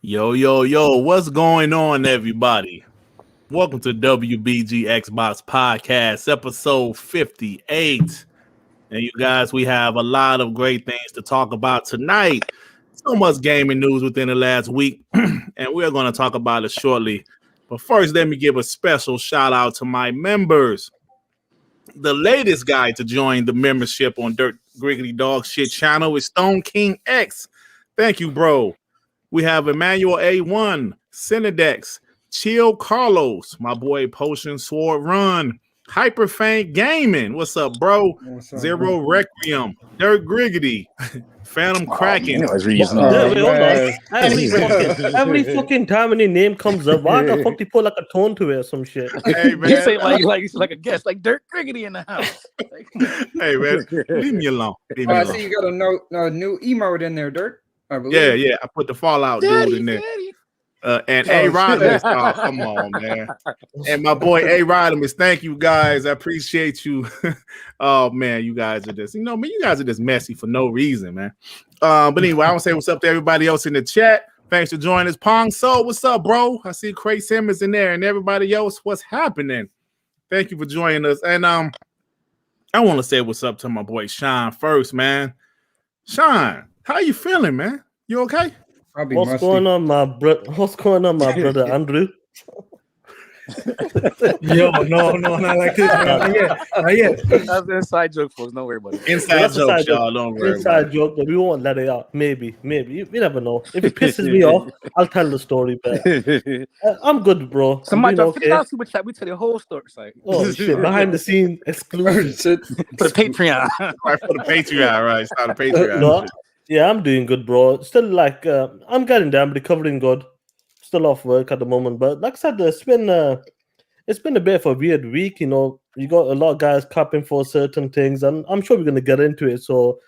Yo, what's going on, everybody? Welcome to WBG Xbox Podcast, episode 58. And you guys, we have a lot of great things to talk about tonight. So much gaming news within the last week, and we're going to talk about it shortly. But first, let me give a special shout out to my members. The latest guy to join the membership on Dirt Griggity Dog Shit channel is Stone King X. Thank you, bro. We have Emmanuel A1, Cinedex, Chill Carlos, my boy Potion Sword Run, Hyperfaint Gaming. What's up, bro? What's up, Zero bro? Requiem, Dirt Griggity, Phantom Kraken. Every fucking time when your name comes up, why the fuck they put like a tone to it or some shit? Hey, man. You say like a guest, like Dirt Griggity in the house. Hey man, leave me alone. I see you got a new emote in there, Dirt. Yeah. I put the Fallout dude in there. And A Rodimus, come on, man. And my boy A Rodimus, thank you guys. I appreciate you. Oh man, you guys are just, you guys are just messy for no reason, man. But anyway, I want to say what's up to everybody else in the chat. Thanks for joining us. Pong So, what's up, bro? I see Craig Simmons in there and everybody else. What's happening? Thank you for joining us. And I want to say what's up to my boy Sean first, man. Sean, how you feeling, man? You okay? What's going on, my brother Andrew? Yo, no, not like this. Not yet. That's an inside joke, folks. Don't worry about it. Inside joke, y'all. Don't worry. Inside joke, but we won't let it out. Maybe. You never know. If it pisses me off, I'll tell the story. But I'm good, bro. Somebody drop $50 super chat. We tell the whole story. Like, oh shit! Behind the scene exclusive for the Patreon. Right, for the Patreon, right? Start a Patreon. No. Yeah, I'm doing good, bro. Still, like, I'm getting there. I'm recovering good. Still off work at the moment, but like I said, it's been a bit of a weird week. You got a lot of guys capping for certain things, and I'm sure we're gonna get into it. So,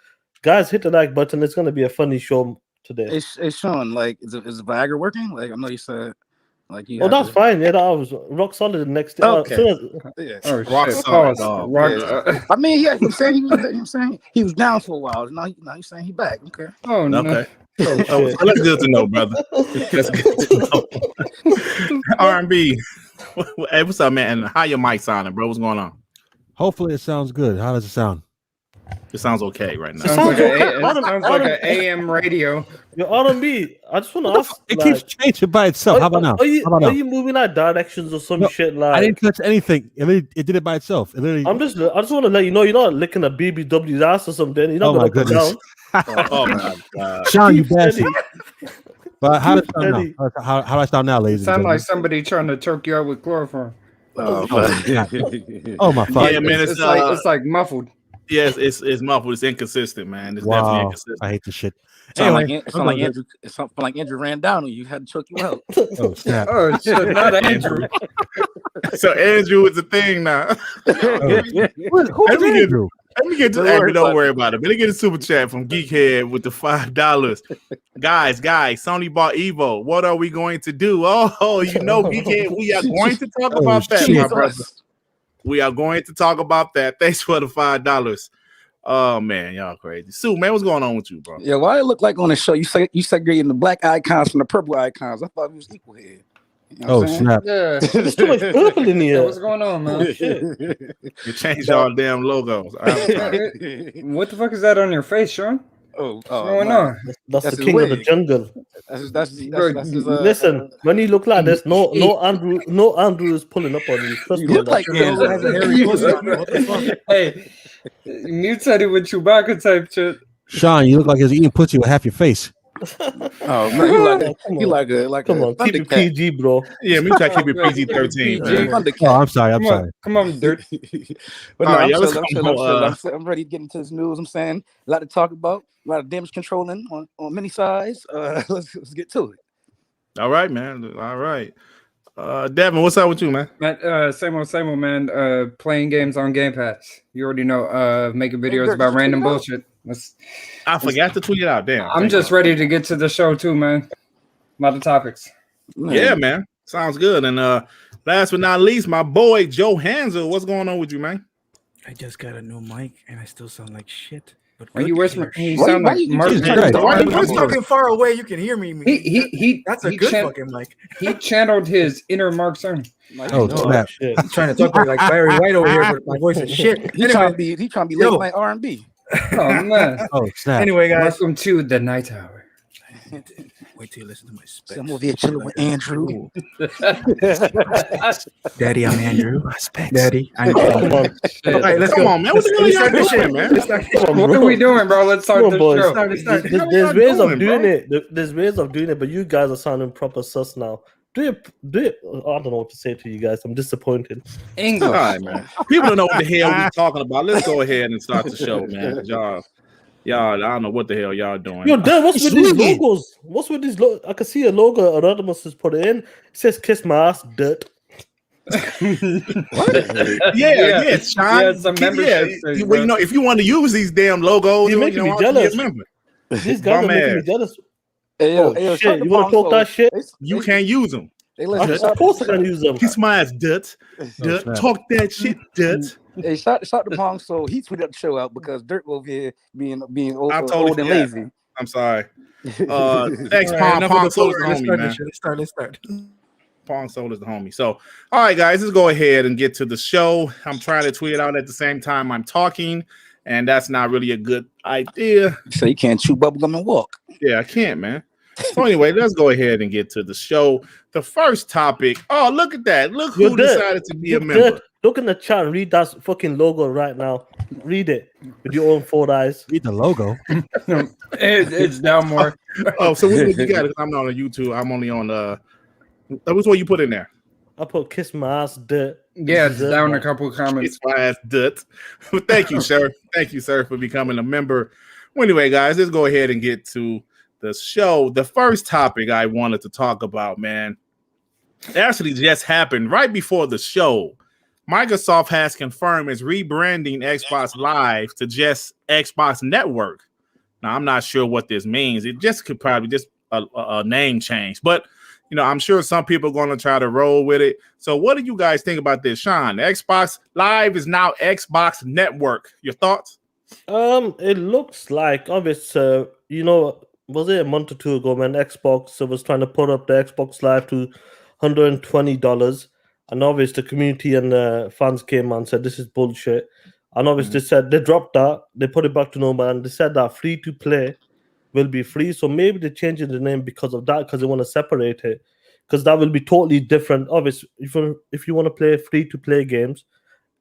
guys, hit the like button. It's gonna be a funny show today. Hey, Sean, like, is Viagra working? Like, I know you said. Like you that's fine. Yeah, I was rock solid the next day. Okay. Rock solid. I mean, yeah, he was saying he was down for a while. Now he's saying he's back. Okay. Oh, no. Okay. That's good to know, brother. That's good to know. R&B. Hey, what's up, man? And how your mic sounding, bro? What's going on? Hopefully, it sounds good. How does it sound? It sounds okay right now. Sounds like an AM radio. Your R&B. I just want to ask. It keeps changing by itself. How about now? Are you moving like directions or some shit? Like I didn't touch anything. It did it by itself. I just want to let you know you're not licking a BBW's ass or something. You're not my gonna goodness. Oh my God, Sean, you bastard. But how does it sound now? How do I sound now, ladies? Sound like somebody trying to choke you out with chloroform. Yeah. Oh my fuck. Yeah, man, it's like muffled. Yes, it's muffled. It's inconsistent, man. It's definitely inconsistent. I hate this shit. It sounds like Andrew ran down on you. Had to choke you out. Oh snap! Oh shit! Not Andrew. So Andrew is a thing now. Who's Andrew? Let me get to Andrew. Don't worry about it. Let me get a super chat from Geekhead with the $5. Guys, Sony bought EVO. What are we going to do? Oh, Geekhead, we are going to talk about that, my brother. We are going to talk about that. Thanks for the $5. Oh man, y'all crazy. Sue, man, what's going on with you, bro? Yeah, why it look like on the show you segregating the black icons from the purple icons? I thought it was equal here. You know snap! Yeah, there's too much purple in here. What's going on, man? You changed y'all damn logos. What the fuck is that on your face, Sean? What's going on? That's the king of the jungle. That's Listen, when you look like this, no Andrew is pulling up on you. You look like Hey, mute said it with Chewbacca type shit. Sean, you look like you're eating pussy with half your face. Oh man, you like a come on, keep it PG, bro. Yeah, me try to keep it PG-13. Oh, I'm sorry. Come on, Dirt. But no, I'm ready to get into this news. I'm saying a lot to talk about, a lot of damage controlling on many sides. Let's get to it. All right, man. All right. Devin, what's up with you, man? Same old, man. Playing games on Game Pass. You already know. Making videos about random bullshit. I forgot to tweet it out. Damn. I'm just ready to get to the show too, man. A lot of topics. Yeah, man. Sounds good. And last but not least, my boy Joe Hansel. What's going on with you, man? I just got a new mic and I still sound like shit. Are you whispering? You Why- sound why like you Mark. just- Why If you're talking far away, you can hear me. That's a good fucking mic. He channeled his inner Mark Cerny. Oh, snap. Shit. I'm trying to talk like Barry White over here, but my voice is shit. He trying to be Yo. late night R&B. Oh man! Oh, snap. Anyway, guys, Welcome to the night hour. wait till you listen to my specs. So I'm over here chilling with Andrew. Daddy, I'm Andrew. Specs. Daddy, I'm Come Andrew. on, All right, let's Come go. on, man. What the hell Let's y'all start this doing, shit, man? Let's start. come on, What bro. are we doing, bro? Let's start Come on, the boys. show. Let's start. There's y'all ways of doing, doing bro? it. There's ways of doing it, but you guys are sounding proper sus now. Do it. I don't know what to say to you guys. I'm disappointed. All English. right, man. People don't know what the hell we're talking about. Let's go ahead and start the show, man. 'Cause y'all, I don't know what the hell y'all doing. Yo, Dan, what's with these logos? What's with these? I can see a logo. Anonymous has put it in. It says "Kiss my ass, dirt." Yeah, Sean. Yeah, some membership thing, Well, you know, if you want to use these damn logos, You're you making know, me why don't you jealous. be a member? These guys Bum are making me ass. jealous. Hey, Oh yo, shit! You want to talk that shit? You can't use them. Hey, listen, Of course I can use them. Kiss my ass, Dirt. Dirt. snap. Talk that shit, Dirt. Hey, shout to Pong. So he tweeted the show out because Dirt over here being old, I totally old and forgot. lazy. I'm sorry. Thanks, All right, Pong. enough Pong of the Soul is filler. the Let's homie, start man. this shit. Let's start. Pong Soul is the homie. So, all right, guys, let's go ahead and get to the show. I'm trying to tweet it out at the same time I'm talking, and that's not really a good idea. So you can't chew bubblegum and walk. Yeah, I can't, man. So anyway, let's go ahead and get to the show. The first topic. Oh, look at that. Look who You're dead. decided to be a You're member. dead. Look in the chat and read that fucking logo right now. Read it with your own 4 eyes. Read the logo. It's down more. Oh, so what you got? I'm not on YouTube. I'm only on which one you put in there? I put "Kiss my ass, dirt." Yeah, it's Deserve down that. a couple comments. It's my ass Dirt. But thank you, sir. Thank you, sir, for becoming a member. Well, anyway, guys, let's go ahead and get to the show. The first topic I wanted to talk about, man, actually just happened right before the show. Microsoft has confirmed it's rebranding Xbox Live to just Xbox Network. Now, I'm not sure what this means. It just could probably just a name change, but you know, I'm sure some people are going to try to roll with it. So, what do you guys think about this, Sean? Xbox Live is now Xbox Network. Your thoughts? It looks like obviously, you know, was it a month or two ago when Xbox was trying to put up the Xbox Live to $120, and obviously the community and fans came and said this is bullshit. And obviously they said they dropped that, they put it back to normal, and they said that free to play will be free. So maybe they're changing the name because of that, because they want to separate it, because that will be totally different. Obviously, if you want to play free to play games,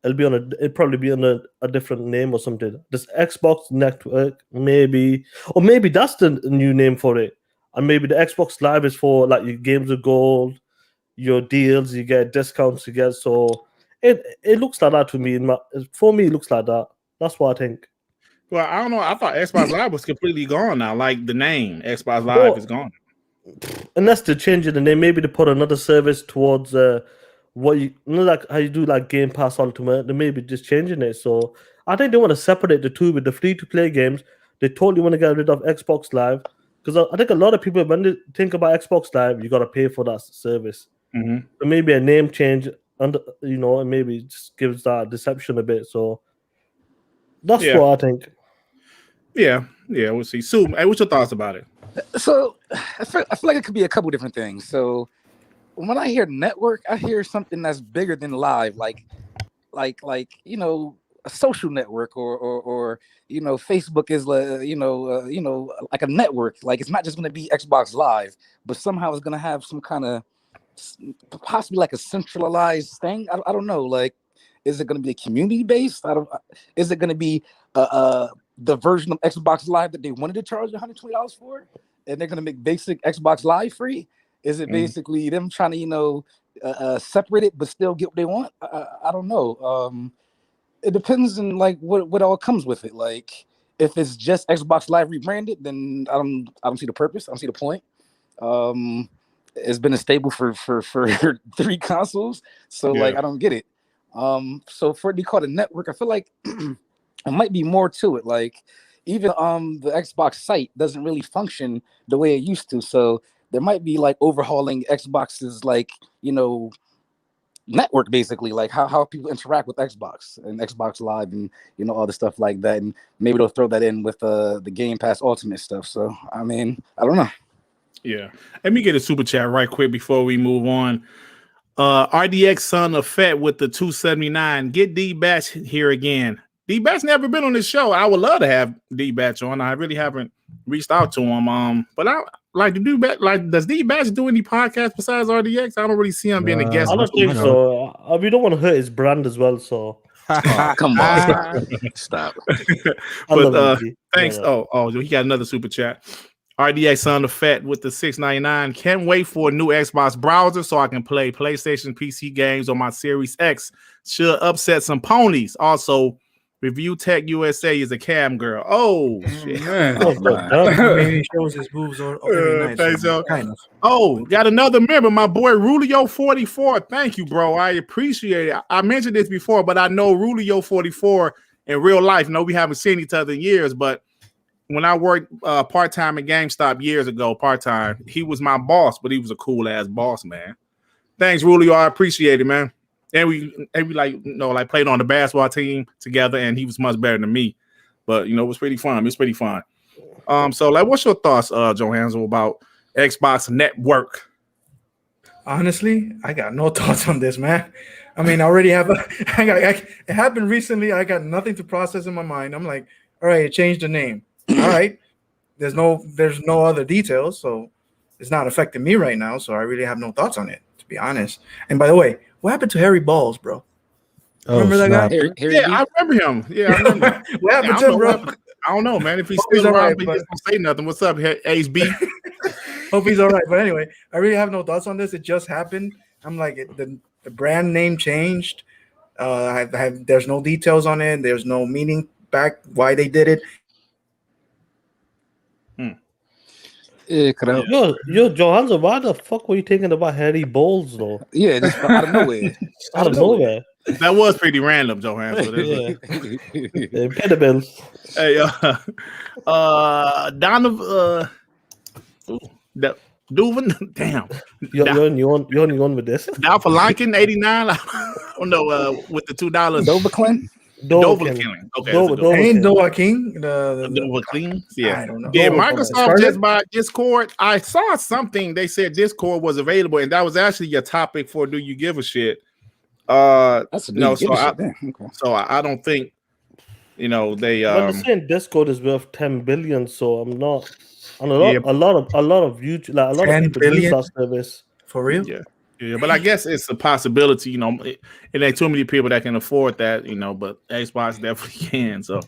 it'll probably be on a different name or something. This Xbox Network, maybe, or maybe that's the new name for it. And maybe the Xbox Live is for like your games of gold, your deals, you get discounts, you get. So it looks like that to me. For me, it looks like that. That's what I think. Well, I don't know. I thought Xbox Live was completely gone now. Like the name Xbox Live is gone. Unless they're changing the name, maybe they put another service towards what you know, like how you do like Game Pass Ultimate. They maybe just changing it. So I think they want to separate the two with the free to play games. They totally want to get rid of Xbox Live, because I think a lot of people, when they think about Xbox Live, you got to pay for that service. Mm-hmm. So maybe a name change, and you know, and maybe just gives that deception a bit. So that's what I think. Yeah, we'll see. Sue, hey, what's your thoughts about it? So I feel like it could be a couple different things. So when I hear network, I hear something that's bigger than live, like you know, a social network, or you know, Facebook is like a network. Like it's not just going to be Xbox Live, but somehow it's going to have some kind of possibly like a centralized thing. I don't know. Like, is it going to be a community based? Is it going to be the version of Xbox Live that they wanted to charge $120 for, and they're going to make basic Xbox Live free? Is it basically them trying to, you know, separate it but still get what they want? I don't know. It depends on like what all comes with it. Like if it's just Xbox Live rebranded, then I don't see the purpose. I don't see the point. It's been a stable for 3 consoles, so like I don't get it. So for it to be called a network, I feel like it might be more to it. Like even the Xbox site doesn't really function the way it used to. So there might be like overhauling Xbox's, like, you know, network, basically, like how people interact with Xbox and Xbox Live and all the stuff like that, and maybe they'll throw that in with the Game Pass Ultimate stuff. So I mean, I don't know. Yeah, let me get a super chat right quick before we move on. RDX Son of Fett with the 279. Get D-Batch here again. D-Batch never been on this show. I would love to have D-Batch on. I really haven't reached out to him. But I like to do does D-Batch do any podcasts besides RDX? I don't really see him being a guest. I don't think so. We don't want to hurt his brand as well, so come on, stop. But thanks. Yeah. Oh, he got another super chat. RDX Son of Fett with the 699. Can't wait for a new Xbox browser so I can play PlayStation PC games on my Series X. Should upset some ponies. Also, Review Tech USA is a cam girl. Oh, shit. Maybe he shows his boobs every night. So kind of. Oh, got another member, my boy Rulio44. Thank you, bro. I appreciate it. I mentioned this before, but I know Rulio44 in real life. No, we haven't seen each other in years, but when I worked part-time at GameStop years ago, part-time, he was my boss, but he was a cool-ass boss, man. Thanks, Rulio. I appreciate it, man. And we played on the basketball team together, and he was much better than me. But, it was pretty fun. So, what's your thoughts, Johansson, about Xbox Network? Honestly, I got no thoughts on this, man. I mean, I already have it happened recently. I got nothing to process in my mind. I'm like, all right, change the name. All right, there's no other details, so it's not affecting me right now. So I really have no thoughts on it, to be honest. And by the way, what happened to Harry Balls, bro? Remember that guy? I remember him. Yeah, I remember him. What happened to him, bro? I don't know, man. If he's still around, he doesn't say nothing. What's up, HB? Hope he's all right. But anyway, I really have no thoughts on this. It just happened. I'm like, the brand name changed. There's no details on it. There's no meaning back why they did it. Yo, Johansson, why the fuck were you thinking about Harry Balls, though? Yeah, just out of nowhere. Out of nowhere. That was pretty random, Johansson. Yeah. Pay the bills. Hey, Duvin, damn. You're only one with this. Now for Lincoln 89. I don't know, with the $2. Doverclin? Doverclin. Okay. Ain't Doverclin. Doverclin? Yeah. I don't know. Did Microsoft just buy Discord? I saw something. They said Discord was available, and that was actually a topic for Do You Give a Shit? That's a so I don't think they they're saying Discord is worth 10 billion, so I'm not a lot of YouTube, like a lot of people use that service. For real? Yeah, but I guess it's a possibility. It ain't too many people that can afford that. But Xbox definitely can. So,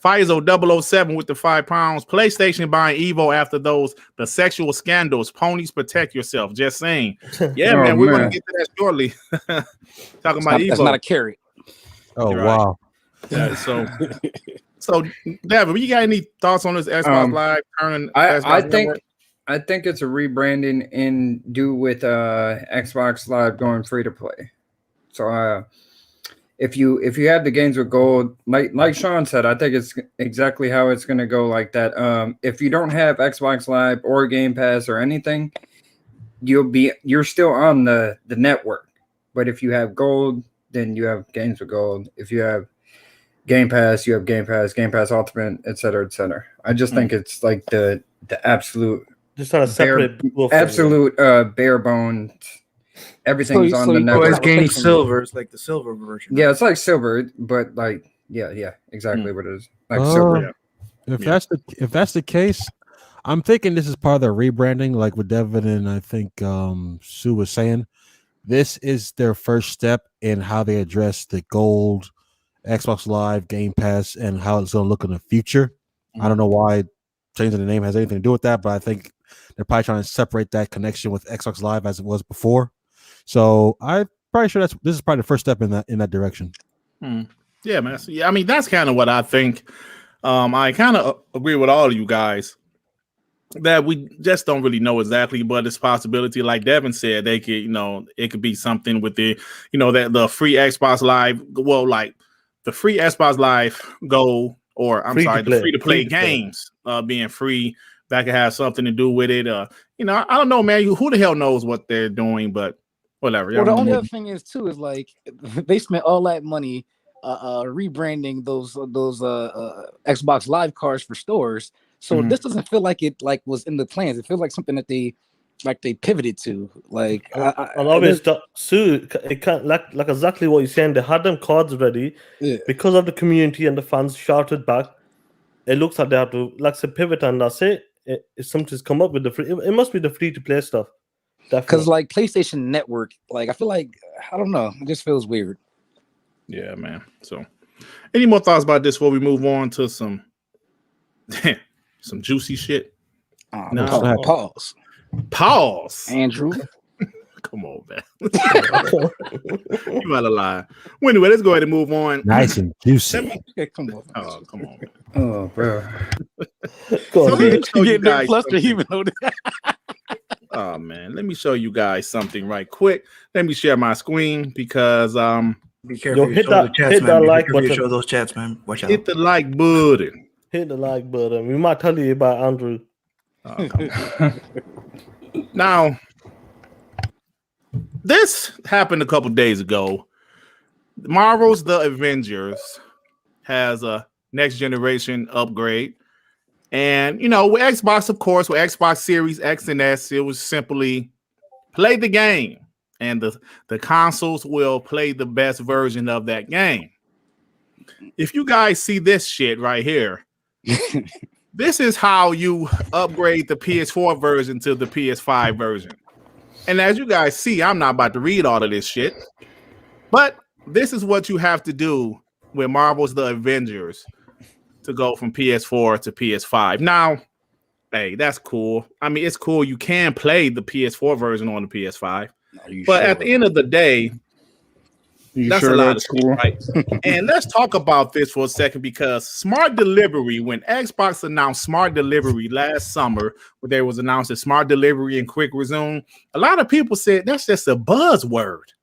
Fizo 007 with the £5. PlayStation buying EVO after the sexual scandals. Ponies, protect yourself. Just saying. Yeah, man, we're gonna get to that shortly. Talking about EVO. That's not a carrot. Oh wow. Yeah. So, Devin, you got any thoughts on this Xbox Live turning? I think it's a rebranding in due with Xbox Live going free to play. So if you have the games with gold, like Sean said, I think it's exactly how it's going to go like that. If you don't have Xbox Live or Game Pass or anything, you're still on the network. But if you have gold, then you have games with gold. If you have Game Pass, you have Game Pass Ultimate, et cetera, et cetera. I just think it's like the absolute. Just trying to separate absolute bare bones. Everything's on the network. It's getting silver. It's like the silver version. Yeah, it's like silver, but like exactly what it is. Like silver. If that's the case, I'm thinking this is part of their rebranding, like what Devin and I think Sue was saying. This is their first step in how they address the gold, Xbox Live, Game Pass, and how it's going to look in the future. I don't know why changing the name has anything to do with that, but I think they're probably trying to separate that connection with Xbox Live as it was before. So I'm probably sure this is probably the first step in that direction. Yeah, man. Yeah, I mean, that's kind of what I think. I kind of agree with all of you guys that we just don't really know exactly, but it's possibility. Like Devin said, they could, it could be something with the, that the free Xbox Live. Well, like the free Xbox Live Go, or the free to play games being free. That could have something to do with it. I don't know, man. Who the hell knows what they're doing? But whatever. Well, the only other thing is too is like they spent all that money rebranding those Xbox Live cards for stores. So this doesn't feel like it like was in the plans. It feels like something that they pivoted to. Like and always Sue, it can't like exactly what you're saying. They had them cards ready because of the community and the fans shouted back. It looks like they have to like say pivot, and that's it. If something's come up with the free, it must be the free to play stuff. Because like PlayStation Network, like I feel like I don't know, it just feels weird. Yeah, man. So, any more thoughts about this before we move on to some juicy shit? No. Pause, Andrew. Come on, man. You might have lied. Well, anyway, let's go ahead and move on. Nice and juicy. Come on. Oh, come on, man. Oh, bro. So let me show you Getting guys flustered, even though oh man, let me show you guys something right quick. Let me share my screen because be careful. Hit that like button. Show those chats, man. Watch out. hit the like button. Hit the like button. We might tell you about Andrew. Oh, come on. Now, this happened a couple days ago. Marvel's The Avengers has a next generation upgrade. And, you know, with Xbox, of course, with Xbox Series X and S, it was simply play the game. And the consoles will play the best version of that game. If you guys see this shit right here, this is how you upgrade the PS4 version to the PS5 version. And as you guys see, I'm not about to read all of this shit, but this is what you have to do with Marvel's The Avengers to go from PS4 to PS5. Now, hey, that's cool. I mean, it's cool. You can play the PS4 version on the PS5, but at the end of the day, that's a lot of shit, right? And let's talk about this for a second because smart delivery, when Xbox announced smart delivery last summer, when there was announced a smart delivery and quick resume, a lot of people said that's just a buzzword.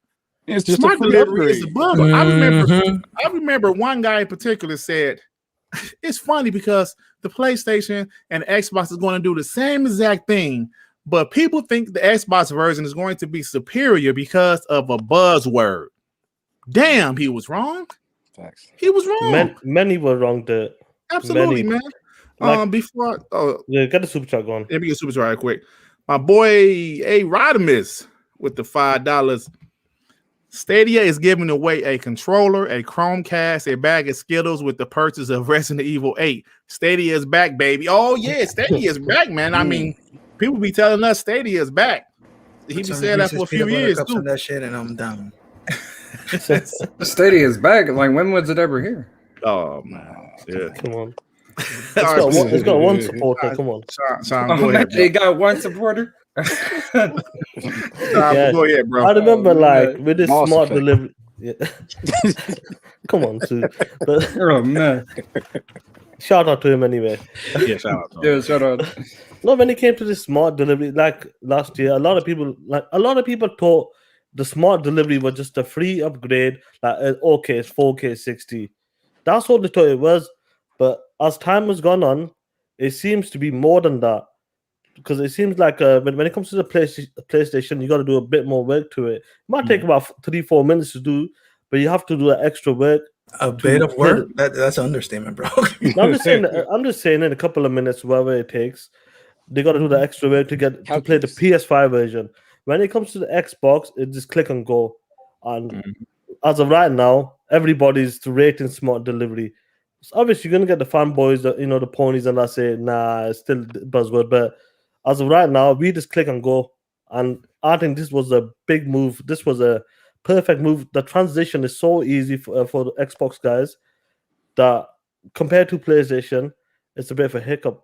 It's just smart delivery is a buzzword. Mm-hmm. I remember one guy in particular said, it's funny because the PlayStation and Xbox is going to do the same exact thing, but people think the Xbox version is going to be superior because of a buzzword. Damn, he was wrong. Facts. He was wrong. Many were wrong there. Absolutely, man. Before get the super chat going. Let me get super chat right quick. My boy A Rodimus with the $5. Stadia is giving away a controller, a Chromecast, a bag of Skittles with the purchase of Resident Evil 8. Stadia is back, baby. Oh yeah, Stadia is back, man. I mean, people be telling us Stadia is back. He be saying that for a few years too. That shit, and I'm down. Stadia is back. Like, when was it ever here? Oh man, yeah. Come on. It's got one supporter. Come on. Sean, go ahead. They got one supporter. Go ahead, bro. I remember with this smart delivery. Yeah. Come on, Sue. Oh man. Shout out to him anyway. Yeah, shout out to him. Yeah, shout out. No, when it came to this smart delivery, like last year, a lot of people thought the smart delivery was just a free upgrade, like okay, it's 4K 60. That's what they thought it was. But as time has gone on, it seems to be more than that. Because it seems like when it comes to the PlayStation, you got to do a bit more work to it. It might take about 3-4 minutes to do, but you have to do that extra work. A bit of work? That's an understatement, bro. I'm just saying in a couple of minutes, whatever it takes, they got to do the extra work to play the PS5 version. When it comes to the Xbox, it's just click and go. And as of right now, everybody's rating smart delivery. So obviously, you're gonna get the fanboys, the ponies, and I say, nah, it's still buzzword. But as of right now, we just click and go. And I think this was a big move. This was a perfect move. The transition is so easy for the Xbox guys that compared to PlayStation, it's a bit of a hiccup.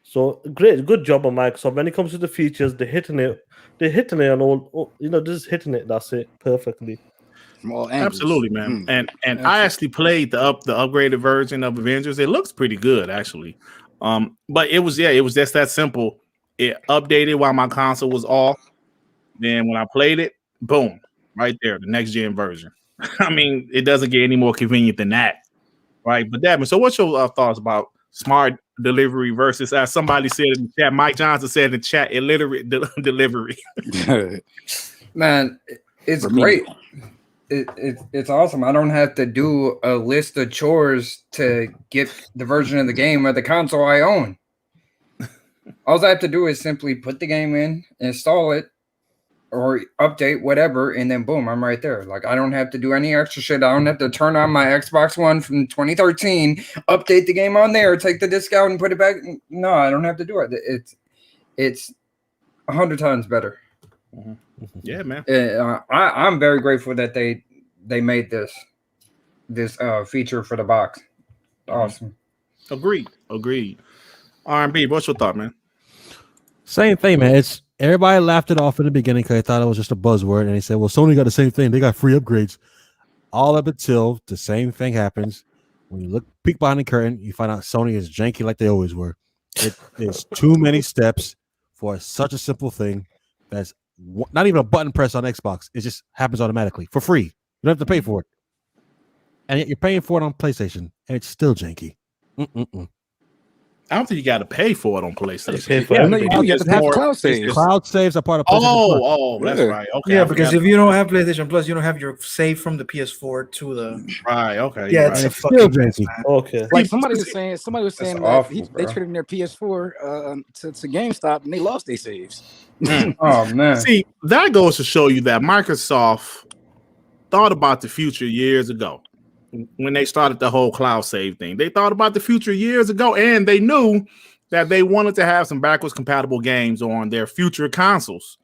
So good job on Microsoft. When it comes to the features, they're hitting it on all. Just hitting it. That's it perfectly. Absolutely, man. And I actually played the upgraded version of Avengers. It looks pretty good, actually. But it was just that simple. It updated while my console was off. Then when I played it, boom, right there, the next gen version. I mean, it doesn't get any more convenient than that, right? But Devin, so what's your thoughts about smart delivery versus, as somebody said in the chat, Mike Johnson said in the chat, illiterate delivery? Man, it's For me. great. It's awesome. I don't have to do a list of chores to get the version of the game or the console I own. All I have to do is simply put the game in, install it, or update whatever, and then boom, I'm right there. Like I don't have to do any extra shit. I don't have to turn on my Xbox One from 2013, update the game on there, take the disc out and put it back. No, I don't have to do it. It's 100 times better. Mm-hmm. Yeah, man. I'm very grateful that they made this feature for the box. Awesome. Agreed. R&B, what's your thought, man? Same thing, man. It's everybody laughed it off in the beginning because they thought it was just a buzzword, and they said, "Well, Sony got the same thing. They got free upgrades." All up until the same thing happens. When you peek behind the curtain, you find out Sony is janky like they always were. It is too many steps for such a simple thing. That's not even a button press on Xbox. It just happens automatically for free. You don't have to pay for it, and yet you're paying for it on PlayStation, and it's still janky. I don't think you got to pay for it on PlayStation. No, you do. You have to have cloud saves. Cloud saves are part of PlayStation. Oh, that's right. Okay. Yeah, because if you don't have PlayStation Plus, you don't have your save from the PS4 to the. Right. Okay. Yeah, right. it's a fucking mess, man. Okay. Like somebody was saying that awful, they traded in their PS4 to GameStop and they lost their saves. Oh man. See, that goes to show you that Microsoft thought about the future years ago. When they started the whole cloud save thing, they thought about the future years ago, and they knew that they wanted to have some backwards compatible games on their future consoles.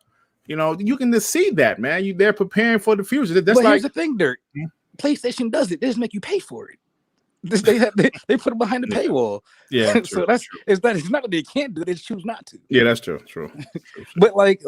You know, you can just see that, man. They're preparing for the future. That's But here's the thing, Dirt. PlayStation does it. They just make you pay for it. They put it behind the paywall. Yeah. So it's not that they can't do it. They just choose not to. Yeah, that's true. True. But like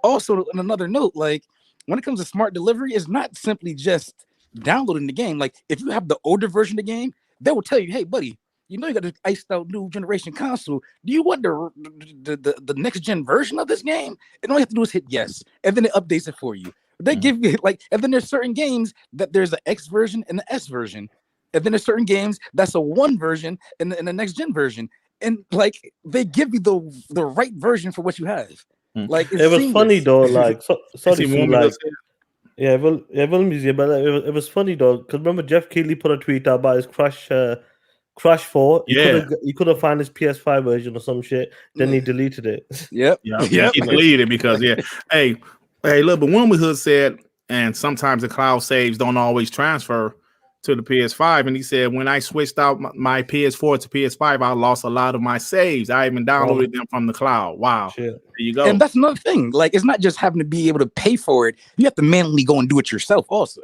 also on another note, like when it comes to smart delivery, it's not simply just downloading the game. Like if you have the older version of the game, they will tell you, hey buddy, you know you got this iced out new generation console. Do you want the next gen version of this game? And all you have to do is hit yes, and then it updates it for you. They give you and then there's certain games that there's an X version and the S version, and then there's certain games that's a 1 version and the next gen version, and like they give you the right version for what you have. Like It was funny though. Like sorry, like. Yeah, well, but it was funny though, because remember Jeff Keighley put a tweet out about his Crash 4. He could have found his PS5 version or some shit. Then he deleted it. Yep. He deleted it because hey, look, but Wilmer Hood said, and sometimes the cloud saves don't always transfer to the PS5, and he said when I switched out my PS4 to PS5, I lost a lot of my saves. I even downloaded them from the cloud. Wow. Shit. There you go. And that's another thing. Like it's not just having to be able to pay for it. You have to manually go and do it yourself also.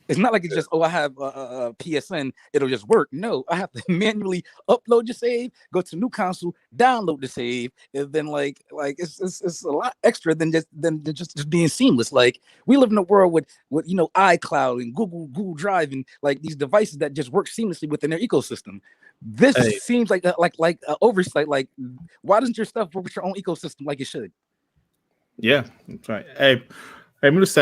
It's not like it's just, I have a PSN, it'll just work. No, I have to manually upload your save, go to the new console, download the save, and then like it's a lot extra than just being seamless. Like we live in a world with iCloud and Google Drive and like these devices that just work seamlessly within their ecosystem. This seems like an oversight. Like, why doesn't your stuff work with your own ecosystem like it should? Yeah, that's right. Hey, let's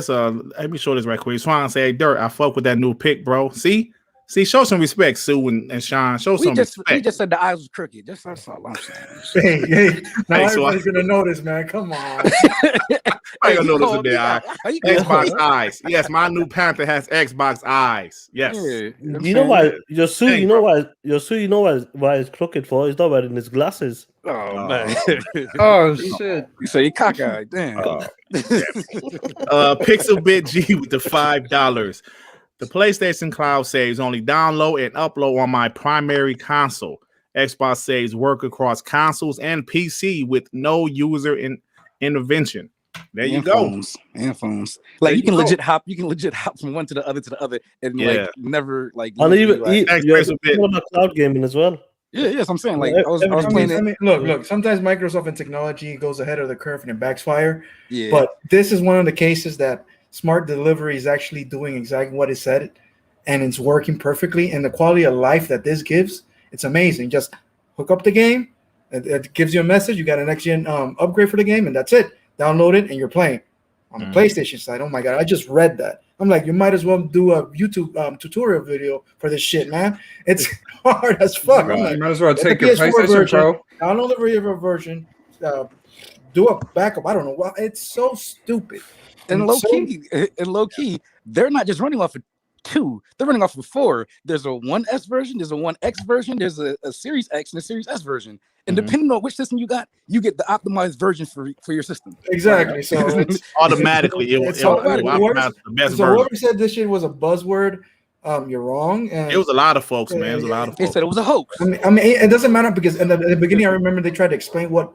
let me show this right quick. Swan say, hey, Dirt, I fuck with that new pick, bro. See, show some respect, Sue and Sean. Show some respect. We just said the eyes was crooked. That's all I'm saying. Hey, now everybody's gonna notice, man. Come on. I gonna notice with their eye. Xbox eyes. Yes, my new Panther has Xbox eyes. Yes. You know why? Your Sue, you know why it's crooked for? He's not wearing his glasses. Oh man. Oh shit. You say you cockeyed. Damn. Pixel Bit G with the $5. The PlayStation Cloud saves only download and upload on my primary console. Xbox saves work across consoles and PC with no user intervention. There you go. Phones. Like you can legit hop from one to the other, and like never like. And even about cloud gaming as well. Yeah, yes, I'm saying like I was playing it. I mean, look. Sometimes Microsoft and technology goes ahead of the curve and it backfire. Yeah. But this is one of the cases that smart delivery is actually doing exactly what it said, and it's working perfectly. And the quality of life that this gives, it's amazing. Just hook up the game, it gives you a message. You got an next gen upgrade for the game, and that's it. Download it, and you're playing. On the PlayStation side, oh my god, I just read that. I'm like, you might as well do a YouTube tutorial video for this shit, man. It's hard as fuck. Right. I'm like, you might as well take your PlayStation version, Pro. download the real version, do a backup. I don't know. Well, it's so stupid. And low key, they're not just running off of 2. They're running off of 4. There's a 1S version. There's a 1X version. There's a Series X and a Series S version. And depending on which system you got, you get the optimized version for your system. Exactly. So it's automatically, it's the best version. Whoever said this shit was a buzzword, you're wrong. And it was a lot of folks, man. It was a lot of folks. They said it was a hoax. I mean, it doesn't matter because in the beginning, I remember they tried to explain what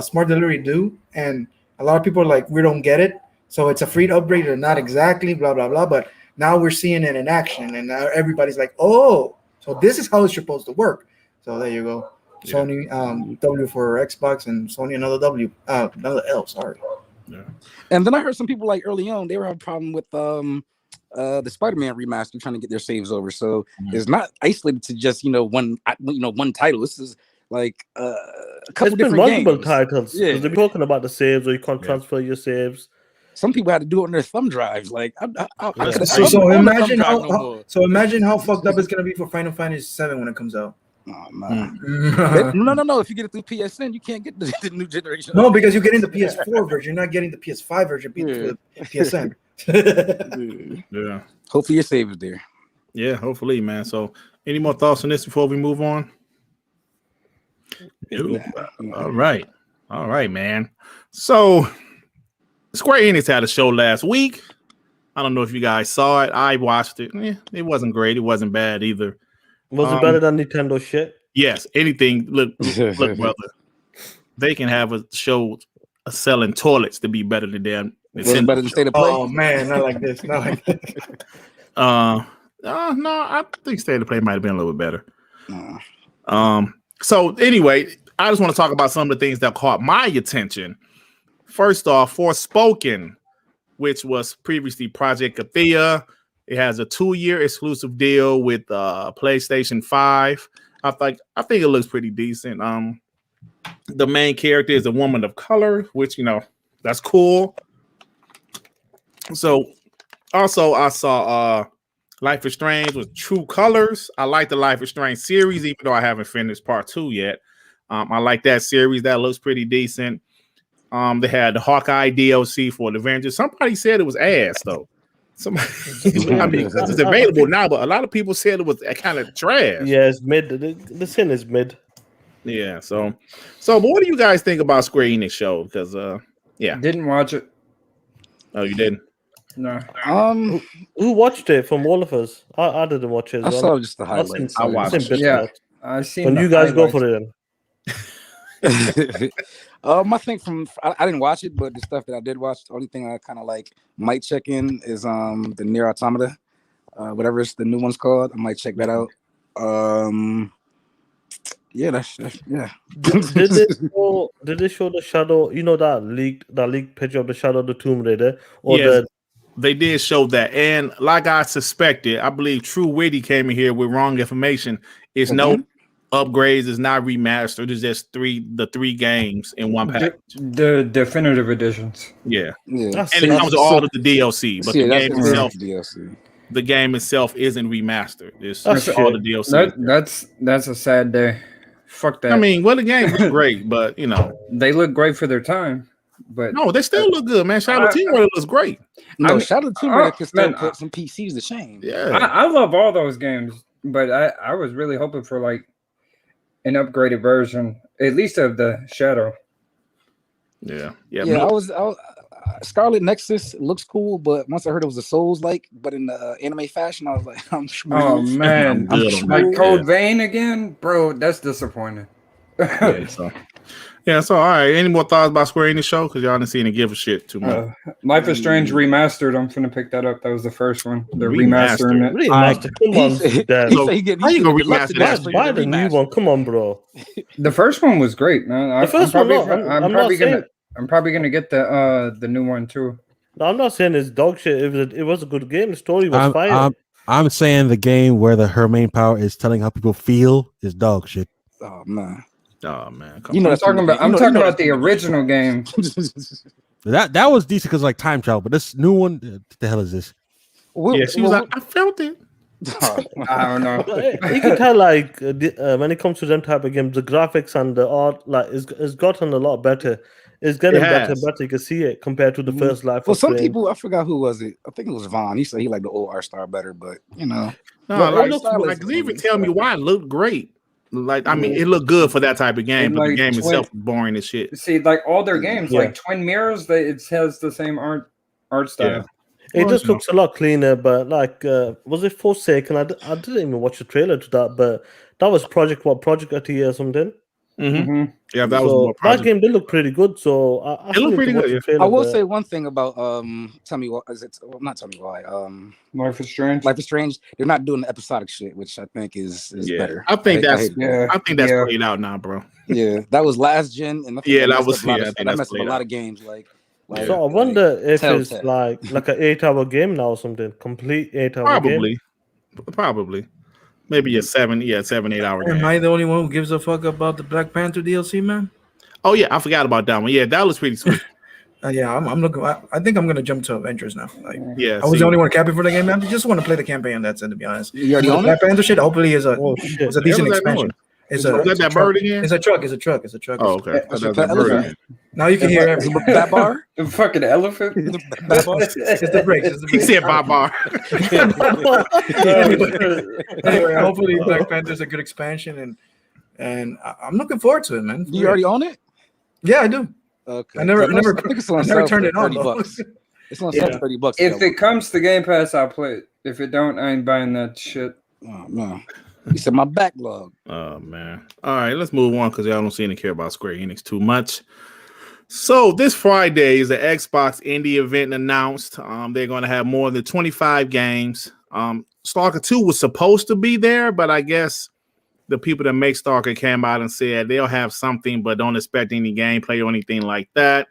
smart delivery do, and a lot of people are like, we don't get it. So it's a free upgrade or not exactly, blah, blah, blah. But now we're seeing it in action, and now everybody's like, oh, so this is how it's supposed to work. So there you go. Yeah. Sony W for Xbox, and Sony another L, sorry. Yeah. And then I heard some people like early on, they were having a problem with the Spider-Man remaster trying to get their saves over. So it's not isolated to just one title. This is like a couple different multiple games. Titles. Yeah, they're talking about the saves, or you can't transfer your saves. Some people had to do it on their thumb drives. Like, so imagine how fucked up it's gonna be for Final Fantasy VII when it comes out. Oh, no. If you get it through PSN, you can't get the new generation. No, because you're getting the PS4 version. You're not getting the PS5 version. PSN. Yeah. Hopefully your save is there. Yeah, hopefully, man. So, any more thoughts on this before we move on? All right, man. So, Square-Enix had a show last week. I don't know if you guys saw it. I watched it. It wasn't great. It wasn't bad either. Was it better than Nintendo shit? Yes. Anything. Look, brother. They can have a show selling toilets to be better than them. Better than State of Play. Oh man, not like this. Not like this. No, I think State of Play might have been a little bit better. So anyway, I just want to talk about some of the things that caught my attention. First off, Forspoken, which was previously Project Athea. It has a 2-year exclusive deal with PlayStation 5. I think it looks pretty decent. The main character is a woman of color, which that's cool. So also I saw Life is Strange with True Colors. I like the Life is Strange series, even though I haven't finished part 2 yet. I like that series. That looks pretty decent. They had the Hawkeye DLC for the Avengers. Somebody said it was ass though. Because it's available now, but a lot of people said it was kind of trash. Yeah, it's mid. The sin is mid. Yeah. So, but what do you guys think about Square Enix show? Because didn't watch it. Oh, you didn't? No. Who watched it from all of us? I didn't watch it. I saw just the highlights. I watched it. Yeah, I seen. When you guys go for it, then. I think I didn't watch it, but the stuff that I did watch, the only thing I kind of like might check in is the Nier Automata, whatever the new one's called. I might check that out. Yeah, that's yeah. Did they show the shadow? That leaked picture of the Shadow of the Tomb Raider, or yes, they did show that, and like I suspected, I believe True Witty came in here with wrong information. It's no upgrades, it's not remastered. It's just the three games in one pack. The definitive editions. Yeah. And it comes with all of the DLC, but the game itself isn't remastered. It's all the DLC. That's a sad day. Fuck that. I mean, the game was great, but they look great for their time. But no, they still look good, man. Shadow of the Tomb Raider looks great. No, Shadow of the Tomb Raider can still put some PCs to shame. Yeah, I love all those games, but I was really hoping for like an upgraded version, at least of the Shadow. Yeah. I was Scarlet Nexus looks cool, but once I heard it was a Souls-like, but in the anime fashion, I was like, I'm smooth. Oh man, like Code Vein again, bro. That's disappointing. So all right. Any more thoughts about Square Enix show? Because y'all didn't see any give a shit too much. Life is Strange Remastered. I'm finna pick that up. That was the first one. They're remastering it. How you gonna remaster that? Buy the new one. Come on, bro. The first one was great, man. I'm probably gonna get the new one too. No, I'm not saying it's dog shit. It was a good game. The story was fine. I'm saying the game where her main power is telling how people feel is dog shit. Oh man. I'm talking about the original game. That was decent because like time travel, but this new one, what the hell is this? She was like, I felt it. I don't know. You can tell, like, when it comes to them type of games, the graphics and the art, like, it's gotten a lot better. It's getting better and better. You can see it compared to the first Life. Well, some people, I forgot who was it. I think it was Vaughn. He said he liked the old art style better, but you know, they even tell me why it looked great. Like, I mean, it looked good for that type of game, but the game itself is boring as shit. See, like all their games, like Twin Mirrors, it has the same art style. It just looks a lot cleaner, but like, was it Forsaken? I didn't even watch the trailer to that, but that was Project Ati or something. Yeah, that game did look pretty good. So I it looked pretty good. I will say one thing about tell me what is it? Well, not tell me why. Life is Strange. Life is Strange. They're not doing the episodic shit, which I think is better. I think that's played out now, bro. Yeah, that was last gen, and that messed up a lot of games. Like so I wonder if it's like an 8-hour game now or something. Complete 8-hour game. Probably. Maybe a 7-8 hour game. Am I the only one who gives a fuck about the Black Panther DLC, man? Oh yeah, I forgot about that one. Yeah, that was pretty sweet. I'm looking. I think I'm gonna jump to Avengers now. Like, I was the only one capping for the game, man. I just want to play the campaign. That's it, to be honest. You already own Black Panther shit. Hopefully, is a decent expansion. Is that bird again? It's a truck. Oh, okay. Now you can hear everything. That bar? The fucking elephant. It's the brakes. He said bar. Anyway, hopefully Black Panther's a good expansion, and I'm looking forward to it, man. Do you already own it? Yeah, I do. Okay. I never turned it on. It's on $30. If it comes to Game Pass, I'll play it. If it don't, I ain't buying that shit. Oh man. He said my backlog. Oh man. All right, let's move on because y'all don't seem to care about Square-Enix too much. So this Friday is the Xbox Indie event announced. They're going to have more than 25 games. Stalker 2 was supposed to be there, but I guess the people that make Stalker came out and said they'll have something, but don't expect any gameplay or anything like that.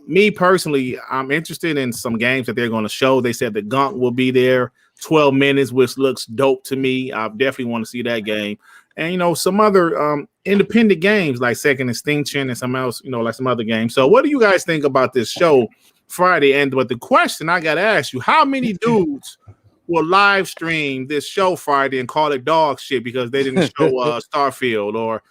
Me personally, I'm interested in some games that they're going to show. They said the Gunk will be there, 12 minutes, which looks dope to me. I definitely want to see that game. And, some other independent games like Second Extinction and some else, like some other games. So what do you guys think about this show Friday? But the question I got to ask you, how many dudes will live stream this show Friday and call it dog shit because they didn't show Starfield or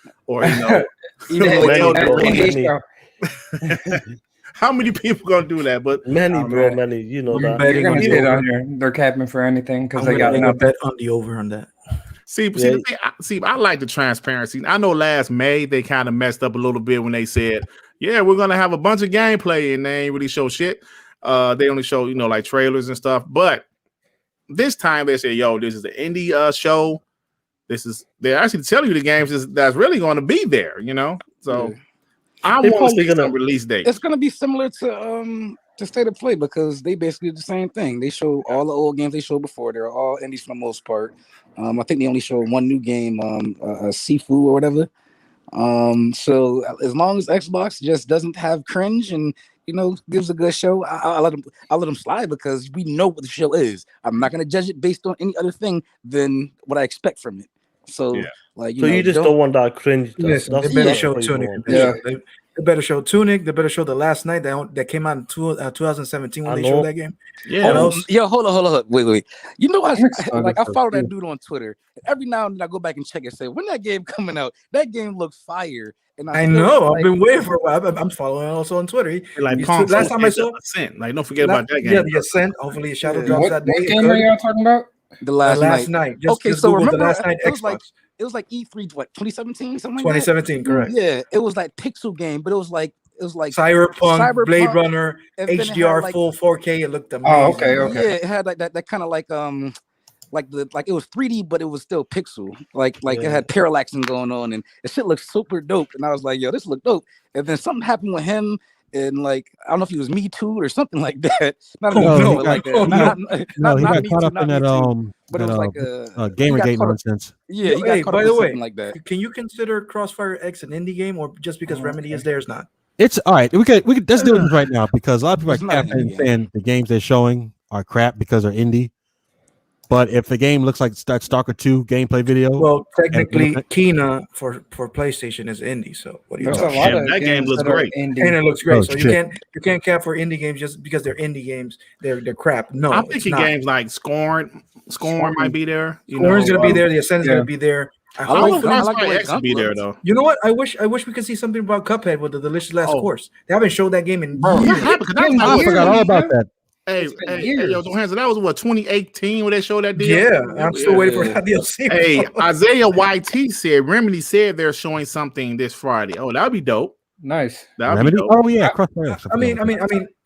How many people gonna do that? But many, bro, many. You know that. They're gonna get on here. They're capping for anything because they got a bet on the over on that. See, I like the transparency. I know last May they kind of messed up a little bit when they said, "Yeah, we're gonna have a bunch of gameplay," and they ain't really show shit. They only show like trailers and stuff. But this time they said, "Yo, this is an indie show. They're actually telling you the games that's really going to be there." So. Yeah. I want to see some release date. It's going to be similar to State of Play because they basically did the same thing. They show all the old games they showed before. They're all indies for the most part. I think they only showed one new game, Sifu or whatever. So as long as Xbox just doesn't have cringe and gives a good show, I'll let them slide because we know what the show is. I'm not going to judge it based on any other thing than what I expect from it. So you just don't want that cringe. They better show Tunic. They better show Tunic. They better show the last night that came out in 2017 when they showed that game. Yeah. Yo, hold on. Wait. I follow that dude on Twitter. Every now and then I go back and check and say, when that game coming out? That game looked fire. And I know. I've been waiting for a while. I'm following also on Twitter. Last time I saw Ascent. Don't forget about that game. Yeah, the Ascent. Hopefully, Shadow drops that day. What game are y'all talking about? The last night. Just so Google remember the last night Xbox. It was like E3, 2017, something like 2017, correct. Yeah, it was like pixel game, but it was like Cyberpunk, Blade Runner, HDR, full 4K. It looked amazing. Oh, okay. Yeah, it had like that kind of like it was 3D, but it was still pixel. It had parallaxing going on, and the shit looked super dope. And I was like, yo, this looked dope. And then something happened with him. And I don't know if he was Me Too or something like that. He got caught up in that but it was like a Gamergate nonsense. Yeah, he got caught by up the in way, something like that. Can you consider Crossfire X an indie game, or just because Remedy is there is not? It's all right. We could let's do this right now because a lot of people are saying the games they're showing are crap because they're indie. But if the game looks like that Stalker 2 gameplay video, well, technically, Kena for PlayStation is indie. So what do you talking about? That game looks great, and it looks great. So you can't cap for indie games just because they're indie games. They're crap. No, I'm thinking games like Scorn Scorn might be there. Scorn's gonna be there. The Ascent's gonna be there. I like X to be there though. You know what? I wish we could see something about Cuphead with the Delicious Last Course. They haven't showed that game in years. I forgot all about that. Hey, yo, Johansson, that was what 2018 when they showed that deal. Yeah, I'm still waiting for that DLC. Hey, Isaiah YT said Remedy said they're showing something this Friday. Oh, that'd be dope. Nice. That'd be dope. Oh yeah, I mean,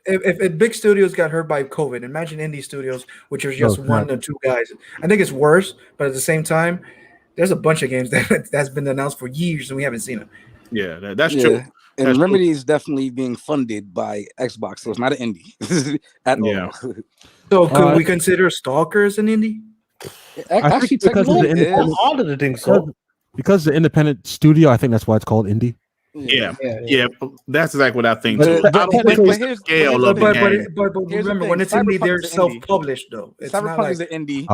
if big studios got hurt by COVID, imagine indie studios, which are just one or two guys. I think it's worse, but at the same time, there's a bunch of games that's been announced for years and we haven't seen them. Yeah, that's true. And That's Remedy is definitely being funded by Xbox, so it's not an indie at all. So could we consider Stalker as an indie? Actually, because of the independent, all of the things so. Because the independent studio, I think that's why it's called indie. Yeah, that's exactly what I think But- too. but- I don't think it's the scale of the game. But remember, when it's indie, they're self-published though. It's not Cyberpunk like is an indie.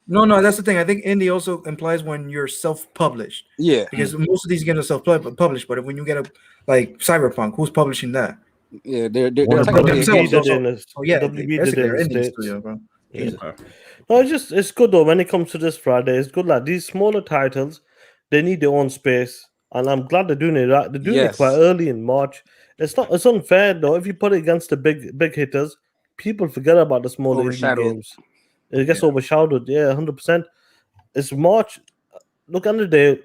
No, that's the thing. I think indie also implies when you're self-published. Yeah, because most of these games are self-published. But when you get a like Cyberpunk, who's publishing that? Yeah, they're WBG WBG did it in the studio, bro. No, it's good though. When it comes to this Friday, it's good. Like these smaller titles, they need their own space, and I'm glad they're doing it. Right? They're doing it quite early in March. It's unfair though. If you put it against the big hitters, people forget about the smaller indie games. It gets overshadowed. Yeah, 100%. It's March. Look, end of the day,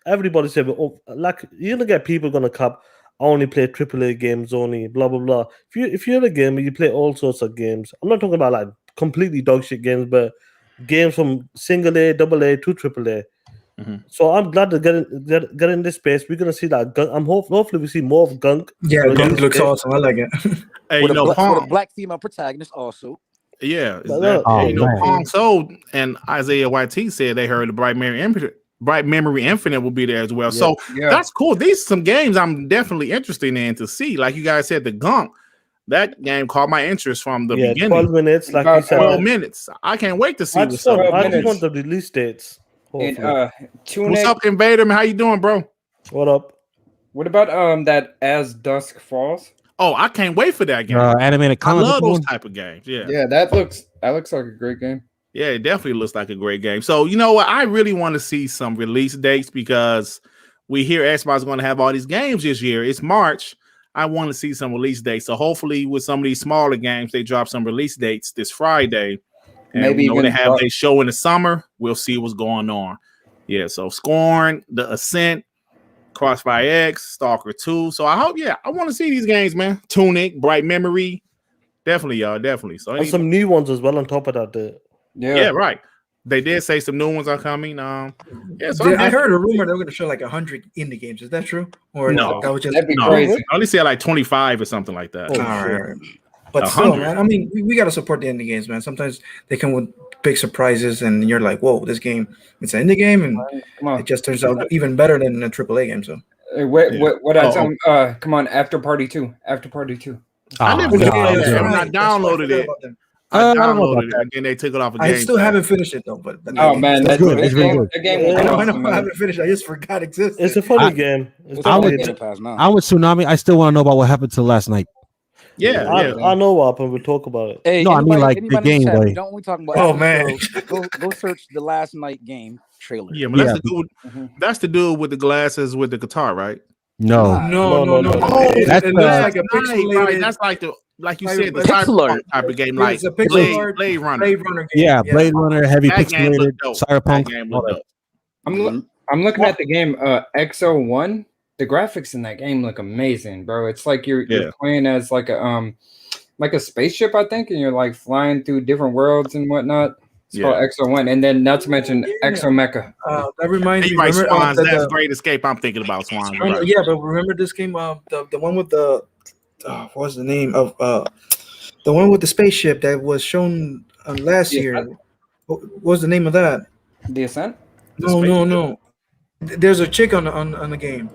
everybody said, "Oh, like you're gonna get people gonna cap. I only play AAA games only." Blah blah blah. If you're a gamer, you play all sorts of games. I'm not talking about like completely dog shit games, but games from single A, double A to AAA. So I'm glad to get in this space. We're gonna see that. Hopefully we see more of Gunk. Yeah, Gunk looks awesome. I like it. Hey, with you know, a black female protagonist also. Yeah, exactly. Pong sold, and Isaiah YT said they heard the Bright Memory Infinite will be there as well. So that's cool. These are some games I'm definitely interested in to see. Like you guys said, the Gunk. That game caught my interest from the beginning. 12 minutes, like you said. 12 minutes. I can't wait to see I just want the release dates. What's up, Invader? How you doing, bro? What up? What about that As Dusk Falls? Oh, I can't wait for that game. Animated comic. I love those type of games. Yeah, that looks like a great game. Yeah, it definitely looks like a great game. So you know what? I really want to see some release dates because we hear Xbox is going to have all these games this year. It's March. I want to see some release dates. So hopefully with some of these smaller games, they drop some release dates this Friday. And maybe when they have a show in the summer, we'll see what's going on. Yeah, so Scorn, The Ascent, Crossfire X, Stalker 2. So I hope, I want to see these games, man. Tunic, Bright Memory. Definitely, y'all, definitely. So and some new ones as well on top of that. Yeah, right. They did say some new ones are coming. So I heard a rumor they were going to show like 100 indie games. Is that true? Or no? That'd be crazy. I only said like 25 or something like that. All right. But still, man, I mean, we got to support the indie games, man. Sometimes they come with big surprises, and you're like, "Whoa, this game! It's an indie game, and it just turns out even better than a AAA game." So, come on, After Party 2. I never I downloaded it. I downloaded it, and then they took it off. I still haven't finished it though. But man, that's good. The game. I know. I haven't finished. I just forgot it existed. It's a funny game. I'm with Tsunami. I still want to know about what happened to last night. I know what happened. We'll talk about it. Hey, no, I mean like the game. Don't we talk about? Oh man, go search the last night game trailer. Yeah, but that's the dude with the glasses with the guitar, right? No. Oh, it looks like a pixelated. Right. That's like you said, the cyberpunk type of game, like Blade Runner. Game. Yeah, Blade Runner, heavy pixelated, cyberpunk. I'm looking at the game XO1. The graphics in that game look amazing, bro. It's like you're playing as like a spaceship, I think, and you're like flying through different worlds and whatnot. It's called XO1, and then not to mention Exomecha. That reminds me. Swans, that's Great Escape. I'm thinking about Swans. Right. Yeah, but remember this game? The one with the what was the name of the one with the spaceship that was shown last year? What was the name of that? The Ascent? No. There's a chick on the game.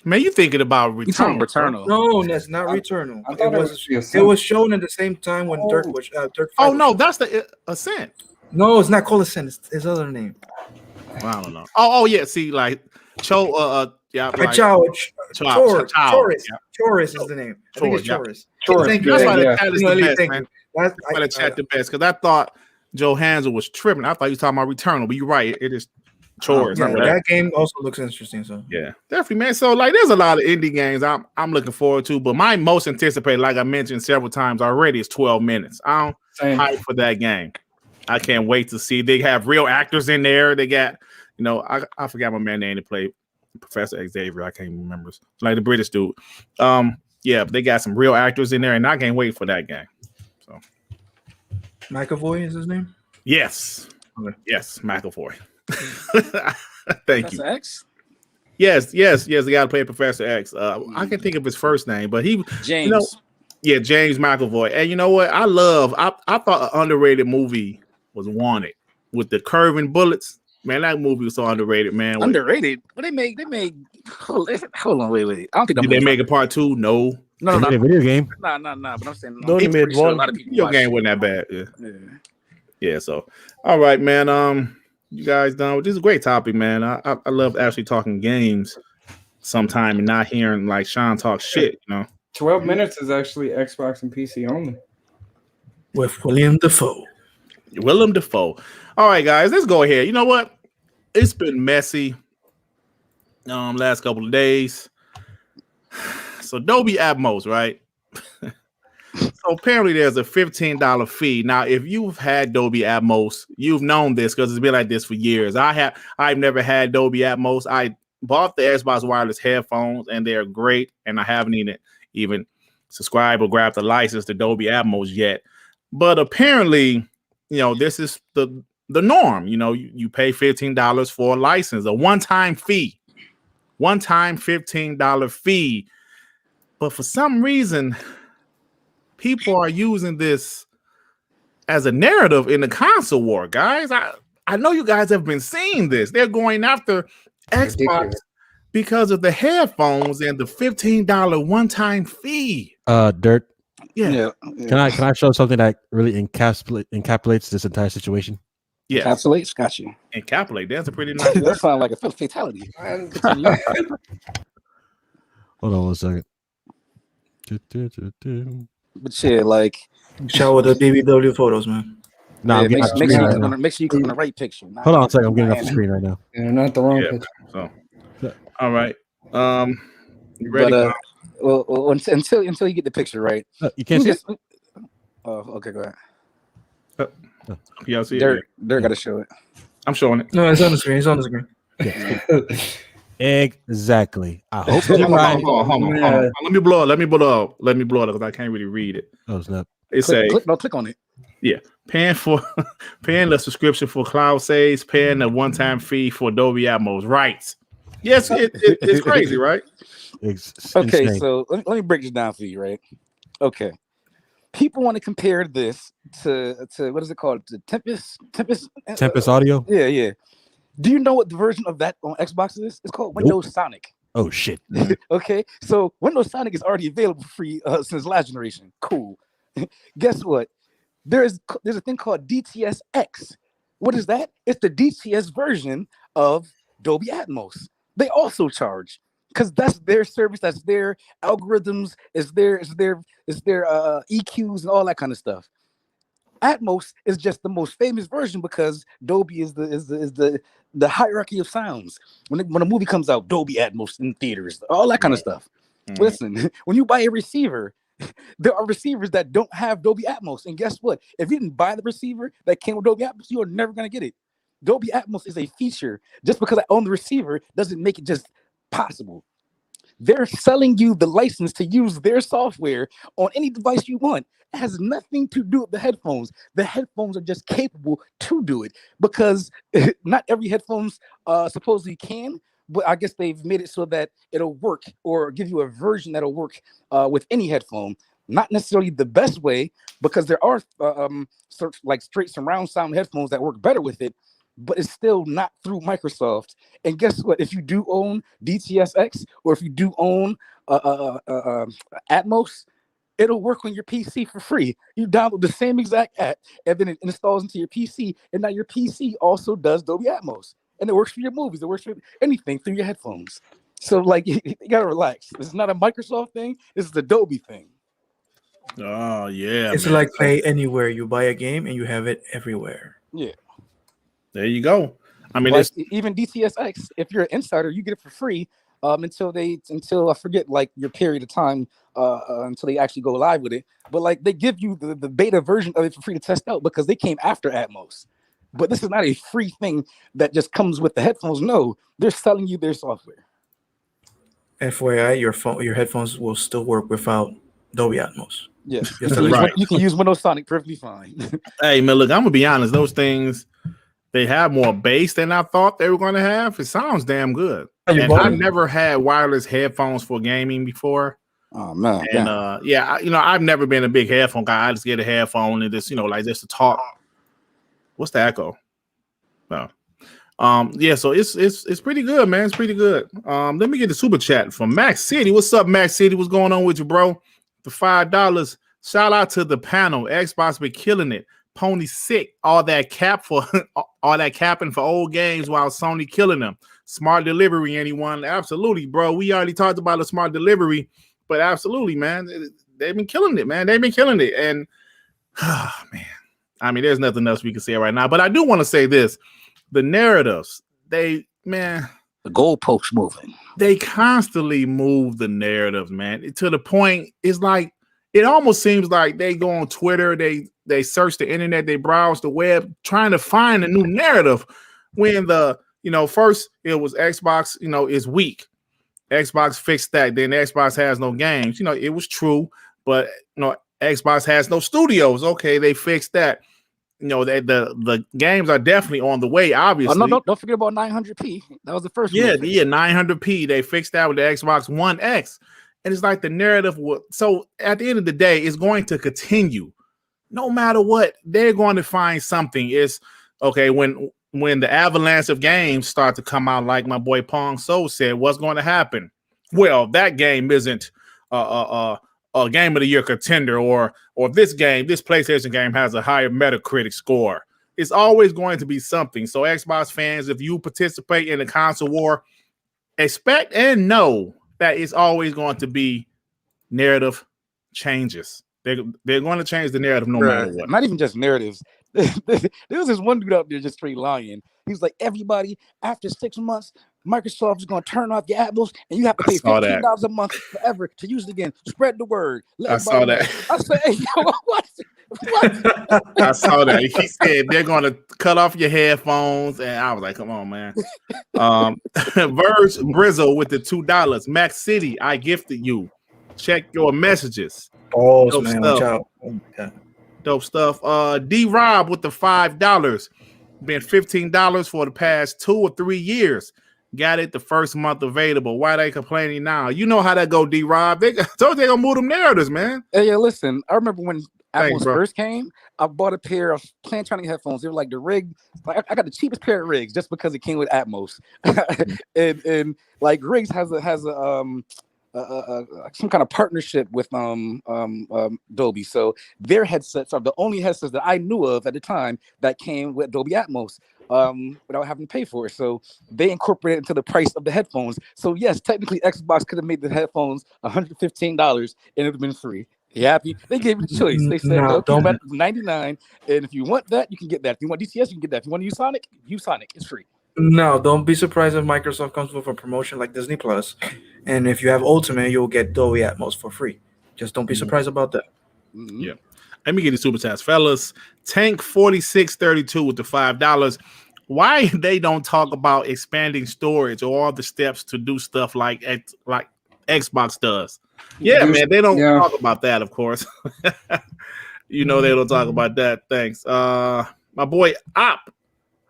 Man, you thinking about Returnal? No, that's not Returnal. I thought it was shown at the same time when Dirt was. Oh no, that's the Ascent. No, it's not called Ascent. It's his other name. Well, I don't know. Oh yeah. See, like Choris is the name. I think it's Choris. That's why the chat is the best, man. That's why the chat the best because I thought Johansson was tripping. I thought you was talking about Returnal, but you're right. It is chores. Yeah, that game also looks interesting. So yeah, definitely, man. So like, there's a lot of indie games I'm looking forward to, but my most anticipated, like I mentioned several times already, is 12 Minutes. I'm hyped for that game. I can't wait to see. They have real actors in there. They got, I forgot my man name to play Professor Xavier. I can't remember. Like the British dude. Yeah, they got some real actors in there, and I can't wait for that game. So, McAvoy is his name. Yes, okay. Yes, McAvoy. Thank you. X? Yes. The guy who played Professor X. I can think of his first name, but he James. James McAvoy. And you know what? I thought an underrated movie was Wanted with the curving bullets. Man, that movie was so underrated, man. Underrated? Well, they made. Hold on, wait. I don't think did they make a part 2? No. No. They made a video game. Nah. But I'm saying They only made one. A lot of people Your watch game it. wasn't that bad. Yeah. So, all right, man. You guys done? This is a great topic, man. I love actually talking games sometime and not hearing like Sean talk shit. 12 minutes is actually Xbox and PC only. With William Dafoe. All right, guys, let's go ahead. You know what? It's been messy. Last couple of days. So Dolby Atmos, right? So apparently there's a $15 fee. Now, if you've had Dolby Atmos, you've known this because it's been like this for years. I've never had Dolby Atmos. I bought the Xbox wireless headphones and they're great, and I haven't even subscribed or grabbed the license to Dolby Atmos yet. But apparently, this is the norm. You pay $15 for a license, a one-time fee. One-time $15 fee. But for some reason, people are using this as a narrative in the console war, guys. I know you guys have been seeing this. They're going after Xbox because of the headphones and the $15 one-time fee. Dirt. Yeah. Can I show something that really encapsulates this entire situation? Yeah. Encapsulates? Got you. Encapsulate. That's a pretty nice. That sounds like a fatality. Hold on one second. But yeah, like shout with the BBW photos, man. No, yeah, make sure you click on the right picture. Hold on a second. I'm getting off the screen right now. Yeah, not the wrong picture. So, all right. You ready? But, well, until you get the picture right. You can't see it? Oh, okay, go ahead. Y'all see Dirt it? got to show it. I'm showing it. No, it's on the screen. It's on the screen. Exactly. I hope Hold on. Let me blow it because I can't really read it. Oh, snap. Click on it. Yeah, paying the subscription for cloud saves, paying the one-time fee for Dolby Atmos. Right? Yes, it's crazy, right? Okay, insane. so let me break this down for you, right? Okay, people want to compare this to what is it called? The Tempest Audio. Yeah. Do you know what the version of that on Xbox is? It's called Windows Sonic. Oh shit. Okay, so Windows Sonic is already available free since last generation. Cool. Guess what? There's a thing called DTSX. What is that? It's the DTS version of Dolby Atmos. They also charge because that's their service, that's their algorithms, it's their EQs and all that kind of stuff. Atmos is just the most famous version because Dolby is the hierarchy of sounds. When a movie comes out, Dolby Atmos in theaters, all that kind of stuff. Mm-hmm. Listen, when you buy a receiver, there are receivers that don't have Dolby Atmos, and guess what? If you didn't buy the receiver that came with Dolby Atmos, you are never gonna get it. Dolby Atmos is a feature. Just because I own the receiver doesn't make it just possible. They're selling you the license to use their software on any device you want. It has nothing to do with the headphones. The headphones are just capable to do it because not every headphones supposedly can, but I guess they've made it so that it'll work or give you a version that'll work with any headphone. Not necessarily the best way because there are like straight surround sound headphones that work better with it, but it's still not through Microsoft. And guess what? If you do own DTSX or if you do own Atmos, it'll work on your PC for free. You download the same exact app and then it installs into your PC. And now your PC also does Dolby Atmos. And it works for your movies. It works for anything through your headphones. So like you gotta relax. This is not a Microsoft thing. This is the Dolby thing. Oh yeah, It's man. like Play Anywhere. You buy a game and you have it everywhere. Yeah. There you go. I mean, Like it's even DTSX, if you're an insider, you get it for free until I forget like your period of time until they actually go live with it. But like they give you the beta version of it for free to test out because they came after Atmos. But this is not a free thing that just comes with the headphones. No, they're selling you their software. FYI, your headphones will still work without Dolby Atmos. Yeah, Right. You can use Windows Sonic perfectly fine. hey man, look, I'm gonna be honest. Those things they have more bass than I thought they were gonna have. It sounds damn good. You And bought I've it? never had wireless headphones for gaming before. Oh man, And I've never been a big headphone guy. I just get a headphone and just like just to talk. What's the echo? No. So it's pretty good, man. It's pretty good. Let me get the super chat from Max City. What's up, Max City? What's going on with you, bro? The $5. Shout out to the panel. Xbox been killing it. Pony sick. All that capping for old games while Sony killing them. Smart delivery, anyone? Absolutely, bro. We already talked about the smart delivery, but absolutely, man. They've been killing it, man. They've been killing it. And man, I mean, there's nothing else we can say right now. But I do want to say this. The narratives, the goalpost moving. They constantly move the narratives, man, to the point it's like it almost seems like they go on Twitter, they search the internet, they browse the web trying to find a new narrative when first it was Xbox, is weak. Xbox fixed that, then Xbox has no games. It was true, but Xbox has no studios. Okay, they fixed that. The games are definitely on the way, obviously. Oh, no, don't forget about 900p. That was the first one. Yeah, 900p. They fixed that with the Xbox One X. And it's like the narrative so at the end of the day, it's going to continue. No matter what, they're going to find something. It's okay when the avalanche of games start to come out, like my boy Pong Soul said, what's going to happen? Well, that game isn't a game of the year contender, or this PlayStation game has a higher Metacritic score. It's always going to be something. So Xbox fans, if you participate in the console war, expect and know that it's always going to be narrative changes. They're going to change the narrative no matter what. Not even just narratives. There was this one dude out there just straight lying. He was like, everybody, after 6 months, Microsoft is going to turn off your Atmos, and you have to pay $15 a month forever to use it again. Spread the word. I saw that. I said, hey, yo, what? I saw that. He said they're going to cut off your headphones, and I was like, come on, man. Verge Brizzo with the $2. Max City, I gifted you. Check your messages. Oh, Dope man, stuff. watch out. Oh, my God. Dope stuff. D Rob with the $5. Been $15 for the past 2 or 3 years. Got it the first month available. Why they complaining now? You know how that go, D Rob. They told they gonna move them narratives, man. Hey, yeah, listen. I remember when Thanks, Atmos bro. first came, I bought a pair of Plantronic headphones. They were like the rig. Like, I got the cheapest pair of rigs just because it came with Atmos. and like rigs has some kind of partnership with Dolby. So their headsets are the only headsets that I knew of at the time that came with Dolby Atmos without having to pay for it. So they incorporated it into the price of the headphones. So yes, technically Xbox could have made the headphones $115 and it would have been free. You happy? They gave you the choice. They said, No, okay, don't. $99, and if you want that, you can get that. If you want DTS, you can get that. If you want to use Sonic, it's free. No, don't be surprised if Microsoft comes with a promotion like Disney Plus, and if you have Ultimate, you'll get Dolby Atmos for free. Just don't be surprised about that. Mm-hmm. Yeah. Let me get the super chats, fellas. Tank 4632 with the $5. Why they don't talk about expanding storage or all the steps to do stuff like Xbox does? Yeah, man, they don't talk about that, of course. They don't talk about that. Thanks. My boy Op.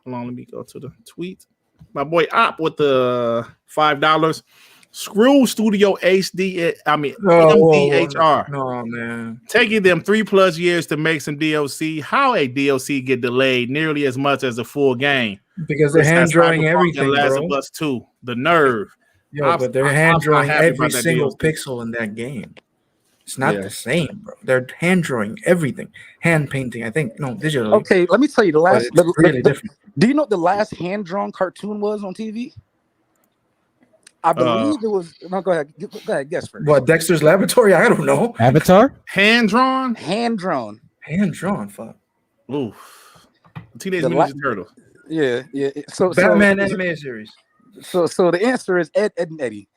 Hold on, let me go to the tweet. My boy Op with the $5. Screw Studio HD. MDHR. No, man. Taking them 3+ years to make some DLC. How a DLC get delayed nearly as much as a full game? Because they're hand drawing everything, Last bro. of Us 2. The nerve. But they're hand drawing happy every about that single DLC. pixel in that game. It's not the same, bro. They're hand drawing everything, hand painting. I think digitally. Okay, let me tell you the last. It's really different. Do you know what the last hand drawn cartoon was on TV? I believe it was. No, go ahead. Go ahead. Guess first. What, Dexter's Laboratory? I don't know. Avatar? Hand drawn. Hand drawn. Hand drawn. Fuck. Oof. Teenage The Mutant Ninja Turtles. Yeah. So Batman animated series. So the answer is Ed, and Eddie.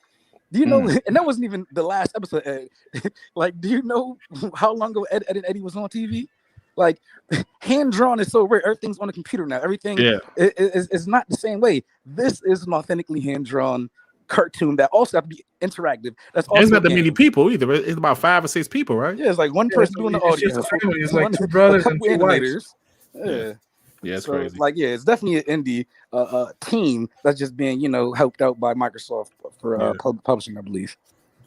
Do you know? And that wasn't even the last episode. Ed. Like, do you know how long ago Ed, and Eddie was on TV? Like, hand drawn is so rare. Everything's on the computer now. Everything is not the same way. This is an authentically hand drawn cartoon that also have to be interactive. That's also It's not that many people either. It's about 5 or 6 people, right? Yeah, it's like one person doing the audio. Just a family. It's like two brothers and two wives. Yeah. Yeah, it's So, crazy. like, yeah, it's definitely an indie team that's just being, helped out by Microsoft for publishing, I believe.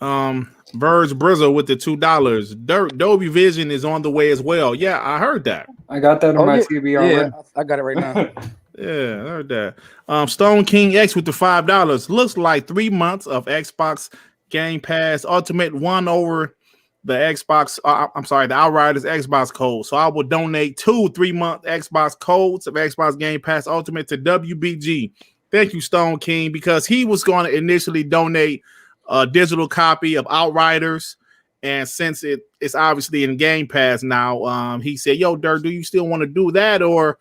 Verge Brizzle with the $2. Dolby Vision is on the way as well. Yeah, I heard that. I got that on my TV already. Yeah, I got it right now. Yeah, I heard that. Stone King X with the $5. Looks like 3 months of Xbox Game Pass Ultimate won over the Xbox. The Outriders Xbox code. So I will donate 2 3-month Xbox codes of Xbox Game Pass Ultimate to WBG. Thank you, Stone King, because he was going to initially donate a digital copy of Outriders, and since it's obviously in Game Pass now, he said, "Yo, Dirt, do you still want to do that or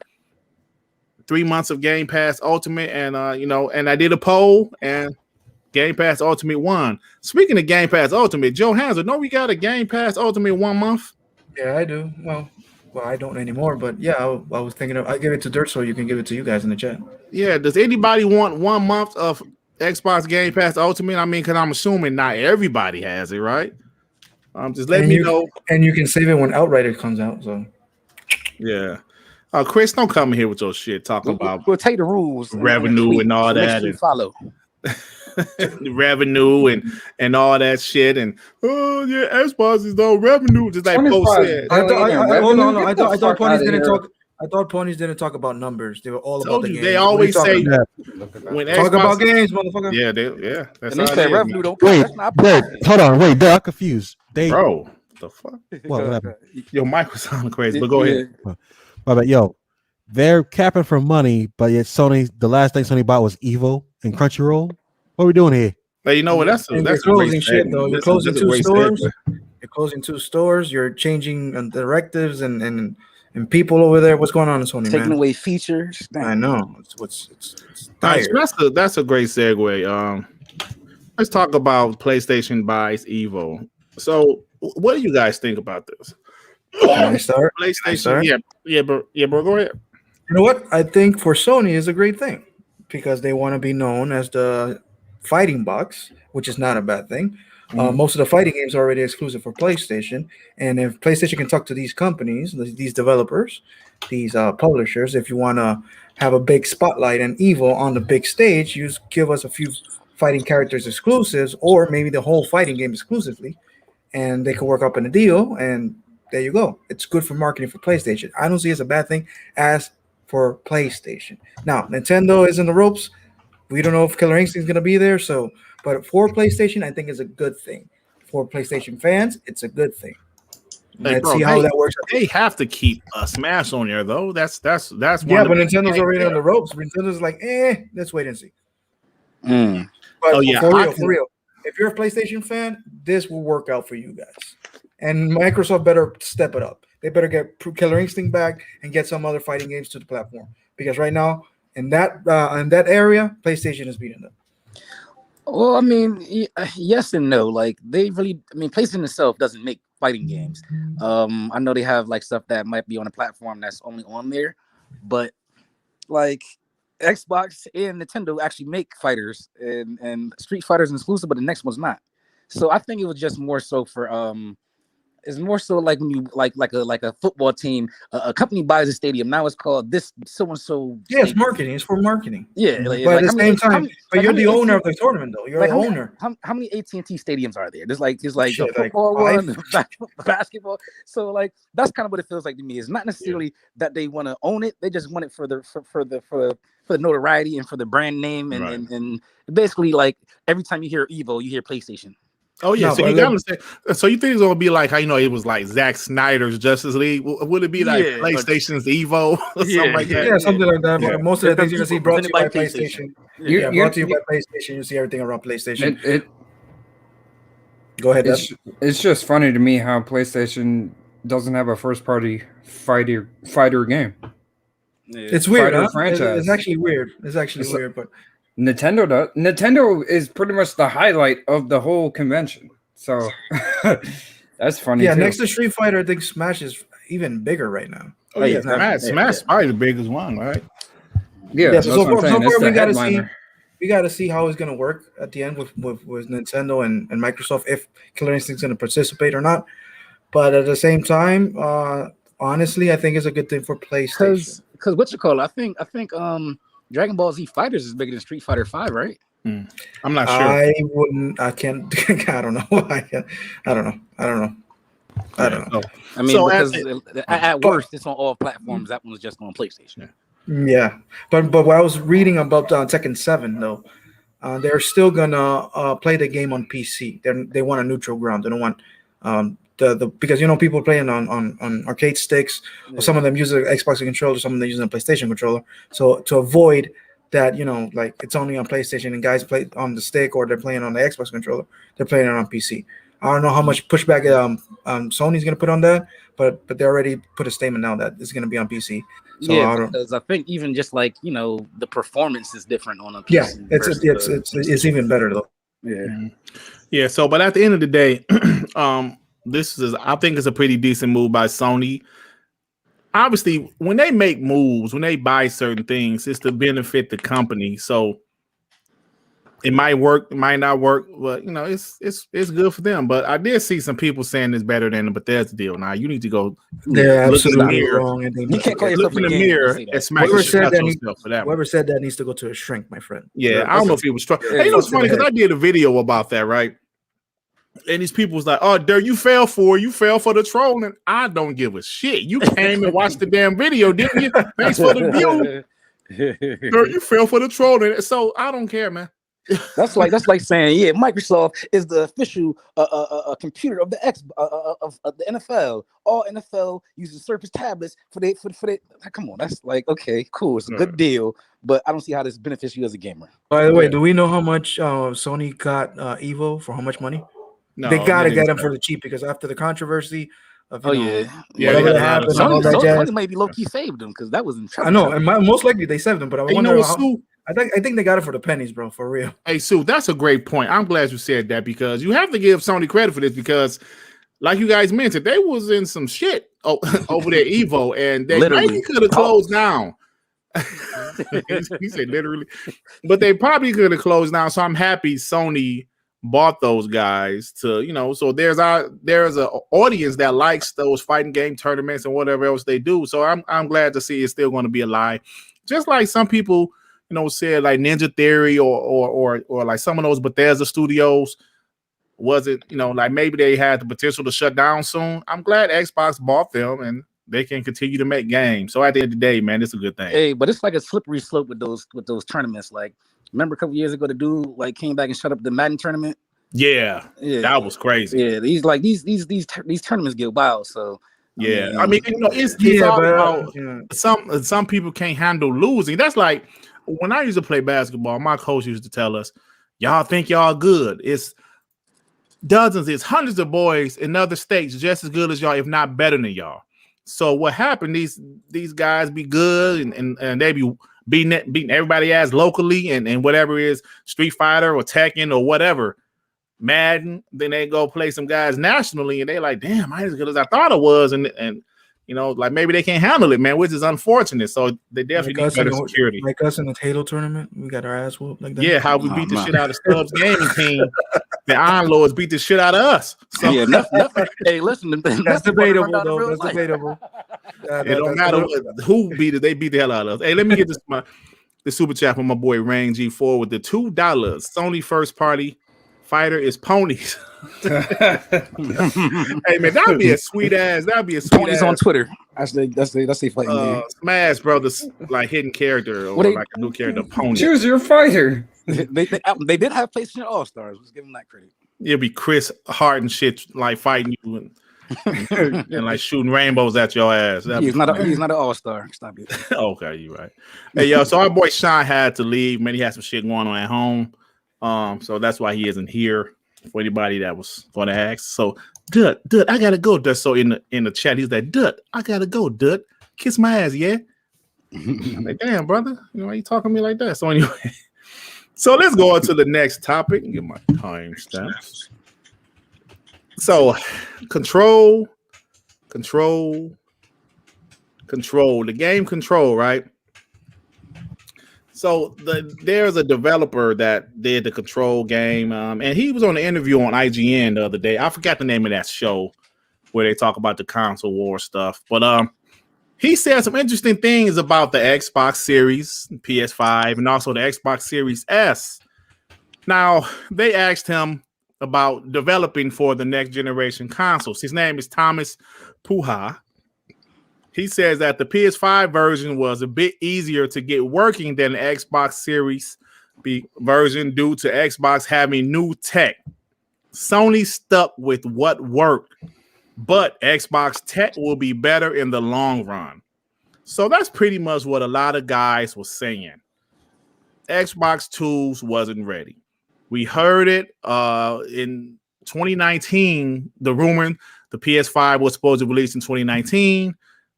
3 months of Game Pass Ultimate?" And and I did a poll, and Game Pass Ultimate won. Speaking of Game Pass Ultimate, Joe Hanser, no, we got a Game Pass Ultimate 1 month. Yeah, I do. Well, I don't anymore, but yeah, I was thinking I give it to Dirt so you can give it to you guys in the chat. Yeah, does anybody want 1 month of Xbox Game Pass Ultimate? I mean, because I'm assuming not everybody has it, right? Just let me know. And you can save it when Outriders comes out. So yeah. Chris, don't come in here with your shit talking about we'll take the rules, revenue and all that, and follow the revenue and all that shit, and Xbox is no revenue, just like Post said. Hold on. I thought Ponies didn't talk. I thought Ponies didn't talk about numbers. They were all about the games. They always say when talk about games, motherfucker. Yeah. That's and they say revenue don't. Wait, hold on. Wait, I'm confused. Bro, the fuck? What happened? Your mic was sounding crazy, but go ahead. But yo, they're capping for money, but yet the last thing Sony bought was EVO and Crunchyroll. What are we doing here? But you know what? That's closing shit though. You're closing 2 stores. You're closing 2 stores. You're changing directives and people over there. What's going on in Sony? Taking away features. Dang. I know. It's nice. That's a great segue. Let's talk about PlayStation buys EVO. So, what do you guys think about this? Can I start? PlayStation. Yeah, bro. Go ahead. You know what? I think for Sony is a great thing because they want to be known as the fighting box, which is not a bad thing. Most of the fighting games are already exclusive for PlayStation, and if PlayStation can talk to these companies, these developers, these publishers, if you want to have a big spotlight and EVO on the big stage, you give us a few fighting characters exclusives, or maybe the whole fighting game exclusively, and they can work up in a deal, and there you go. It's good for marketing for PlayStation. I don't see it as a bad thing as for PlayStation. Now, Nintendo is in the ropes. We don't know if Killer Instinct is going to be there, but for PlayStation, I think it's a good thing. For PlayStation fans, it's a good thing. Let's see how that works. They have to keep Smash on there, though. That's yeah, but Nintendo's already on the ropes. Nintendo's like, let's wait and see. But for real, if you're a PlayStation fan, this will work out for you guys. And Microsoft better step it up. They better get Killer Instinct back and get some other fighting games to the platform. Because right now, in that area, PlayStation is beating them. Well, I mean, yes and no. Like PlayStation itself doesn't make fighting games. I know they have like stuff that might be on a platform that's only on there, but like Xbox and Nintendo actually make fighters, and Street Fighter's exclusive, but the next one's not. So I think it was just more so for it's more so like when you like a football team, a company buys a stadium. Now it's called this so and so. Yeah, it's marketing. It's for marketing. Yeah, but at the same time, you're the owner of the tournament, though. You're the owner. How many AT&T stadiums are there? There's like a football one, basketball. So like that's kind of what it feels like to me. It's not necessarily that they want to own it. They just want it for the notoriety and for the brand name and basically like every time you hear EVO, you hear PlayStation. Oh yeah, No, so but you got to say. So you think it's gonna be like how it was like Zack Snyder's Justice League? Would it be like PlayStation's EVO or something like that? Yeah, something like that. Yeah. But most of the things you're gonna see brought to you by PlayStation. PlayStation. Brought to you by PlayStation. You see everything around PlayStation. Go ahead. It's just funny to me how PlayStation doesn't have a first-party fighter game. It's weird. Fighter Huh? franchise. It's actually weird. It's actually weird, but Nintendo does. Nintendo is pretty much the highlight of the whole convention. So that's funny. yeah, too. next to Street Fighter, I think Smash is even bigger right now. Oh yeah, Smash is probably the biggest one, right? Yeah, that's so what I'm saying. That's the we gotta headliner. we got to see how it's going to work at the end with Nintendo and Microsoft, if Killer Instinct's going to participate or not. But at the same time, honestly, I think it's a good thing for PlayStation. Because what you call it? I think Dragon Ball Z Fighters is bigger than Street Fighter 5, right? I'm not sure. I can't. I don't know. I don't know. I mean, so because at worst, it's on all platforms. That one was just on PlayStation. Yeah, but what I was reading about Tekken 7 though, they're still gonna play the game on PC. They want a neutral ground. They don't want because people playing on arcade sticks, or some of them use an Xbox controller, some of them using a PlayStation controller. So to avoid that, like it's only on PlayStation and guys play on the stick, or they're playing on the Xbox controller, they're playing it on PC. I don't know how much pushback Sony's gonna put on that, but they already put a statement now that it's gonna be on PC. So because I think even just like the performance is different on a PC. Yeah, it's even better though. Yeah. So, but at the end of the day, I think it's a pretty decent move by Sony. Obviously, when they make moves, when they buy certain things, it's to benefit the company. So it might work, it might not work, but it's good for them. But I did see some people saying it's better than the Bethesda deal. Now you need to go look in the mirror. Wrong. You can't call yourself look in the mirror and smack whoever yourself for that. Whoever said that needs to go to a shrink, my friend. Yeah, I don't know if he was strong. Hey, it's funny because I did a video about that, right? And these people was like, "Oh, Dirt, you fell for the trolling." I don't give a shit. You came and watched the damn video, didn't you? Thanks for the view. Dirt, you fell for the trolling. So I don't care, man. That's like saying, Microsoft is the official computer of the of the NFL. All NFL uses Surface tablets for they. Come on, that's like, okay, cool. It's a good deal, but I don't see how this benefits you as a gamer. By the way, do we know how much Sony got EVO for? How much money? No, they gotta get them for the cheap, because after the controversy of whatever happened, Sony maybe low key saved them, because that was in trouble. I know, and most likely they saved them, but I wonder how. I think they got it for the pennies, bro, for real. Hey, Sue, that's a great point. I'm glad you said that, because you have to give Sony credit for this, because like you guys mentioned, they was in some shit over their EVO, and they maybe could have closed down. He said literally, but they probably could have closed down. So I'm happy Sony bought those guys to, so there's an audience that likes those fighting game tournaments and whatever else they do. So I'm glad to see it's still going to be alive. Just like some people, said like Ninja Theory or like some of those Bethesda studios wasn't, like maybe they had the potential to shut down soon. I'm glad Xbox bought them and they can continue to make games. So at the end of the day, man, it's a good thing. Hey, but it's like a slippery slope with those tournaments. Like, remember a couple years ago, the dude like came back and shut up the Madden tournament. Yeah, that was crazy. Yeah, these tournaments get wild. So I mean, it's all about some people can't handle losing. That's like when I used to play basketball, my coach used to tell us, "Y'all think y'all good? It's hundreds of boys in other states just as good as y'all, if not better than y'all." So what happened? These guys be good and they be beating everybody ass locally and whatever it is, Street Fighter or Tekken or whatever, Madden. Then they go play some guys nationally and they like, damn, I ain't as good as I thought it was, and like maybe they can't handle it, man, which is unfortunate. So they definitely need better security. Like us in the Halo tournament, we got our ass whooped like that. Yeah, how we beat the shit out of Stubbs gaming team. The Iron Lords beat the shit out of us. So nothing. Hey, listen, that's debatable though. That's debatable. It don't matter who beat it; they beat the hell out of us. Hey, let me get the super chat from my boy Rain G4 with the $2. Sony first party fighter is ponies. Hey man, that'd be a sweet ass. Ponies on Twitter. That's the fighting name. Smash Brothers, like hidden character or like a new character. Pony. Choose your fighter. They did have PlayStation All Stars. Let's give them that credit. It'll be Chris Hart and shit like fighting you and like shooting rainbows at your ass. He's not an all-star. Stop it. Okay, you're right. Hey, yo, so our boy Sean had to leave. Man, he had some shit going on at home. So that's why he isn't here for anybody that was going to ask. So, Dut, I gotta go. Dut. So in the chat, he's like, Dut, I gotta go, Dut. Kiss my ass, yeah. I'm like, damn, brother. You know why you talking to me like that? So anyway, so let's go on to the next topic and get my time stamps. So, control. The game Control, right? So there's a developer that did the Control game, and he was on an interview on IGN the other day. I forgot the name of that show where they talk about the console war stuff, but he said some interesting things about the Xbox Series, PS5, and also the Xbox Series S. Now, they asked him about developing for the next generation consoles. His name is Thomas Puha. He says that the PS5 version was a bit easier to get working than the Xbox Series version due to Xbox having new tech. Sony stuck with what worked, but Xbox tech will be better in the long run. So that's pretty much what a lot of guys were saying. Xbox tools wasn't ready. We heard it in 2019, the rumor, the PS5 was supposed to release in 2019.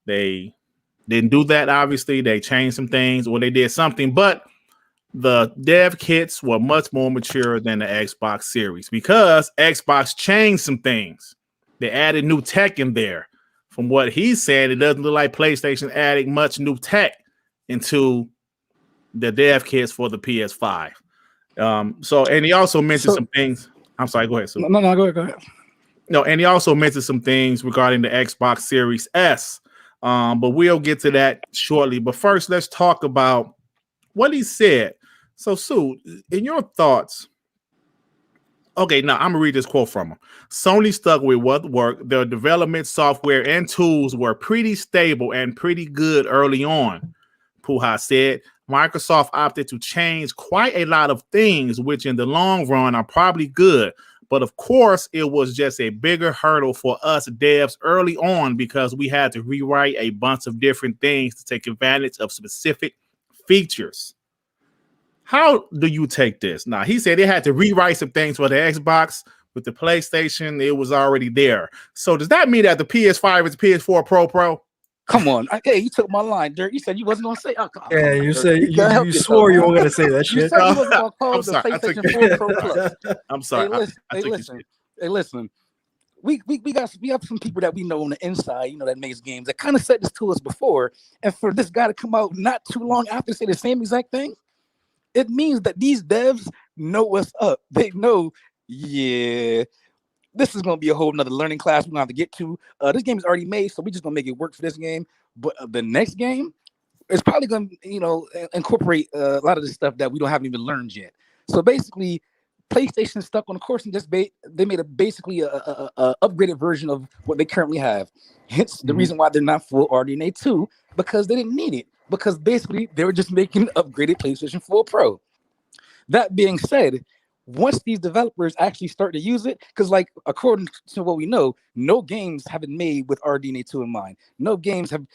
They didn't do that, obviously. They changed some things, or they did something, but the dev kits were much more mature than the Xbox Series because Xbox changed some things. They added new tech in there. From what he's saying, it doesn't look like PlayStation adding much new tech into the dev kits for the PS5. And he also mentioned some things. I'm sorry, go ahead. So. No, go ahead. No, and he also mentioned some things regarding the Xbox Series S. But we'll get to that shortly. But first, let's talk about what he said. So, Sue, in your thoughts, okay, now I'm gonna read this quote from him. Sony stuck with what worked. Their development software and tools were pretty stable and pretty good early on. Puha said Microsoft opted to change quite a lot of things, which in the long run are probably good. But of course, it was just a bigger hurdle for us devs early on because we had to rewrite a bunch of different things to take advantage of specific features. How do you take this? Now, he said they had to rewrite some things for the Xbox. With the PlayStation, it was already there. So does that mean that the PS5 is the PS4 Pro? Come on. Hey, you took my line, Dirt. You said you wasn't going to say Yeah, you said you swore you were going to say that shit. You said you wasn't going to call the PlayStation 4 Pro Plus. I'm sorry. Hey, listen. We have some people that we know on the inside, you know, that makes games that kind of said this to us before. And for this guy to come out not too long after say the same exact thing, it means that these devs know what's up. They know, yeah, this is going to be a whole nother learning class we're going to have to get to. This game is already made, so we're just going to make it work for this game. But the next game is probably going to, incorporate a lot of the stuff that we haven't even learned yet. So basically, PlayStation stuck on the course and just they made basically a upgraded version of what they currently have. Hence the reason why they're not full RDNA 2, because they didn't need it. Because basically they were just making upgraded PlayStation 4 Pro. That being said, once these developers actually start to use it, because like according to what we know, no games have been made with RDNA 2 in mind. No games have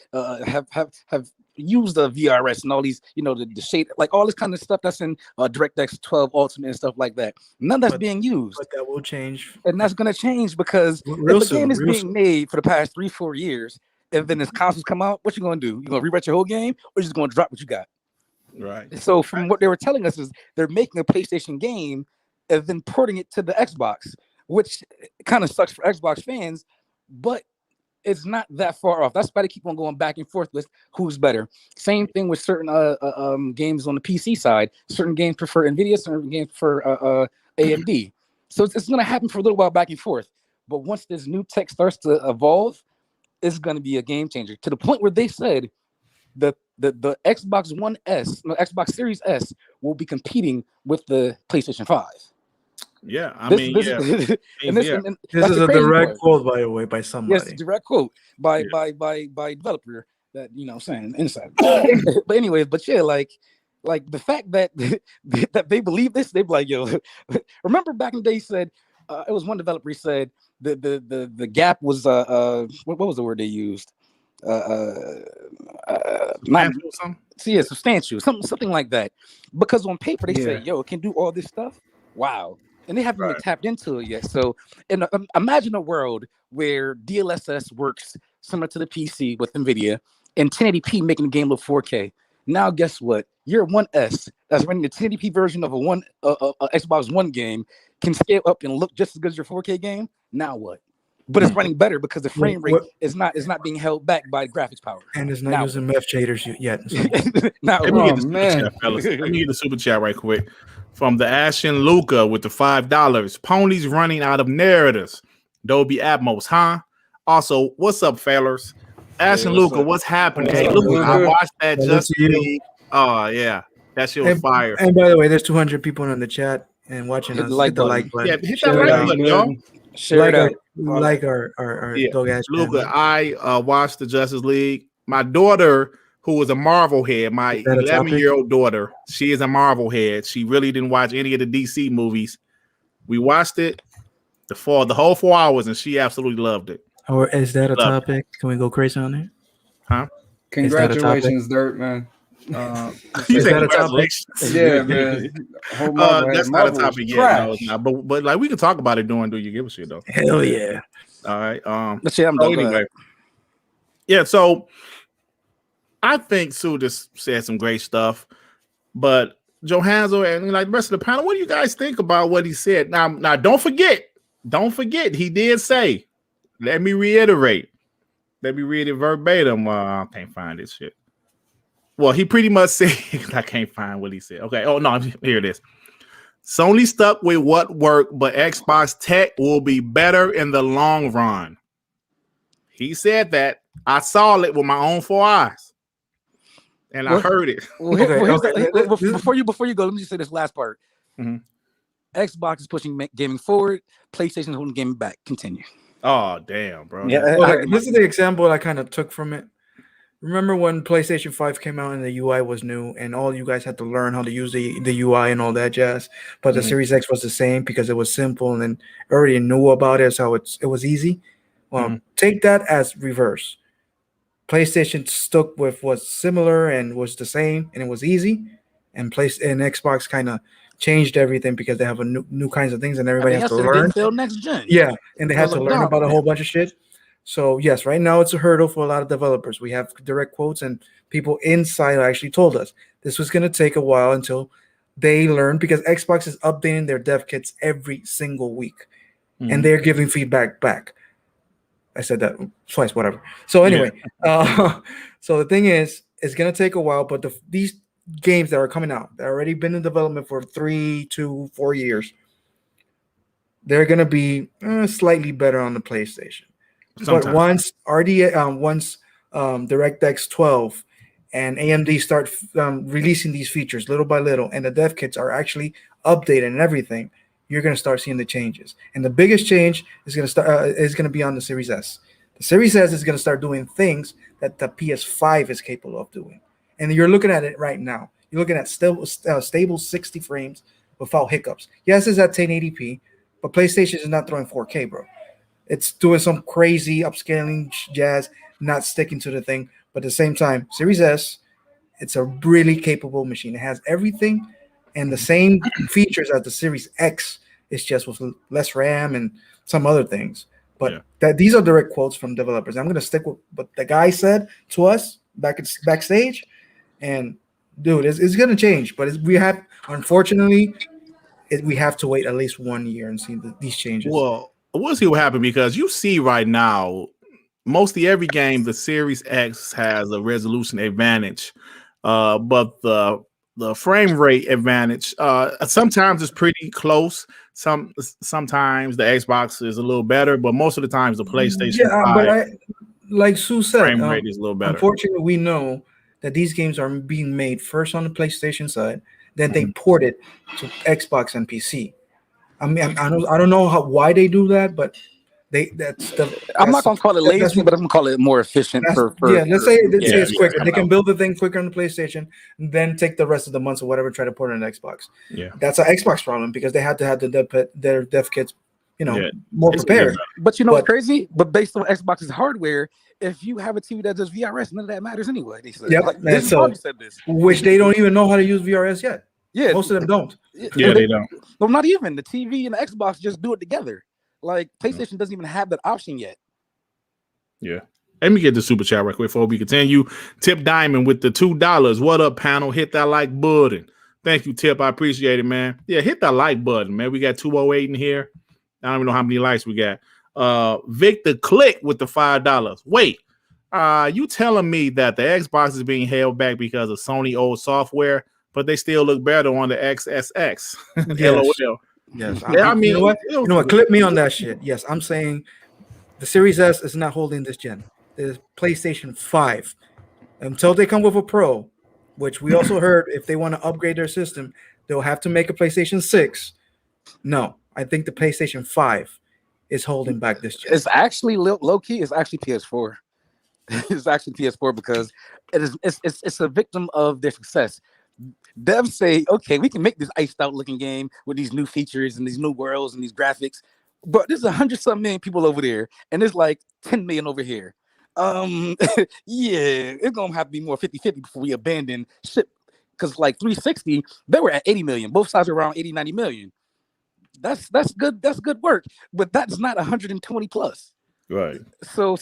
used the VRS and all these, the shade, like all this kind of stuff that's in DirectX 12 Ultimate and stuff like that. None that's being used. But that will change. And that's going to change because if the game is being made for the past 3-4 years, and then as consoles come out, what you going to do? You going to rewrite your whole game, or you just going to drop what you got? Right. So from what they were telling us is they're making a PlayStation game and then porting it to the Xbox, which kind of sucks for Xbox fans, but it's not that far off. That's why they keep on going back and forth with who's better. Same thing with certain games on the PC side. Certain games prefer NVIDIA, certain games prefer AMD. So it's going to happen for a little while back and forth. But once this new tech starts to evolve, it's going to be a game changer to the point where they said the Xbox One S, no, Xbox Series S will be competing with the PlayStation 5. Yeah, this is a direct quote, by the way, by somebody. Yes, direct quote by developer that saying inside. But anyways, like the fact that that they believe this, they be like, yo, remember back in the day, said it was one developer. He said the gap was what was the word they used? Not substantial, something like that. Because on paper they say, "Yo, it can do all this stuff." Wow, and they haven't even tapped into it yet. So, imagine a world where DLSS works similar to the PC with NVIDIA and 1080p making the game look 4K. Now, guess what? Your 1S that's running the 1080p version of a Xbox One game can scale up and look just as good as your 4K game. Now what? But it's running better because the frame rate is not being held back by graphics power. And it's not using MEF shaders yet. Let me get the super chat right quick from the Ashen Luca with the $5. Ponies running out of narratives. Dolby Atmos, huh? Also, what's up, fellas? Ashen Luca, what's happening? Hey, Luca, I watched that Justice League. Oh yeah, that shit was fire. And by the way, there's 200 people in the chat and watching us. Hit the like button. Yeah, hit that like button, y'all. Share it out. Like our dog ass. Luca, I watched the Justice League. My daughter, who was a Marvel head, my 11-year-old daughter, she is a Marvel head. She really didn't watch any of the DC movies. We watched it the whole 4 hours, and she absolutely loved it. Or is that a topic? Can we go crazy on it? Huh? Congratulations, Dirt, man. You said congratulations. Yeah, man. That's not a topic yet. No, it's not. But like we can talk about it during Do You Give a Shit though. Hell yeah. All right. Let's see. I'm done. Anyway. Yeah, so I think Sue just said some great stuff, but Johanzo and like the rest of the panel, what do you guys think about what he said? Now don't forget, he did say, let me reiterate verbatim. I can't find this shit. Well, he pretty much said, I can't find what he said. Okay. Oh, no, here it is. Sony stuck with what worked, but Xbox tech will be better in the long run. He said that. I saw it with my own 4 eyes. And I heard it. Before you go, let me just say this last part. Mm-hmm. Xbox is pushing gaming forward. PlayStation is holding gaming back. Continue. Oh, damn, bro. Yeah, this is the example I kind of took from it. Remember when PlayStation 5 came out and the UI was new and all you guys had to learn how to use the UI and all that jazz, but the Series X was the same because it was simple and then already knew about it, so it was easy. Well, take that as reverse. PlayStation stuck with what's similar and was the same and it was easy, and Xbox kind of changed everything because they have a new kinds of things and everybody has to learn. Next gen. Yeah, and they have to learn about a whole bunch of shit. So yes, right now it's a hurdle for a lot of developers. We have direct quotes and people inside actually told us this was going to take a while until they learn because Xbox is updating their dev kits every single week and they're giving feedback back. I said that twice, whatever. So anyway, so the thing is, it's going to take a while, but these games that are coming out, they've already been in development for 3 to 4 years. They're going to be slightly better on the PlayStation. Sometimes. But once DirectX 12 and AMD start releasing these features little by little, and the dev kits are actually updated and everything, you're going to start seeing the changes. And the biggest change is going to be on the Series S. The Series S is going to start doing things that the PS5 is capable of doing. And you're looking at it right now. You're looking at stable 60 frames without hiccups. Yes, it's at 1080p, but PlayStation is not throwing 4K, bro. It's doing some crazy upscaling jazz, not sticking to the thing. But at the same time, Series S, it's a really capable machine. It has everything and the same features as the Series X. It's just with less RAM and some other things. But these are direct quotes from developers. I'm going to stick with what the guy said to us backstage. And, dude, it's going to change. But we have to wait at least 1 year and see these changes. Well, we'll see what happens because you see right now, mostly every game, the Series X has a resolution advantage. But the frame rate advantage sometimes is pretty close. Sometimes the Xbox is a little better, but most of the times the PlayStation 5, but like Sue said, frame rate is a little better. Unfortunately, we know that these games are being made first on the PlayStation side, then they port it to Xbox and PC. I mean, I don't know why they do that, but I'm not gonna call it lazy, but I'm gonna call it more efficient. Let's say it's quicker. They can build the thing quicker on the PlayStation, and then take the rest of the months or whatever, try to port it on Xbox. Yeah, that's an Xbox problem because they had to have their dev kits more It's prepared. But you know what's But- crazy? But based on Xbox's hardware, if you have a TV that does VRS, none of that matters anyway. They said. Yep, Like, and this is so- Harvey said this. Which they don't even know how to use VRS yet. Yeah, Most of them don't. Yeah, they don't. Well, not even the TV and the Xbox just do it together. Like PlayStation doesn't even have that option yet. Yeah. Let me get the super chat right quick before we continue. Tip Diamond with the $2. What up, panel? Hit that like button. Thank you, Tip. I appreciate it, man. Yeah, hit that like button, man. We got 208 in here. I don't even know how many likes we got. Victor Click with the $5. Wait, you telling me that the Xbox is being held back because of Sony old software, but they still look better on the XSX? Yes. LOL. Yes. Yeah, I mean, you know what? You know what? Clip me on that shit. Yes, I'm saying the Series S is not holding this gen. The PlayStation 5. Until they come with a Pro, which we also heard if they want to upgrade their system, they'll have to make a PlayStation 6. No, I think the PlayStation 5 is holding back this gen. It's actually low key. It's actually PS4. It's actually PS4 because it's a victim of their success. Devs say, okay, we can make this iced out looking game with these new features and these new worlds and these graphics, but there's 100-some million people over there, and there's like 10 million over here. Yeah, it's gonna have to be more 50-50 before we abandon ship. Because like 360, they were at 80 million. Both sides are around 80, 90 million. That's good. That's good work, but that's not 120 plus. Right. So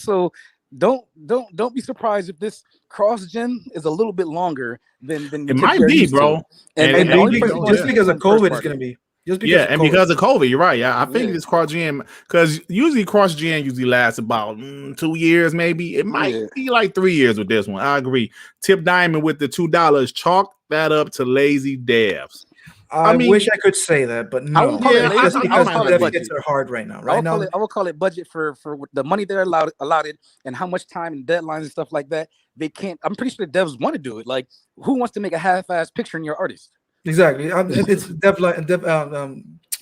don't be surprised if this cross gen is a little bit longer than It might be, bro. And the only person who Just wants because to of is first COVID, it's party. going to be. Just Because of COVID, you're right. Yeah, I think Yeah. this cross gen, because usually cross gen usually lasts about 2 years, maybe. It might Yeah. be like 3 years with this one. I agree. Tip Diamond with the $2. Chalk that up to lazy devs. I mean- wish I could say that, but I no. wouldn't call it It's lazy, just I because would call the it dev budget. kits are hard right now. I Right now, would call it budget for the money they're allotted and how much time and deadlines and stuff like that. They can't. I'm pretty sure the devs want to do it. Like, who wants to make a half-ass picture in your artist? exactly. It's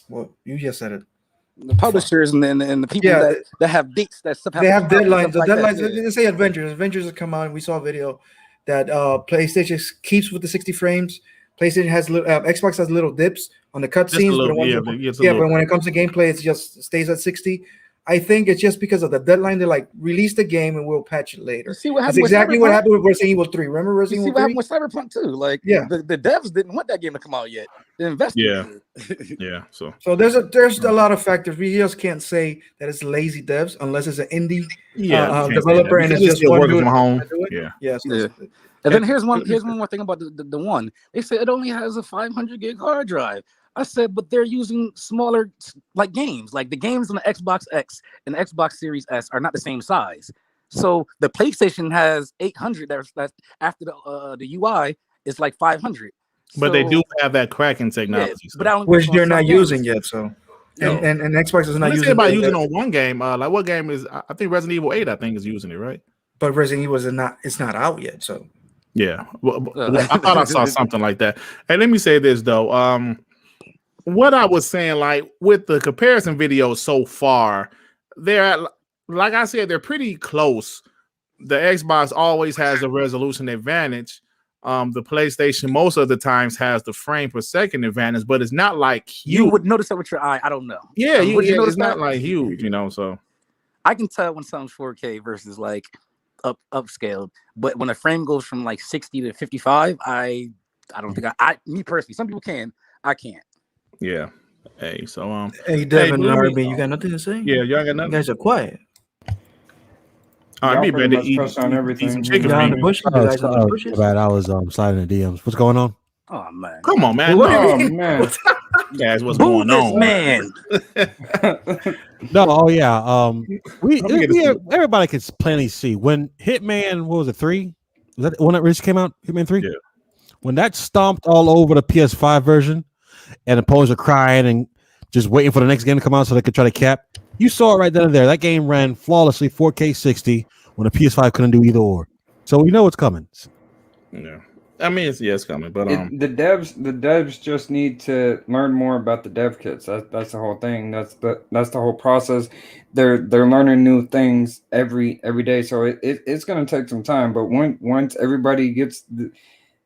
well, you just said it. The publishers and the people Yeah. that have dates that stuff. They have deadlines. The Like that, deadlines. yeah. They say Avengers. Avengers has come out, and we saw a video that PlayStation keeps with the 60 frames. PlayStation has Xbox has little dips on the cutscenes, but when it comes to gameplay, it just stays at 60. I think it's just because of the deadline. They like release the game and we'll patch it later. You see what That's happened? exactly with what Cyberpunk? happened with Resident Evil 3. Remember You Resident see Evil what 3? happened with Cyberpunk too? Like, Yeah. the devs didn't want that game to come out yet. The investors Yeah. did. Yeah. So So there's a lot of factors. We just can't say that it's lazy devs unless it's an indie developer and it's just one working dude from home. do it. Yeah. Yes. Yeah. And then here's one more thing about the one. They said it only has a 500 gig hard drive. I said, but they're using smaller like games. Like the games on the Xbox X and the Xbox Series S are not the same size. So the PlayStation has 800. That's after the UI is like 500. But they So- do have that cracking yeah, technology. but I don't Which on they're some not games. using yet. So and Xbox is not Let's say using about it, using on one game. Like what game is? I think Resident Evil 8. I think is using it, right? but Resident Evil is not. It's not out yet. So Yeah. Well, I thought I saw something like that. And let me say this though. What I was saying, like with the comparison videos so far, they're like I said, they're pretty close. The Xbox always has the resolution advantage. The PlayStation most of the times has the frame per second advantage, but it's not like huge. You would notice that with your eye. I don't know. Yeah, Would you notice it's not that? like huge, So I can tell when something's 4K versus like upscaled. But when a frame goes from like 60 to 55, I don't think me personally, some people can, I can't. yeah. Hey, so hey, Devin Hey, and let me- RB, you got nothing to say? yeah, y'all got You nothing. guys are quiet. All right, Y'all be pretty better much eat touched on everything. some chicken. Down the Wings. bush. You guys on the bushes? Bad. I was sliding the DMs. What's going on? Oh man. Come on, man. What do you Oh mean? man. Guys, what's Boo going this on? man. No, oh yeah. We Let me get a- everybody can plainly see when Hitman, what was it, 3? Was that when that release came out? Hitman 3? Yeah. When that stomped all over the PS5 version and the players are crying and just waiting for the next game to come out so they could try to cap. You saw it right then and there. That game ran flawlessly 4K 60 when the PS5 couldn't do either or. So we know it's coming. Yeah. I mean, it's coming, but The devs just need to learn more about the dev kits. That's the whole thing. That's the whole process. They're learning new things every day. So it's gonna take some time. But once everybody gets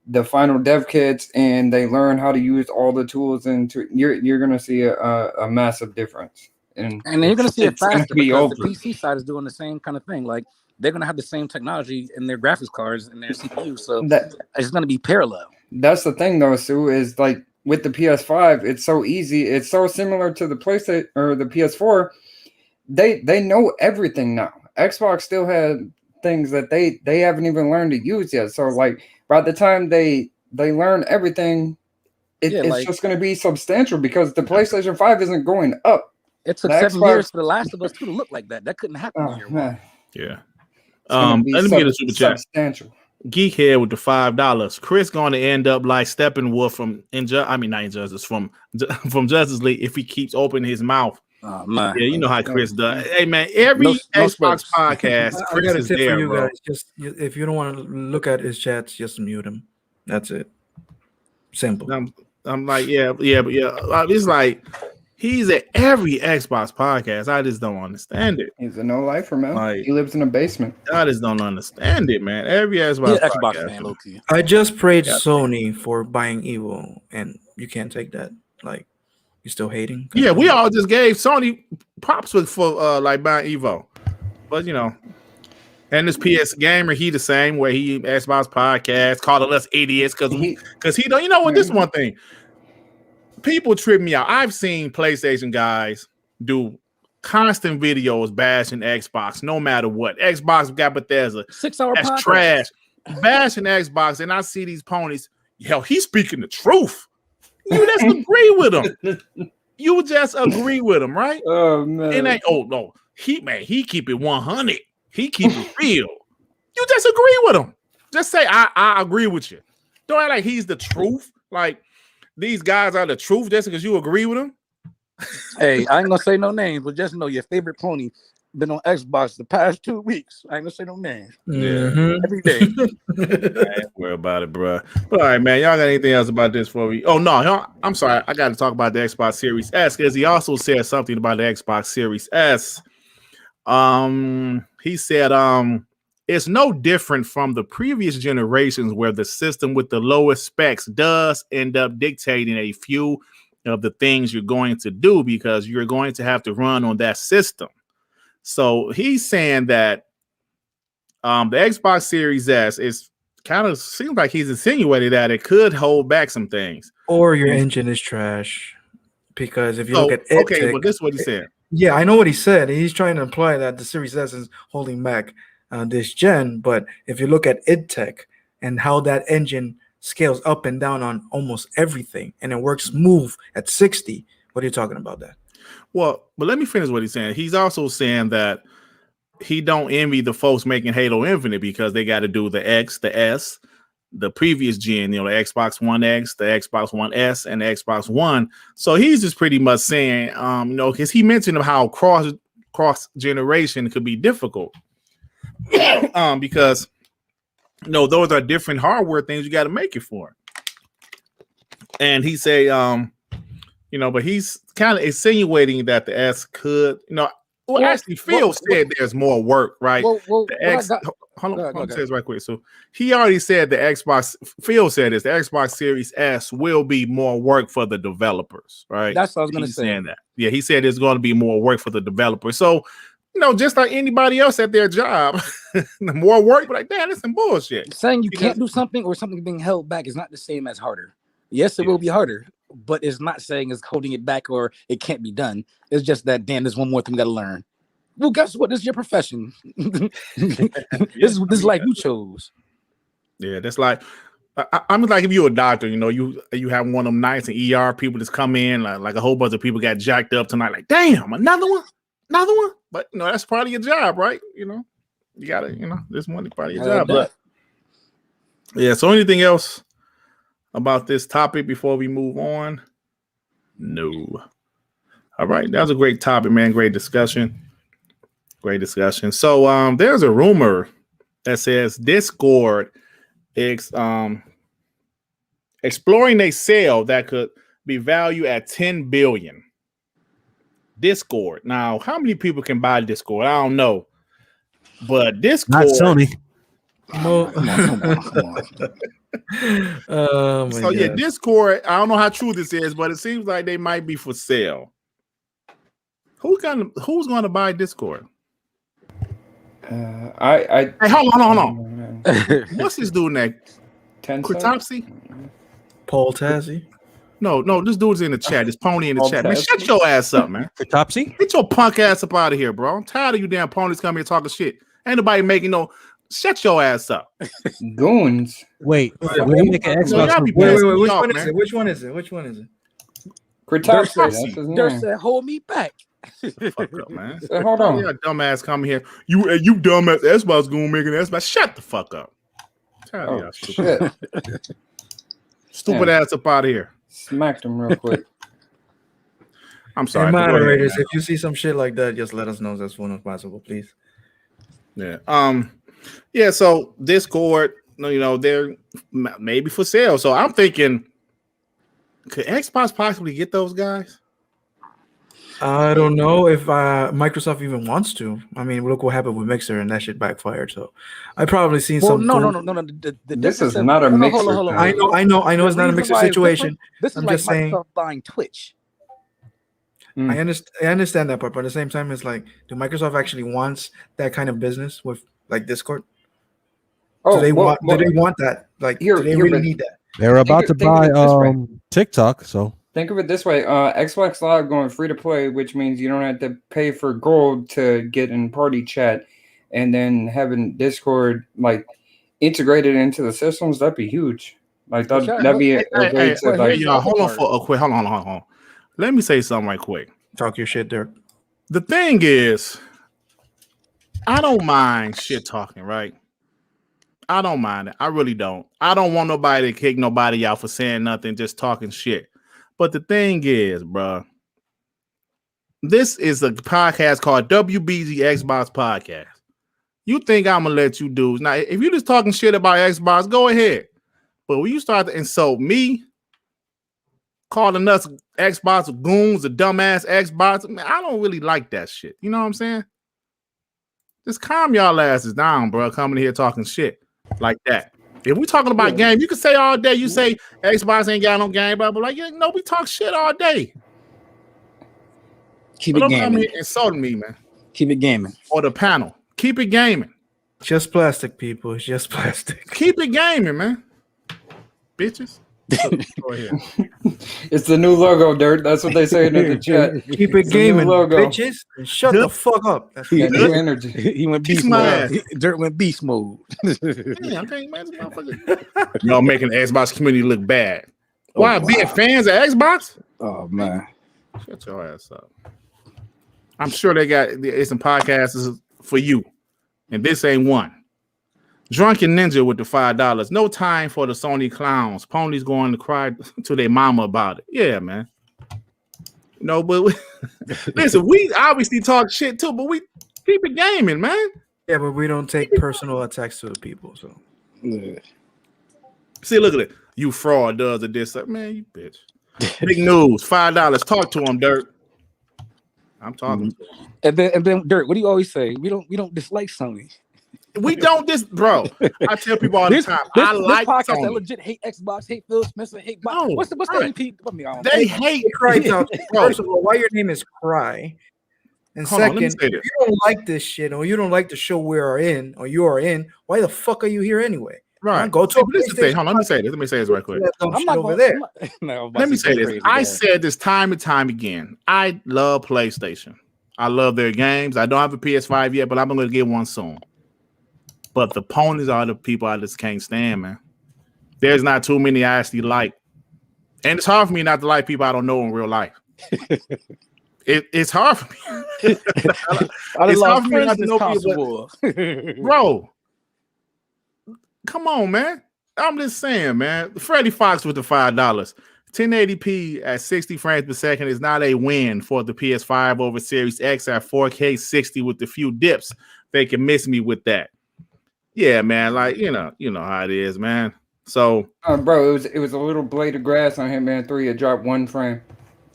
the final dev kits and they learn how to use all the tools, and you're gonna see a massive difference And then you're gonna see it it's gonna faster be because over. the PC side is doing the same kind of thing. Like they're gonna have the same technology in their graphics cards and their CPU, so it's gonna be parallel. That's the thing, though, Sue, is like with the PS5, it's so easy. It's so similar to the PlayStation or the PS4. They know everything now. Xbox still had things that they haven't even learned to use yet. So like by the time they learn everything, it's just going to be substantial because the PlayStation 5 isn't going up. It took 7 years for The Last of Us 2 to look like that. That couldn't happen in year one. Yeah. Let me get a super chat. Substantial. Geekhead with the $5. Chris going to end up like Steppenwolf from from Justice League if he keeps opening his mouth. Oh, man. Yeah, you know how Chris does. Hey man, every Xbox podcast, Chris is there, for you bro. Guys. Just if you don't want to look at his chats, just mute him. That's it. Simple. I'm like, yeah. It's like he's at every Xbox podcast. I just don't understand it. He's a no lifer, man. Like, he lives in a basement. I just don't understand it, man. Every Xbox podcast. Fan, low-key. I just prayed Sony for buying EVO, and you can't take that. Like, you still hating? Yeah, we all just gave Sony props for like buying EVO, but you know. And this PS gamer, he the same way. He Xbox podcast calling us idiots because he don't. You know what? This is one thing. People trip me out. I've seen PlayStation guys do constant videos bashing Xbox, no matter what. Xbox got Bethesda. 6-hour That's podcast. trash. Bashing Xbox, and I see these ponies. Hell, he's speaking the truth. You just agree with him. You just agree with him, right? Oh man. It ain't. Oh no, he keep it 100. He keep it real. You just agree with him. Just say I agree with you. Don't act like he's the truth. Like these guys are the truth just because you agree with them. Hey, I ain't gonna say no names, but just know your favorite pony been on Xbox the past 2 weeks. I ain't gonna say no names. Yeah, every day. I ain't worry about it, bro. But all right, man. Y'all got anything else about this for me? Oh no, y'all, I'm sorry. I got to talk about the Xbox Series S because he also said something about the Xbox Series S. He said, it's no different from the previous generations where the system with the lowest specs does end up dictating a few of the things you're going to do because you're going to have to run on that system. So he's saying that the Xbox Series S is kind of seems like he's insinuating that it could hold back some things. Or your engine is trash. Because if you look at it, okay, well, this is what he said. Yeah, I know what he said. He's trying to imply that the Series S is holding back this gen. But if you look at IdTech and how that engine scales up and down on almost everything, and it works smooth at 60, what are you talking about that? Well, but let me finish what he's saying. He's also saying that he don't envy the folks making Halo Infinite because they got to do the X, the S, the previous gen, you know, the Xbox One X, the Xbox One S, and the Xbox One. So he's just pretty much saying, you know, because he mentioned how cross generation could be difficult, because you know those are different hardware things you got to make it for. And he say, you know, but he's kind of insinuating that the S could, you know. Well, actually, Phil said there's more work, right? The X. Hold on, says right quick. So he already said the Xbox. Phil said this. The Xbox Series S will be more work for the developers, right? That's what I was going to say. Saying that. Yeah, he said there's going to be more work for the developers. So, you know, just like anybody else at their job, more work. But like, damn, that's some bullshit. Saying you can't do something or something being held back is not the same as harder. Yes, it will be harder, but it's not saying it's holding it back or it can't be done. It's just that, damn, there's one more thing we got to learn. Well, guess what? This is your profession. This is life you chose. Yeah, that's like, I'm like, if you're a doctor, you know, you have one of them nights in ER, people just come in, like a whole bunch of people got jacked up tonight, like, damn, another one. But, you know, that's part of your job, right? You know, you got to, you know, this money part of your job. But yeah, so anything else about this topic before we move on? No. All right, that was a great topic, man. Great discussion. So there's a rumor that says Discord is exploring a sale that could be valued at 10 billion. Discord. Now, how many people can buy Discord? I don't know. But Discord, not Sony. No. Oh my God. Yeah, Discord, I don't know how true this is, but it seems like they might be for sale. Who's gonna buy Discord? I Hey, hold on. What's this dude name? Kritopsy? Paul Tassi. No, this dude's in the chat. This pony in the chat. Man, shut your ass up, man. Topsy? Get your punk ass up out of here, bro. I'm tired of you damn ponies coming here talking shit. Ain't nobody making no. Shut your ass up. Goons. Wait, Wait, we make an Xbox. y'all be Wait, pissing me which off, one is man. it? Which one is it? Which one is it? Kritopsy, that's his Dirt name. said, "Hold me back." Fuck up, man. So, hold on. You dumbass coming here. You dumbass Xbox gonna make an Xbox. Shut the fuck up. Tired of y'all stupid. Shit. Stupid ass up out of here. Smacked him real quick. I'm sorry. Hey, Go ahead, moderators, man. if you see some shit like that, just let us know as soon as possible, please. Yeah. Yeah. So Discord, they're maybe for sale. So I'm thinking, could Xbox possibly get those guys? I don't know if Microsoft even wants to. I mean, look what happened with Mixer, and that shit backfired. So I probably seen Well, some. no. This difference is in- not a hold on, mixer. hold on. I know. It's not a The Mixer reason why it's situation. different, This is I'm like just saying- Microsoft buying Twitch. I understand that part, but at the same time, it's like, do Microsoft actually wants that kind of business with like Discord? Do they want that? Like, do they really need that? They're about to Think of buy it this way. TikTok, so Think of it this way: Xbox Live going free to play, which means you don't have to pay for gold to get in party chat, and then having Discord like integrated into the systems. That'd be huge. Like that'd be a way to like. Y'all, hold on for a quick. Hold on. Let me say something right quick. Talk your shit, Dirk. The thing is, I don't mind shit talking, right? I don't mind it. I really don't. I don't want nobody to kick nobody out for saying nothing, just talking shit. But the thing is, bro, this is a podcast called WBG Xbox Podcast. You think I'm gonna let you do now? If you're just talking shit about Xbox, go ahead. But when you start to insult me, calling us Xbox goons, a dumbass Xbox, man, I don't really like that shit. You know what I'm saying? Just calm y'all asses down, bro. Coming here talking shit like that. If we talking about game, you can say all day. You say Xbox ain't got no game, blah blah blah. Yeah, no, we talk shit all day. Keep But it don't come gaming. here insulting me, man. Keep it gaming. Or the panel. Keep it gaming. Just plastic, people. It's just plastic. Keep it gaming, man. Bitches. Go ahead. It's the new logo, Dirt. That's what they say in the chat. Keep it It's a new gaming, logo. bitches. And shut the fuck up. That's That new energy. He went Kiss beast my mode. Dirt went beast mode. Damn, I can't imagine motherfuckers. Y'all making the Xbox community look bad. Why? Being fans of Xbox? Oh man. Shut your ass up. I'm sure there's some podcasts for you. And this ain't one. Drunken Ninja with the $5. No time for the Sony clowns. Ponies going to cry to their mama about it. Yeah, man. No, but listen, we obviously talk shit too, but we keep it gaming, man. Yeah, but we don't take personal attacks to the people. So See, look at it. You fraud does it this. Man, you bitch. Big news. $5. Talk to him, Dirt. I'm talking to him. And then Dirt, what do you always say? We don't dislike Sony. We don't bro. I tell people all the time. I like podcast that Sony. legit hate Xbox, hate PhilSpencer, hate No, what's the right. AP? I mean, I don't know. They hate Cry out. Bro. First of all, why your name is Cry? And Hold on, let me second, say if this. you don't like this shit or you don't like the show we are in or you are in, why the fuck are you here anyway? Right. Go to See, a but this is the thing. PlayStation. Hold on, let me say this right quick. That dumb I'm shit not over going there. Let me say this. I said this time and time again. I love PlayStation. I love their games. I don't have a PS5 yet, but I'm going to get one soon. But the ponies are the people I just can't stand, man. There's not too many I actually like. And it's hard for me not to like people I don't know in real life. It's hard for me. I It's hard love for me not friends to in know this people, console war. Bro, come on, man. I'm just saying, man. Freddie Fox with the $5. 1080p at 60 frames per second is not a win for the PS5 over Series X at 4K 60 with a few dips. They can miss me with that. Yeah, man. Like, you know how it is, man. So, Bro, it was a little blade of grass on Hitman 3. It dropped 1 frame.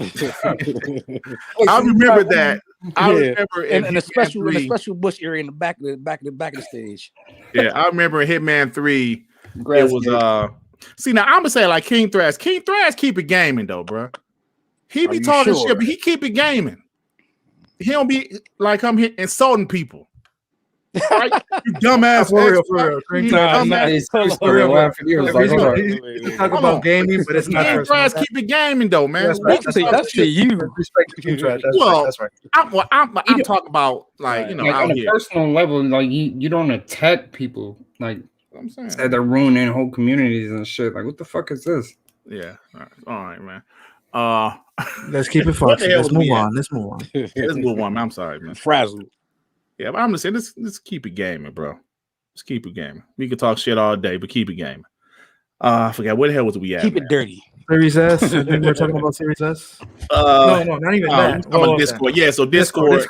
I remember that. I remember in a Hitman 3. special bush area in the back of the stage. Yeah, I remember in Hitman 3. Grass It was gate. see, now I'm gonna say like King Thrash. King Thrash keep it gaming though, bro. He be you talking sure? shit, but he keep it gaming. like I'm here insulting people. Right? You dumbass. For real. He's laughing. He was like, hold on. He's talking about gaming, but it's not Man, tries keep it gaming though, man. That's right. That's to you. That's right. I'm talking about like Like out on a here. personal level, like you don't attack people. Like I'm saying. say they're ruining whole communities and shit. Like what the fuck is this? Yeah. All right, man. Let's keep it What fun. the hell Let's was we move at? on. Let's move on. Let's move on, man. I'm sorry, man. Frazzled. Yeah, but I'm gonna say let's keep it gaming, bro. Let's keep it gaming. We can talk shit all day, but keep it gaming. I forgot where the hell was we at. Keep man? it dirty. Series S. I think we're talking about Series S. No, not even that. I'm on Discord. Yeah, so Discord.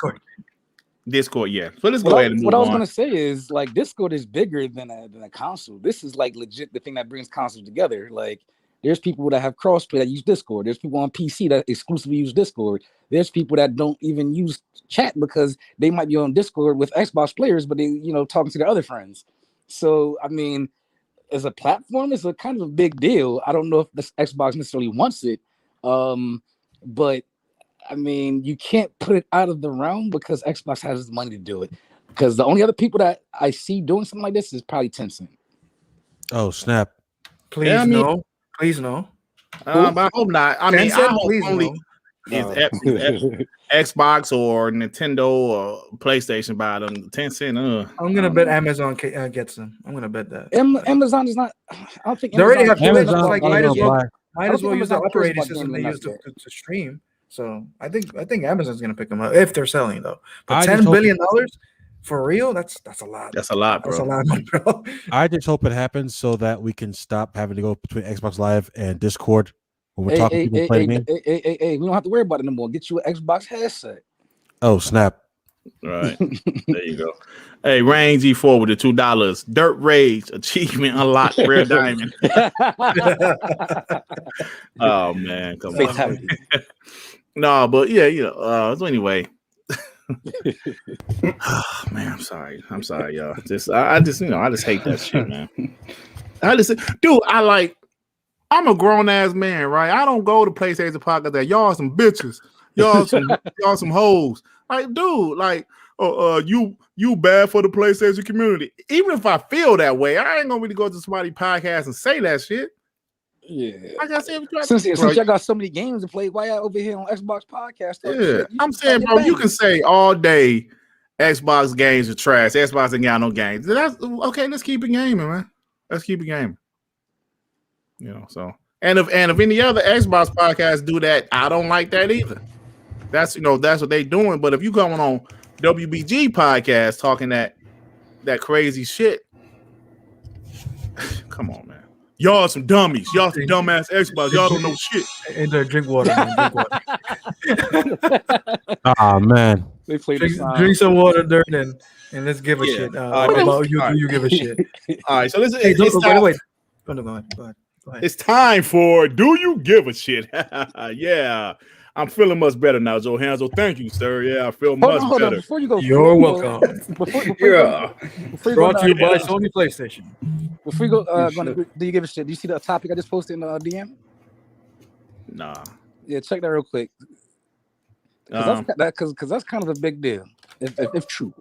Yeah. So let's go ahead and move What I was on. gonna say is like Discord is bigger than a console. This is like legit the thing that brings consoles together. Like there's people that have crossplay that use Discord. There's people on PC that exclusively use Discord. There's people that don't even use chat because they might be on Discord with Xbox players, but they talking to their other friends. So I mean, as a platform, it's a kind of a big deal. I don't know if this Xbox necessarily wants it, but I mean, you can't put it out of the realm because Xbox has the money to do it. Because the only other people that I see doing something like this is probably Tencent. Oh snap! Please no. Please no. But I hope not. I mean, I hope please only is Xbox or Nintendo or PlayStation buy them. Tencent. I'm gonna bet Amazon gets them. I'm gonna bet that. Amazon is not. I don't think They already have Amazon, like might as well use the operating about system they gambling use like to stream. So I think Amazon's gonna pick them up if they're selling though. But I $10 just hope- billion for real? That's a lot. That's a lot, bro. That's a lot, bro. I just hope it happens so that we can stop having to go between Xbox Live and Discord when we're talking to people playing me. Hey, we don't have to worry about it no more. Get you an Xbox headset. Oh snap! Right. There you go. Hey, Rain G4 with the $2. Dirt Rage achievement unlocked. Rare diamond. Oh man, come on. Fatality. No, but yeah, so anyway. Oh, man, I'm sorry, y'all. I just hate that shit, man. I'm a grown ass man, right? I don't go to PlayStation Podcast that y'all some bitches, y'all some hoes. Like, dude, like, you bad for the PlayStation community. Even if I feel that way, I ain't gonna really go to somebody's podcast and say that shit. Yeah. Like I said, since y'all got so many games to play, why y'all over here on Xbox Podcast? Yeah, I'm saying, bro, you can say all day Xbox games are trash. Xbox ain't got no games. That's okay. Let's keep it gaming, man. Let's keep it gaming. So and if any other Xbox podcasts do that, I don't like that either. That's what they doing. But if you going on WBG Podcast talking that crazy shit, come on, man. Y'all some dummies. Y'all some dumbass Xbox. Y'all don't know shit. And drink water, man. Drink water. Ah man. They play drink some water, Dirt, and let's give a shit about you. Do you give a shit? All right, so listen. Hey, wait. Go ahead. It's time for Do You Give a Shit? Yeah. I'm feeling much better now, Joe Hanzo. Thank you, sir. Yeah, I feel much better. Before you go, you're welcome. Before Brought to you by Sony PlayStation. Before you go, do you give a shit? Do you see the topic I just posted in the DM? Nah. Yeah, check that real quick. Because that's kind of a big deal, if true.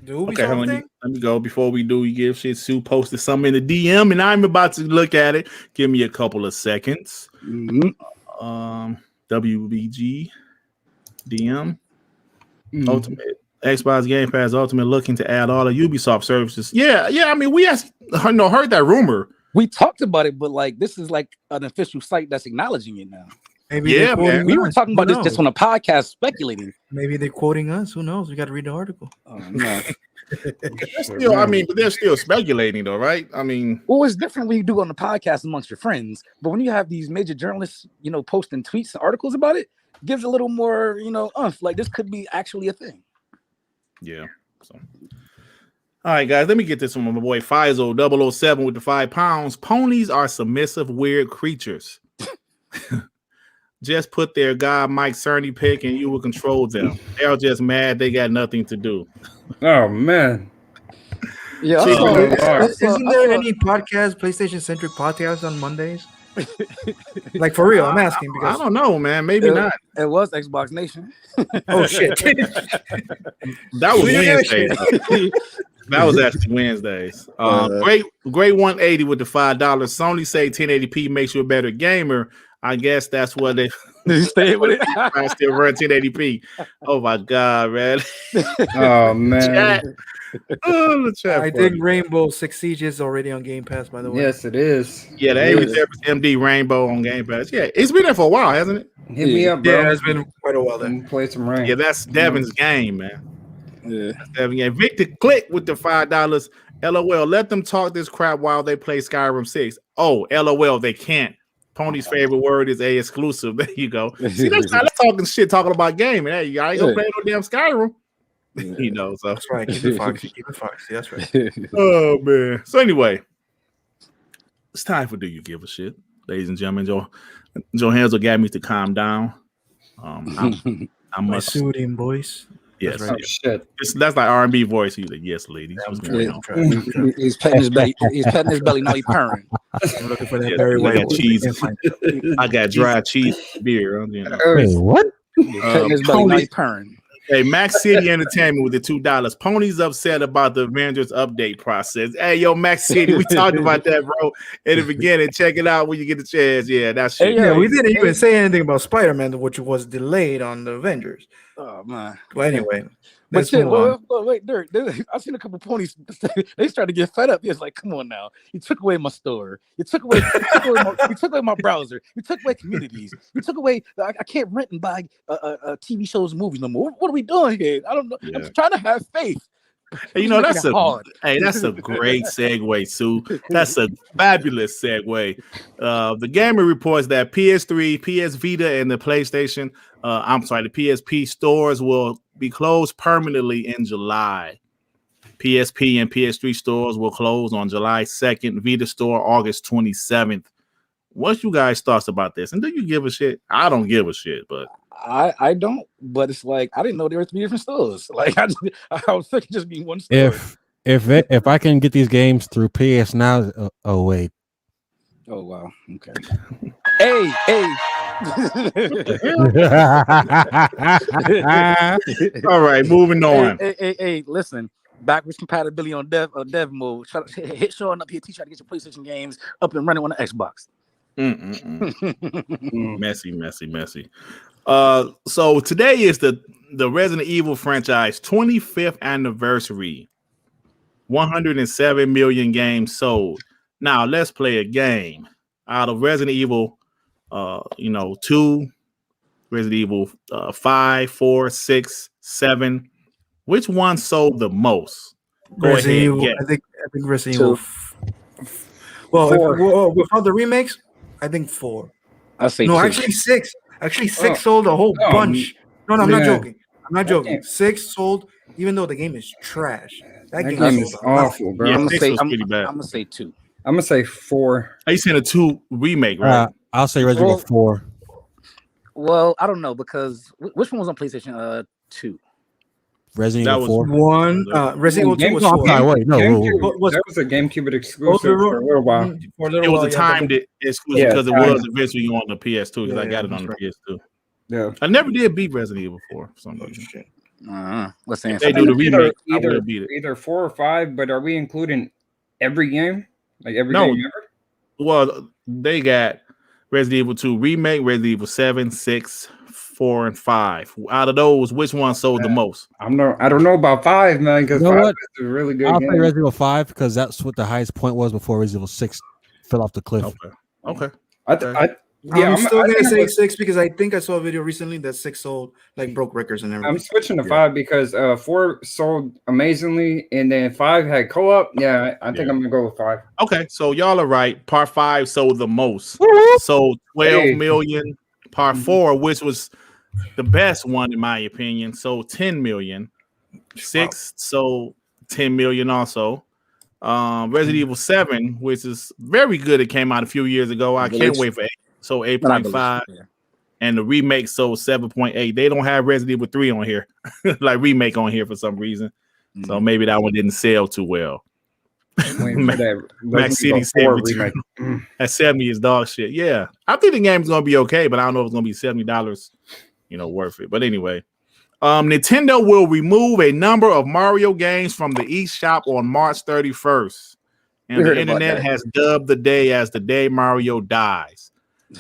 Okay, let me go. Before we do, you give shit. Sue posted something in the DM, and I'm about to look at it. Give me a couple of seconds. Mm-hmm. WBG DM Ultimate Xbox Game Pass Ultimate looking to add all the Ubisoft services. Yeah. I mean, we heard that rumor. We talked about it, but like this is like an official site that's acknowling it now. Maybe man. We were talking about this just on a podcast, speculating. Maybe they're quoting us. Who knows? We got to read the article. No. They're still speculating, though, right? I mean, well, it's different when you do it on the podcast amongst your friends, but when you have these major journalists, posting tweets and articles about it, gives a little more, like this could be actually a thing. Yeah. So, all right, guys, let me get this from my boy Faisal 007 with the 5 pounds. Ponies are submissive, weird creatures. Just put their guy Mike Cerny pick and you will control them. They're just mad they got nothing to do. Oh man. Yeah. Isn't there any podcast, PlayStation centric podcast on Mondays? Like for real, I'm asking I because don't know, man. Maybe not. It was Xbox Nation. oh shit. That was Wednesday. That was actually Wednesdays. Great 180 with the $5. Sony say 1080p makes you a better gamer. I guess that's what they stay with it. I still run 1080p. Oh my god, man. Oh man. Chat. Oh, the chat I think Rainbow Six Siege is already on Game Pass, by the way. Yes, it is. Yeah, they reserved MD Rainbow on Game Pass. Yeah, it's been there for a while, hasn't it? Hit me up, bro. Yeah, it's been quite a while then. Play some rain. Yeah, that's Devin's game, man. Yeah. That's Devin's game. Victor Click with the $5. LOL, let them talk this crap while they play Skyrim 6. Oh, LOL, they can't. Pony's favorite word is a exclusive. There you go. See, that's talking shit, talking about gaming. Hey, I ain't gonna play no damn Skyrim. You know, so That's right. Keep it foxy. Keep it foxy. That's right. oh man. So anyway, it's time for Do You Give a Shit, ladies and gentlemen. Joe Hansel got me to calm down. I My must. soothing voice. Yes, That's right. Oh shit. that's like R&B voice. He's like, yes, ladies. What's going on? He's petting his belly. He's petting his belly. Now he's purring. I'm looking for that Yeah, very I white got cheese. I got dry cheese beer. You know. Wait, what? Petting his belly. Now he's purring. Hey, Max City Entertainment with the $2. Pony's upset about the Avengers update process. Hey, yo, Max City, we talked about that, bro, in the beginning. Check it out when you get the chance. Yeah, that's shit. Yeah, we didn't even say anything about Spider-Man, which was delayed on the Avengers. Oh man. But anyway, But let's shit, move on. wait, Dirt. I've seen a couple ponies. They started to get fed up. It's like, come on now. You took away my store. You took away my browser. You took away communities. You took away. I can't rent and buy TV shows and movies no more. What are we doing here? I don't know. Yeah. I'm trying to have faith. You know, that's hard. That's a great segue, Sue. That's a fabulous segue. The Gamer reports that PS3, PS Vita, and the PlayStation, the PSP stores will be closed permanently in July. PSP and PS3 stores will close on July 2nd. Vita store August 27th. What's you guys' thoughts about this? And do you give a shit? I don't give a shit, but I don't, but it's like I didn't know there were 3 different stores. Like I was thinking just be one store. If I can get these games through PS Now, oh wait. Oh wow. Okay. Hey. all right, moving on. Hey, listen. Backwards compatibility on dev mode. Hit showing up here, teach you how to get your PlayStation games up and running on the Xbox. Messy. So today is the Resident Evil franchise 25th anniversary. 107 million games sold. Now let's play a game. Out of Resident Evil 2, Resident Evil 5, 4, 6, 7. Which one sold the most? Go Resident ahead. Evil, Guess. I think Resident Evil. Well, without the remakes, I think 4. I say no, 2. actually 6. Actually, 6 sold a whole bunch. No, I'm not joking. I'm not joking. 6 sold, even though the game is trash. That game is awful, bro. Yeah, I'm pretty bad. gonna say 2. I'm gonna say 4. Are you saying a 2 remake, right? I'll say Resident Evil 4. Well, I don't know because which one was on PlayStation 2? Resident That Evil was 4. One. Resident Evil 2 was 4. Wait, no. That was a GameCube exclusive for a little while. It was a timed exclusive because it was eventually on the PS2 because I got it on the PS2. Yeah, I never did beat Resident Evil 4 for some reason. What's saying? If they do the remake, I either, would beat it. either 4 or 5, but are we including every game? Like every No. game ever? Well, they got Resident Evil 2 remake, Resident Evil 7, 6, 4, and 5. Out of those, which one sold the most? I don't know about 5, man, because You know 5 what? is a really good I'll game. say Resident Evil 5 because that's what the highest point was before Resident Evil 6 fell off the cliff. Okay. I'm still gonna say 6 because I think I saw a video recently that 6 sold broke records and everything. I'm switching to 5 because 4 sold amazingly, and then 5 had co-op. Yeah, I think I'm gonna go with 5. Okay, so y'all are right. Part 5 sold the most. Sold 12 million. Part 4, which was the best one in my opinion, sold 10 million. 6 sold 10 million also. Resident Evil 7, which is very good. It came out a few years ago. I can't wait for 8. So 8.5. And the remake sold 7.8. They don't have Resident Evil 3 on here, like remake on here for some reason. So maybe that one didn't sell too well. Max City said At 70 is dog shit. Yeah, I think the game's gonna be okay, but I don't know if it's gonna be $70. Worth it. But anyway, Nintendo will remove a number of Mario games from the eShop on March 31st, and the internet has dubbed the day as the day Mario dies.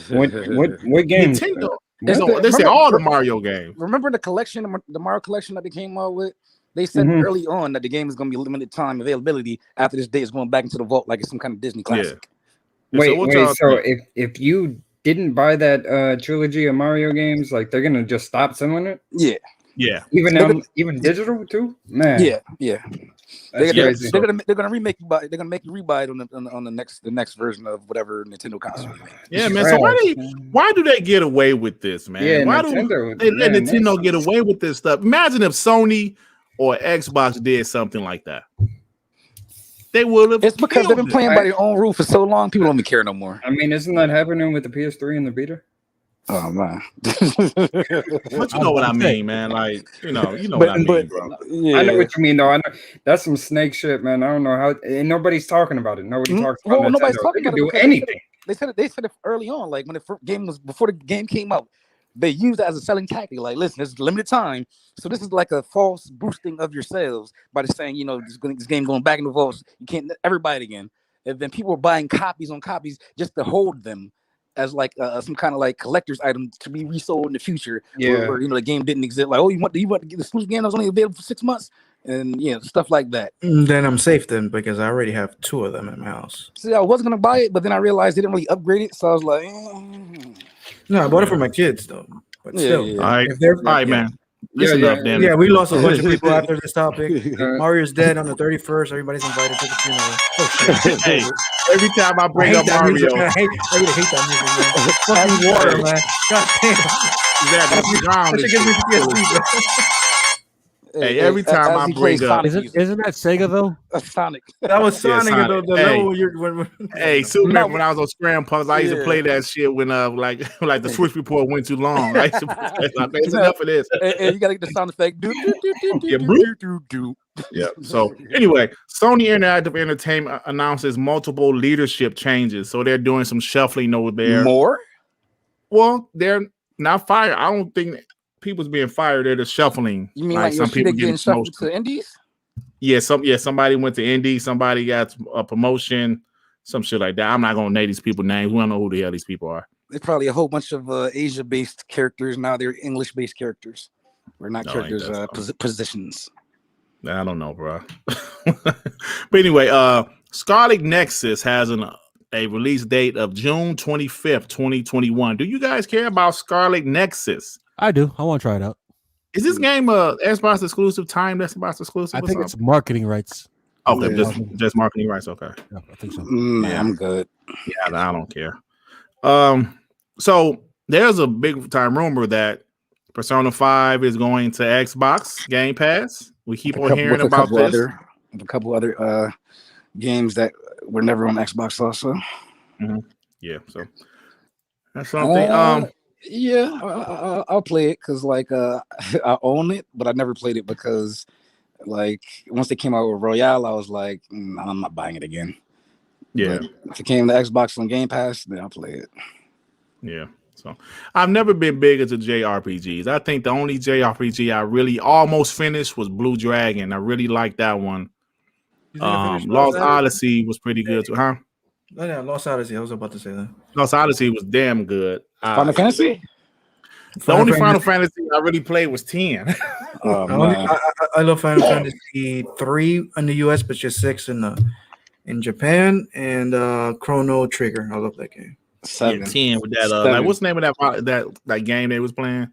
What games? Nintendo. They say all the Mario games. Remember the collection, the Mario collection that they came out with? They said early on that the game is going to be limited time availability. After this day, it's going back into the vault like it's some kind of Disney classic. Yeah. Wait. So if you didn't buy that trilogy of Mario games, like they're gonna just stop selling it? Yeah. Even digital too? Man. Yeah. That's crazy. They're gonna remake you buy. They're gonna make you rebuy it on the next version of whatever Nintendo console. Yeah, man. So why do they get away with this, man? Yeah, why Nintendo, do they let Nintendo get away with this stuff? Imagine if Sony or Xbox did something like that. They would have. It's because they've been playing by their own rule for so long. People don't even care no more. I mean, isn't that happening with the PS3 and the Vita? Oh man. But you know what I mean, man. Like, you know what I mean, bro. Yeah. I know what you mean, though. I know that's some snake shit, man. I don't know how, and nobody's talking about it. Nobody talks about it. Nobody's talking about do it anything. They said it early on, like when the first game was before the game came out. They used it as a selling tactic. Like, listen, it's limited time, so this is like a false boosting of your sales by just saying, this game going back in the vaults. You can't ever buy it again. And then people were buying copies on copies just to hold them as like some kind of like collector's item to be resold in the future. Yeah, where the game didn't exist. Like, you want to get the exclusive game that was only available for 6 months, and stuff like that. Then I'm safe then because I already have 2 of them in my house. See, I was gonna buy it, but then I realized they didn't really upgrade it, so I was like, No, I bought it for my kids though. But still, all right, man. Yeah, we lost a bunch of people after this topic. Mario's dead on the 31st. Everybody's invited to the funeral. Hey, every time I bring up Mario, music, I hate that music, man. Fucking water, man. God damn. That should give me PTSD, bro. Hey, every time I bring up, isn't that Sega though? Sonic. That was Sonic. Sonic. The level you're. Hey, Superman. When I was on Scram Punks, I used to play that shit when like the Switch report went too long. I used to it's enough of this. And you gotta get the sound effect. Yeah. So anyway, Sony Interactive Entertainment announces multiple leadership changes. So they're doing some shuffling over there. More? Well, they're not fired. I don't think people's being fired. They're just shuffling. You mean like some people getting shuffled to indies? Yeah, somebody went to indie, somebody got a promotion, some shit like that. I'm not gonna name these people names. We don't know who the hell these people are. There's probably a whole bunch of Asia-based characters. Now they're English-based characters. We're not characters, positions. I don't know, bro. But anyway, Scarlet Nexus has a release date of June 25th, 2021. Do you guys care about Scarlet Nexus? I do. I want to try it out. Is this game Xbox exclusive? Timed Xbox exclusive? I think it's marketing rights. Okay, just marketing rights. Okay, yeah, I think so. Yeah, I'm good. Yeah, I don't care. So there's a big time rumor that Persona 5 is going to Xbox Game Pass. We keep on hearing about this. A couple other games that were never on Xbox also. Mm-hmm. Yeah, so that's something. Yeah, I'll play it because I own it, but I never played it because once they came out with Royale, I was like, I'm not buying it again. Yeah, but if it came to Xbox on Game Pass, then I'll play it. Yeah, so I've never been big into JRPGs. I think the only JRPG I really almost finished was Blue Dragon. I really liked that one. Lost Odyssey was pretty good too, huh? Oh, yeah, Lost Odyssey. I was about to say that. Lost Odyssey was damn good. Final Fantasy? The only Final Fantasy I really played was 10. I love Final Fantasy 3 in the US, but just 6 in Japan, and Chrono Trigger. I love that game. 7. Yeah, 10 with that. What's the name of that game they was playing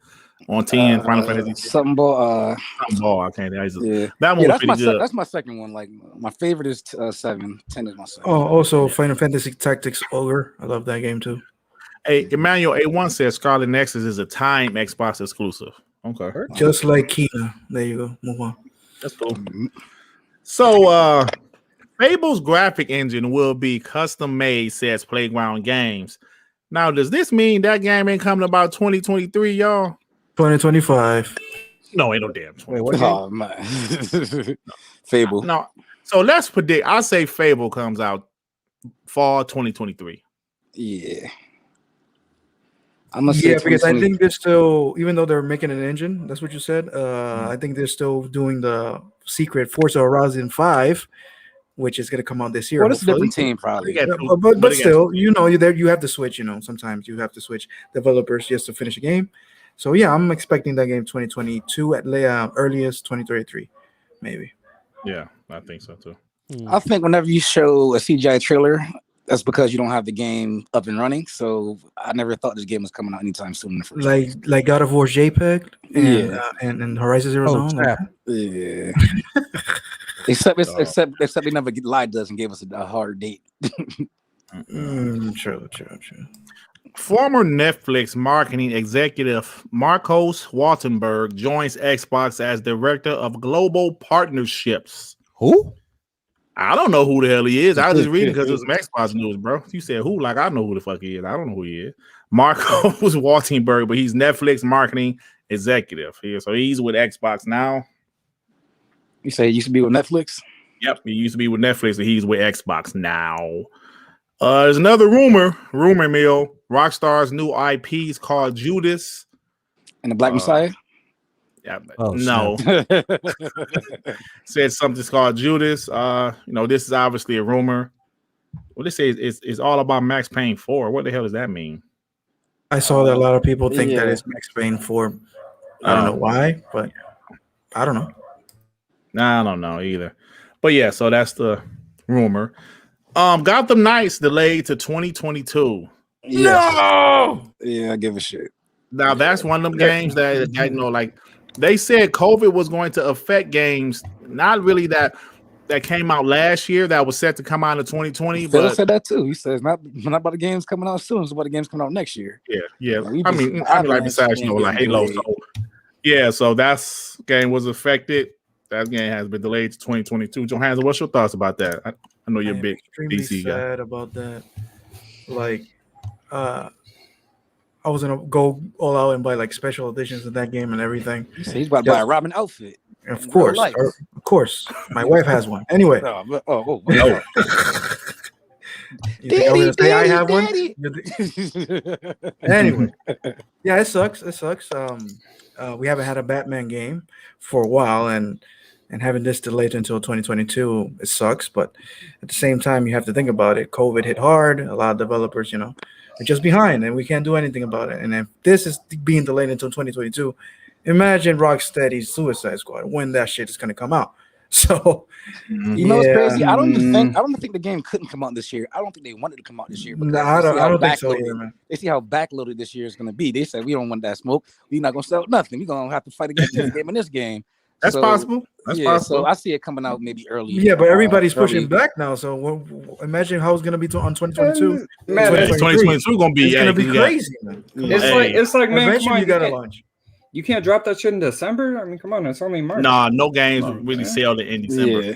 on 10? Final Fantasy. Something ball. I can't. That one was pretty good. That's my second one. Like my favorite is 7. 10 is my second. Oh, also Final Fantasy Tactics Ogre. I love that game too. Hey, Emmanuel A1 says Scarlet Nexus is a time Xbox exclusive. Okay. Just like Kina. There you go. Move on. That's cool. So Fable's graphic engine will be custom made, says Playground Games. Now, does this mean that game ain't coming about 2023, y'all? 2025. No, ain't no damn. Wait, what? Oh man. Fable. No. So let's predict. I say Fable comes out fall 2023. Yeah. I'm gonna say Yeah, because I 2020. think they're still, because I think they're still, even though they're making an engine, that's what you said. I think they're still doing the secret Forza Horizon 5, which is going to come out this year. Well, it's a hopefully. different team, probably. They got two- But they got still, you know, you have to switch. You know, sometimes you have to switch developers just to finish a game. So yeah, I'm expecting that game 2022 at earliest 2033, maybe. Yeah, I think so too. I think whenever you show a CGI trailer, that's because you don't have the game up and running. So I never thought this game was coming out anytime soon in the first place. Like God of War JPEG and Yeah. and Horizon Zero Dawn. snap. Yeah. except they never lied to us and gave us a hard date. True. Former Netflix marketing executive Marcos Waltenberg joins Xbox as director of global partnerships. Who? I don't know who the hell he is. I was just reading because it was some Xbox news, bro. You said who? Like I know who the fuck he is. I don't know who he is. Marcos Waltenberg, but he's Netflix marketing executive here. So he's with Xbox now. You say he used to be with Netflix? Yep, he used to be with Netflix, and he's with Xbox now. There's another rumor mill. Rockstar's new IPs called Judas And the Black Messiah? Yeah, Oh, no. Said something's called Judas. This is obviously a rumor. What they say is it's all about Max Payne 4. What the hell does that mean? I saw that a lot of people think that Yeah. it's Max Payne 4. I don't know why, but I don't know. Nah, I don't know either. But yeah, so that's the rumor. Gotham Knights delayed to 2022. No! Yeah, I give a shit. Now that's one of them games that like they said COVID was going to affect games, not really that came out last year that was set to come out in 2020. Phil But said that too. He says not about the games coming out soon, it's about the games coming out next year. yeah. Like, I mean, like besides like Halo. So yeah, so that's game was affected. That game has been delayed to 2022. Johansson, what's your thoughts about that? I know you're a big extremely DC guy. sad about that. Like, I was gonna go all out and buy like special editions of that game and everything. So he's about to buy a Robin outfit. Of In course, real life. of course. My wife has one. Anyway, Oh. you think I was gonna say I have one? Daddy. Anyway, yeah, it sucks. We haven't had a Batman game for a while, and having this delayed until 2022, it sucks. But at the same time, you have to think about it. COVID hit hard. A lot of developers, are just behind, and we can't do anything about it. And if this is being delayed until 2022, imagine Rocksteady's Suicide Squad when that shit is going to come out. So, You know what's crazy? I don't think the game couldn't come out this year. I don't think they wanted to come out this year. No, I don't think so either, man. They see how backloaded this year is going to be. They said we don't want that smoke. We're not going to sell nothing. We're going to have to fight against this game and this game. That's possible. That's possible. So I see it coming out maybe early. Yeah, but everybody's pushing back now. So imagine how it's going to be on 2022. Man, 2022 going to be It's going to be crazy, man. It's like man, Eventually come on, you got to launch. You can't drop that shit in December. I mean, come on, it's only March. Nah, no games really sell in December. Yeah.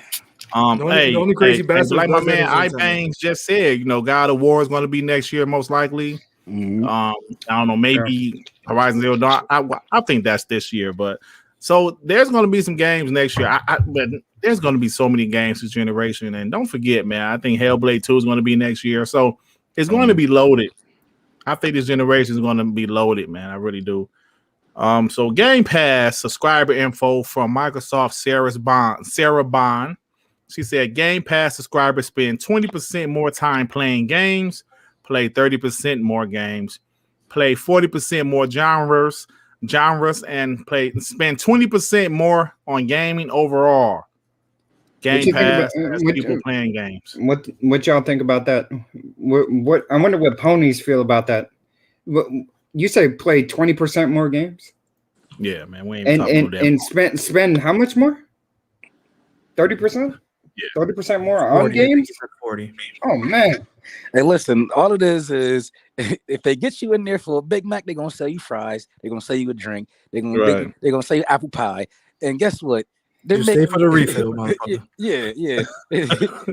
The only crazy bastard like my does that man is iBangs just said, God of War is going to be next year most likely. Mhm. I don't know, maybe Horizon Zero Dawn. I think that's this year, but so there's going to be some games next year. But there's going to be so many games this generation, and don't forget, man, I think Hellblade 2 is going to be next year, so it's going to be loaded. I think this generation is going to be loaded, man. I really do. So Game Pass subscriber info from Microsoft Sarah Bond. She said Game Pass subscribers spend 20% more time playing games, play 30% more games, play 40% more genres, and spend 20% more on gaming overall. Game Pass has people playing games. What y'all think about that? What I wonder what ponies feel about that. You say play 20% more games? Yeah, man. We ain't talking about that. And spend how much more? 30%? Yeah. 30% more on games? 40. Oh man. Hey, listen, all it is if they get you in there for a Big Mac, they're gonna sell you fries, they're gonna sell you a drink, they're gonna sell you apple pie. And guess what? Just stay for the refill, motherfucker. Yeah.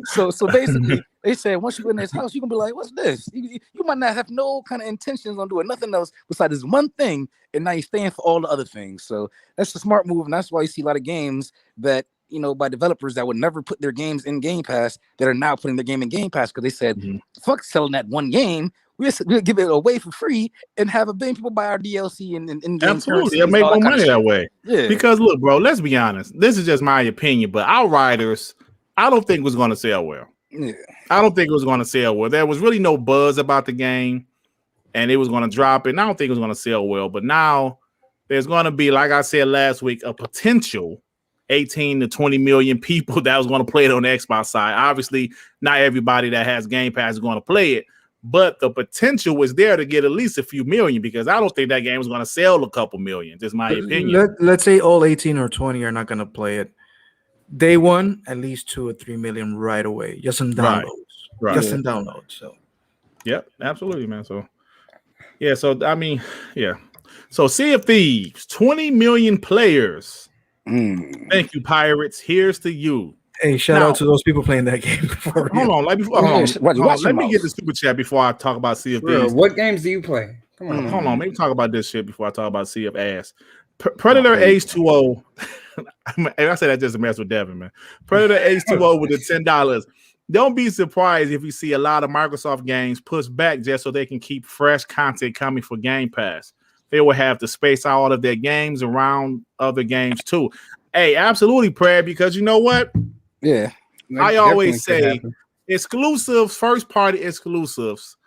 so basically, they said once you in this house, you're gonna be like, what's this? You might not have no kind of intentions on doing nothing else besides this one thing, and now you're staying for all the other things. So that's a smart move, and that's why you see a lot of games that by developers that would never put their games in Game Pass that are now putting their game in Game Pass because they said, fuck selling that one game. we'll give it away for free and have a billion people buy our DLC and absolutely, they'll make more money that way. Yeah, because look, bro, let's be honest. This is just my opinion, but Outriders, I don't think was going to sell well. Yeah. I don't think it was going to sell well. There was really no buzz about the game, and it was going to drop. And I don't think it was going to sell well. But now there's going to be, like I said last week, a potential 18 to 20 million people that was going to play it on the Xbox side. Obviously, not everybody that has Game Pass is going to play it, but the potential was there to get at least a few million, because I don't think that game was going to sell a couple million. Just my opinion. Let's say all 18 or 20 are not going to play it. Day one, at least 2 or 3 million right away. Just some downloads. Right. Just some downloads. So, yep, absolutely, man. So, yeah. So, I mean, yeah. So, Sea of Thieves, 20 million players. Thank you, Pirates. Here's to you. Hey, shout out to those people playing that game. Hold on. Let me get the super chat before I talk about Sea of Thieves. What games do you play? Come on. Hold on. Maybe talk about this shit before I talk about Sea of Ass. Predator H2O. I say that just to mess with Devin, man. Predator H2O with the $10. Don't be surprised if you see a lot of Microsoft games pushed back just so they can keep fresh content coming for Game Pass. They will have to space out all of their games around other games too. Hey, absolutely, Prayer, because you know what? Yeah. I always say exclusives, first party exclusives.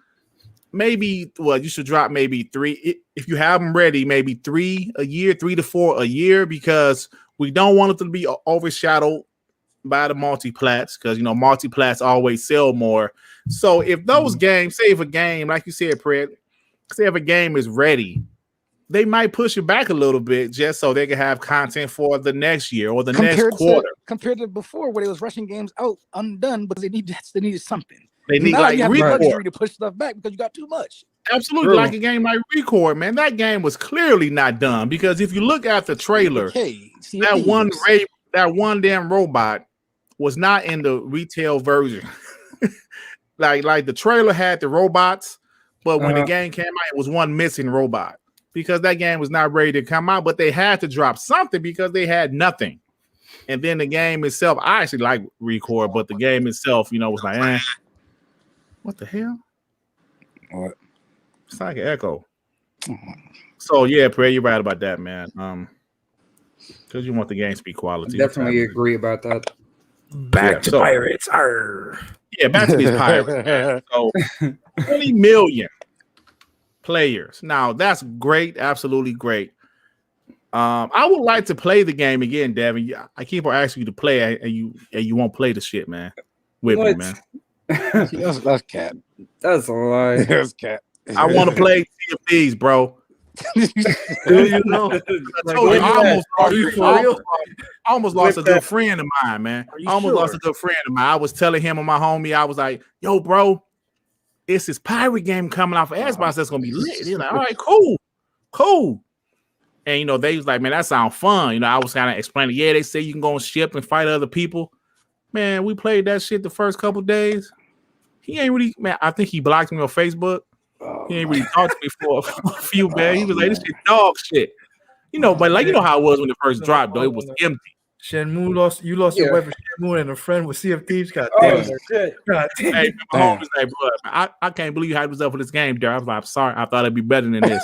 Maybe you should drop maybe 3 if you have them ready, maybe 3 a year, 3 to 4 a year, because we don't want it to be overshadowed by the multi-plats, because multi-plats always sell more. So if those games, say if a game, like you said, Fred, say if a game is ready, they might push it back a little bit just so they can have content for the next year or the next quarter. Compared to before, where they was rushing games out undone because they needed something. They need like Record to push stuff back because you got too much. Absolutely, like a game like Record, man. That game was clearly not done, because if you look at the trailer, that one damn robot was not in the retail version. like the trailer had the robots, but when the game came out, it was one missing robot, because that game was not ready to come out. But they had to drop something because they had nothing. And then the game itself, I actually like Record, but the game itself, was like, what the hell? What? It's like an echo. So yeah, Prayer, you're right about that, man. Because you want the game to be quality. Definitely agree about that. Back to Pirates. Arr. Yeah, back to these Pirates. So 20 million players. Now that's great, absolutely great. I would like to play the game again, Devin. I keep on asking you to play, and you won't play the shit, man. With me, man. That's cat. That's a lie. That's cat. I want to play Sea of Thieves, bro. Do you know? I almost lost a good friend of mine, man. Lost a good friend of mine. I was telling him and my homie, I was like, yo, bro, it's this pirate game coming out for Xbox that's gonna be lit. He's like, all right, cool. And they was like, man, that sounds fun. I was kind of explaining, they say you can go on ship and fight other people. Man, we played that shit the first couple days. He ain't really, man. I think he blocked me on Facebook. He ain't really talked to me for a few days. He was like, this shit dog shit. But how it was when it first dropped, though. It was empty. Shenmue lost your wife, Shenmue, and a friend with Sea of Thieves. God damn. Hey, my homie was like, bro, I can't believe you hyped us up for this game, Derek. I was like, I'm sorry. I thought it'd be better than this.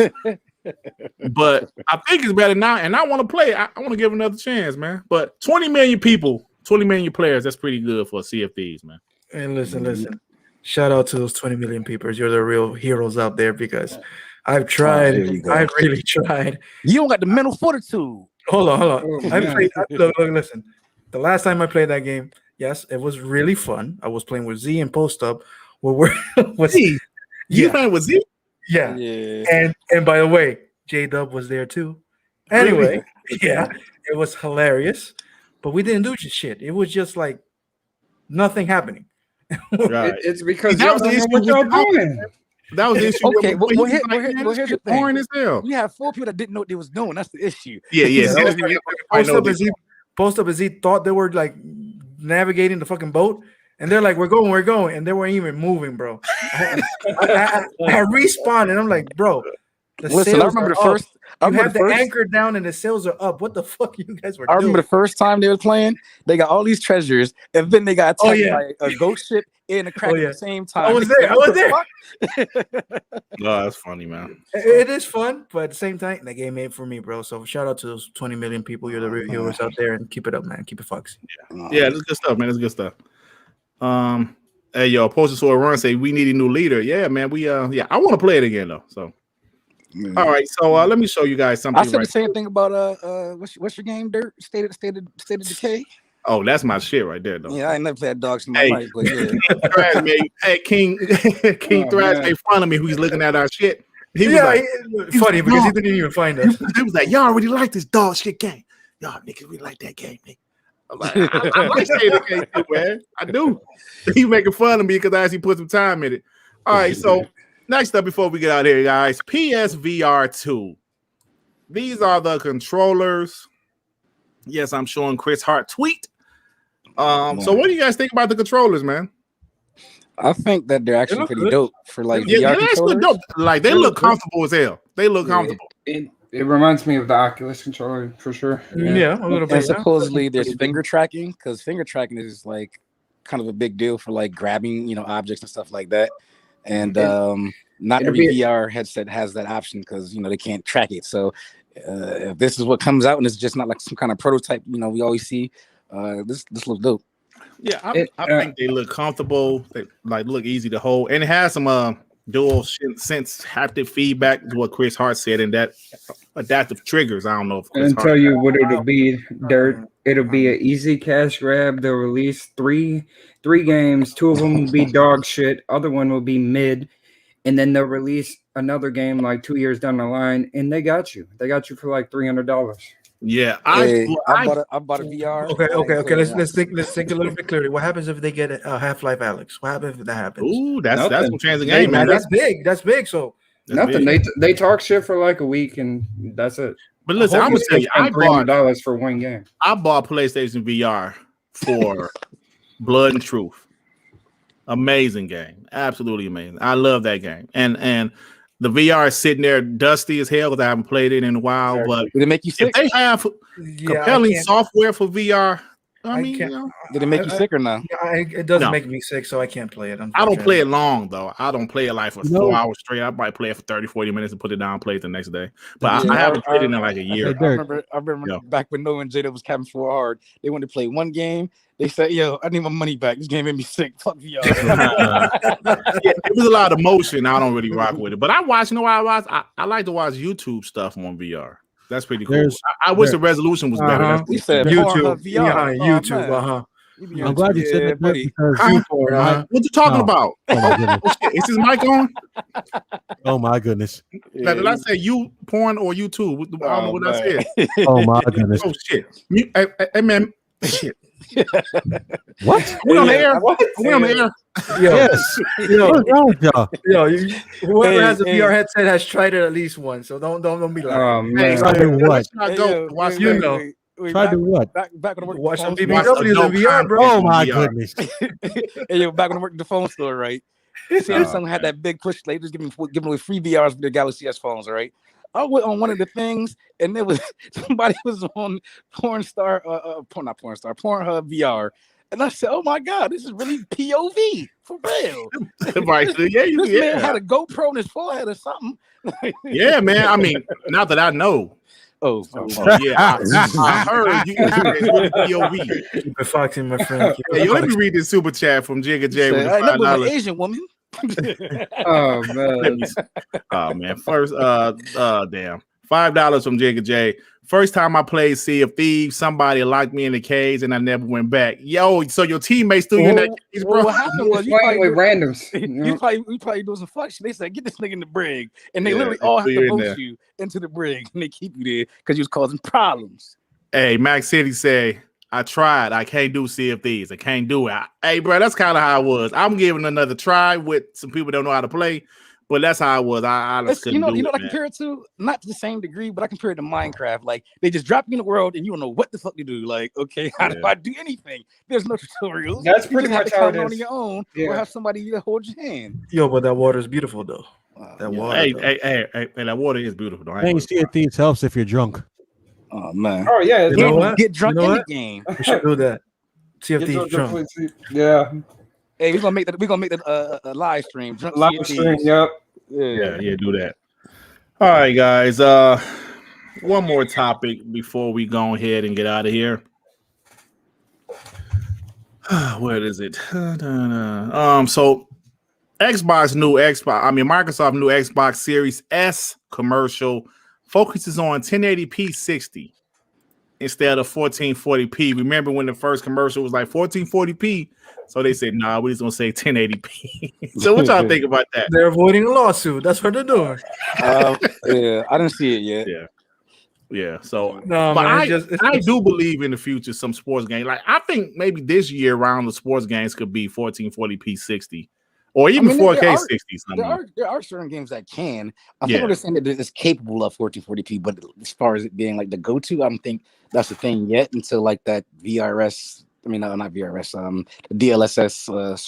But I think it's better now, and I want to play it. I want to give it another chance, man. But 20 million people, 20 million players, that's pretty good for Sea of Thieves, man. And listen. Shout out to those 20 million people. You're the real heroes out there, because I've tried. I've really tried. You don't got the mental fortitude. Hold on. Listen. The last time I played that game, yes, it was really fun. I was playing with Z and Post Up. You playing with Z? Yeah. And by the way, J-Dub was there too. Anyway, it was hilarious. But we didn't do shit. It was just like nothing happening. Right. It's because y'all don't know what y'all doing. That was the issue. Okay, here's the thing. Boring as hell. We had 4 people that didn't know what they was doing. That's the issue. Yeah. Post Up as he thought they were like navigating the fucking boat, and they're like, we're going, and they weren't even moving, bro. I respawned, and I'm like, bro, Listen, I remember the first. I You remember have the the first. anchor down and the sales are up. What the fuck you guys were I doing? remember the first time they were playing. They got all these treasures, and then they got attacked Oh, yeah. by a ghost ship and a crack Oh, yeah. at the same time. I was They there. said, I "What was the there." fuck?" No, that's funny, man. It is fun, but at the same time, the game made for me, bro. So shout out to those 20 million people. You're the real heroes out there, and keep it up, man. Keep it foxy. Yeah, that's good stuff, man. That's good stuff. Hey, yo, Postal Sword Run say we need a new leader. Yeah, man. We yeah, I want to play it again though. So all right, so let me show you guys something. I said the same thing about what's your game, Dirt? State of Decay. Oh, that's my shit right there, though. Yeah, I ain't never played dogs in my Hey. life, but yeah. Thrash made, hey, King Thrash made fun of me. Who's looking at our shit? He was like, funny because he didn't even find us. he was like, y'all really like this dog shit game. Y'all niggas really like that game, nigga. I'm like, I like State of Decay too, man. I do. He making fun of me because I actually put some time in it. All right, so next up before we get out here, guys, PSVR 2. These are the controllers. Yes, I'm showing Chris Hart tweet. So what do you guys think about the controllers, man? I think that they're actually pretty good. dope for like Yeah, VR they're actually controllers. dope. Like they look comfortable as hell. They look comfortable. It reminds me of the Oculus controller for sure. Yeah, a little And bit. supposedly there's finger tracking, because finger tracking is like kind of a big deal for like grabbing, objects and stuff like that. And not it'll every be- VR headset has that option because they can't track it. So if this is what comes out and it's just not like some kind of prototype, we always see, this looks dope. Yeah, I think they look comfortable. They look easy to hold, and it has some dual sense haptic feedback. Is what Chris Hart said, and that adaptive triggers. I don't know if Chris And Hart. tell you what it'll be, Dirt. It'll be an easy cash grab. They'll release three games. 2 of them will be dog shit. Other one will be mid, and then they'll release another game like 2 years down the line, and they got you. They got you for like $300. Yeah, I bought a VR. Okay. Let's think a little bit clearly. What happens if they get a Half-Life Alex? What happens if that happens? Ooh, that's Nothing. some chance of game, man. That's big. That's big. So That's Nothing. big. They talk shit for like a week, and that's it. But listen, I'm gonna tell you, I bought $300 for one game. PlayStation VR for Blood and Truth. Amazing game, absolutely amazing. I love that game, and the VR is sitting there dusty as hell because I haven't played it in a while. But Did it make you if sick? they have compelling software for VR, I mean, Did it make you sick or not? It doesn't No. make me sick, so I can't play it. I don't play it long though. I don't play it like for No. 4 hours straight. I might play it for 30, 40 minutes and put it down and play it the next day. But Yeah, I haven't played it in like a year. Hey, Dirk. I remember Yeah. back when Noah and Jada was capping for hard. They wanted to play one game. They said, "Yo, I need my money back. This game made me sick. Fuck VR." Yeah, it was a lot of motion. I don't really rock with it. But I watch, I watch? I like to watch YouTube stuff on VR. That's pretty cool. There's- I wish the resolution was better. That's He said, YouTube, Pornhub VR. YouTube. You be I'm on glad you said yeah, that buddy. because YouTube. what you talking Oh. about? oh my goodness. Oh, shit. Is his mic on? Oh my goodness. Now, did I say you porn or YouTube? I don't know what I said. Oh my goodness. Oh shit. Hey man. Shit. What? We on the air? We on the air? Yes. Yo, What's wrong with y'all? whoever has a Hey. VR headset has tried it at least once. So don't be like. Hey, Man. Try to what? let's not go. Watch you that. know. Try to what? Back when I worked Watch at some the phone store. BBWs in VR, bro. Oh my VR. goodness. Hey, yo, back when I worked at the phone store, right? Samsung had that big push. They just giving away free VRs for their Galaxy S phones, right? I went on one of the things, and there was somebody was on Pornhub VR, and I said, "Oh my god, this is really POV for real." Right. Yeah, This man had a GoPro on his forehead or something. Yeah, man. I mean, not that I know. Oh, Yeah, I heard you it's really POV. Keep it foxy, my friend. Keep Hey, it yo, let me foxy. read this super chat from Jigga J with the I know an $5. Asian woman. Oh Let man. me see. Oh man, first damn. $5 from Jigga J. First time I played Sea of Thieves, somebody locked me in the cage and I never went back. Yo, so your teammates threw you in that cage, bro? What happened was Playing with randoms. you probably doing some fuck shit. They said, "Get this nigga in the brig," and they Yeah, literally they all have threw you to in vote there. you into the brig, and they keep you there because you was causing problems. Hey, Max City say, I tried. I can't do Sea of Thieves. I can't do it. Hey, bro, that's kind of how I was. I'm giving another try with some people that don't know how to play, but that's how I was. I just couldn't do You know it, what I man. compare it to? Not to the same degree, but I compare it to Minecraft. Like they just drop you in the world and you don't know what the fuck to do. Like, okay, how do Yeah. I do anything? There's no tutorials. That's You pretty just have much to how come it on is. your own Yeah. or have somebody to hold your hand. Yo, but that water is beautiful though. That yeah. water. Hey, that water is beautiful. Though. Playing Sea of Thieves helps if you're drunk. Oh man. Oh yeah, You know what? Get drunk You know in what? the game. We should do that. See if Get these those drunk. completely- Yeah, Hey, we're gonna make that a live stream. Drunk live Sea of stream. Thieves. Yep. Yeah, do that. All right, guys. One more topic before we go ahead and get out of here. Where is it? So Microsoft new Xbox Series S commercial focuses on 1080p 60 instead of 1440p. Remember when the first commercial was like 1440p? So they said, nah, we're just gonna say 1080p. So what y'all think about that? They're avoiding a lawsuit. That's what they're doing. Yeah, I didn't see it yet. Yeah. So No, but man, I do believe in the future some sports games. Like I think maybe this year around the sports games could be 1440p 60 or even 4K 60. There are certain games that can. I Yeah. think what they're saying that it's capable of 1440p, but as far as it being like the go-to, I don't think that's the thing yet until like that VRS. I mean, not VRS. The DLSS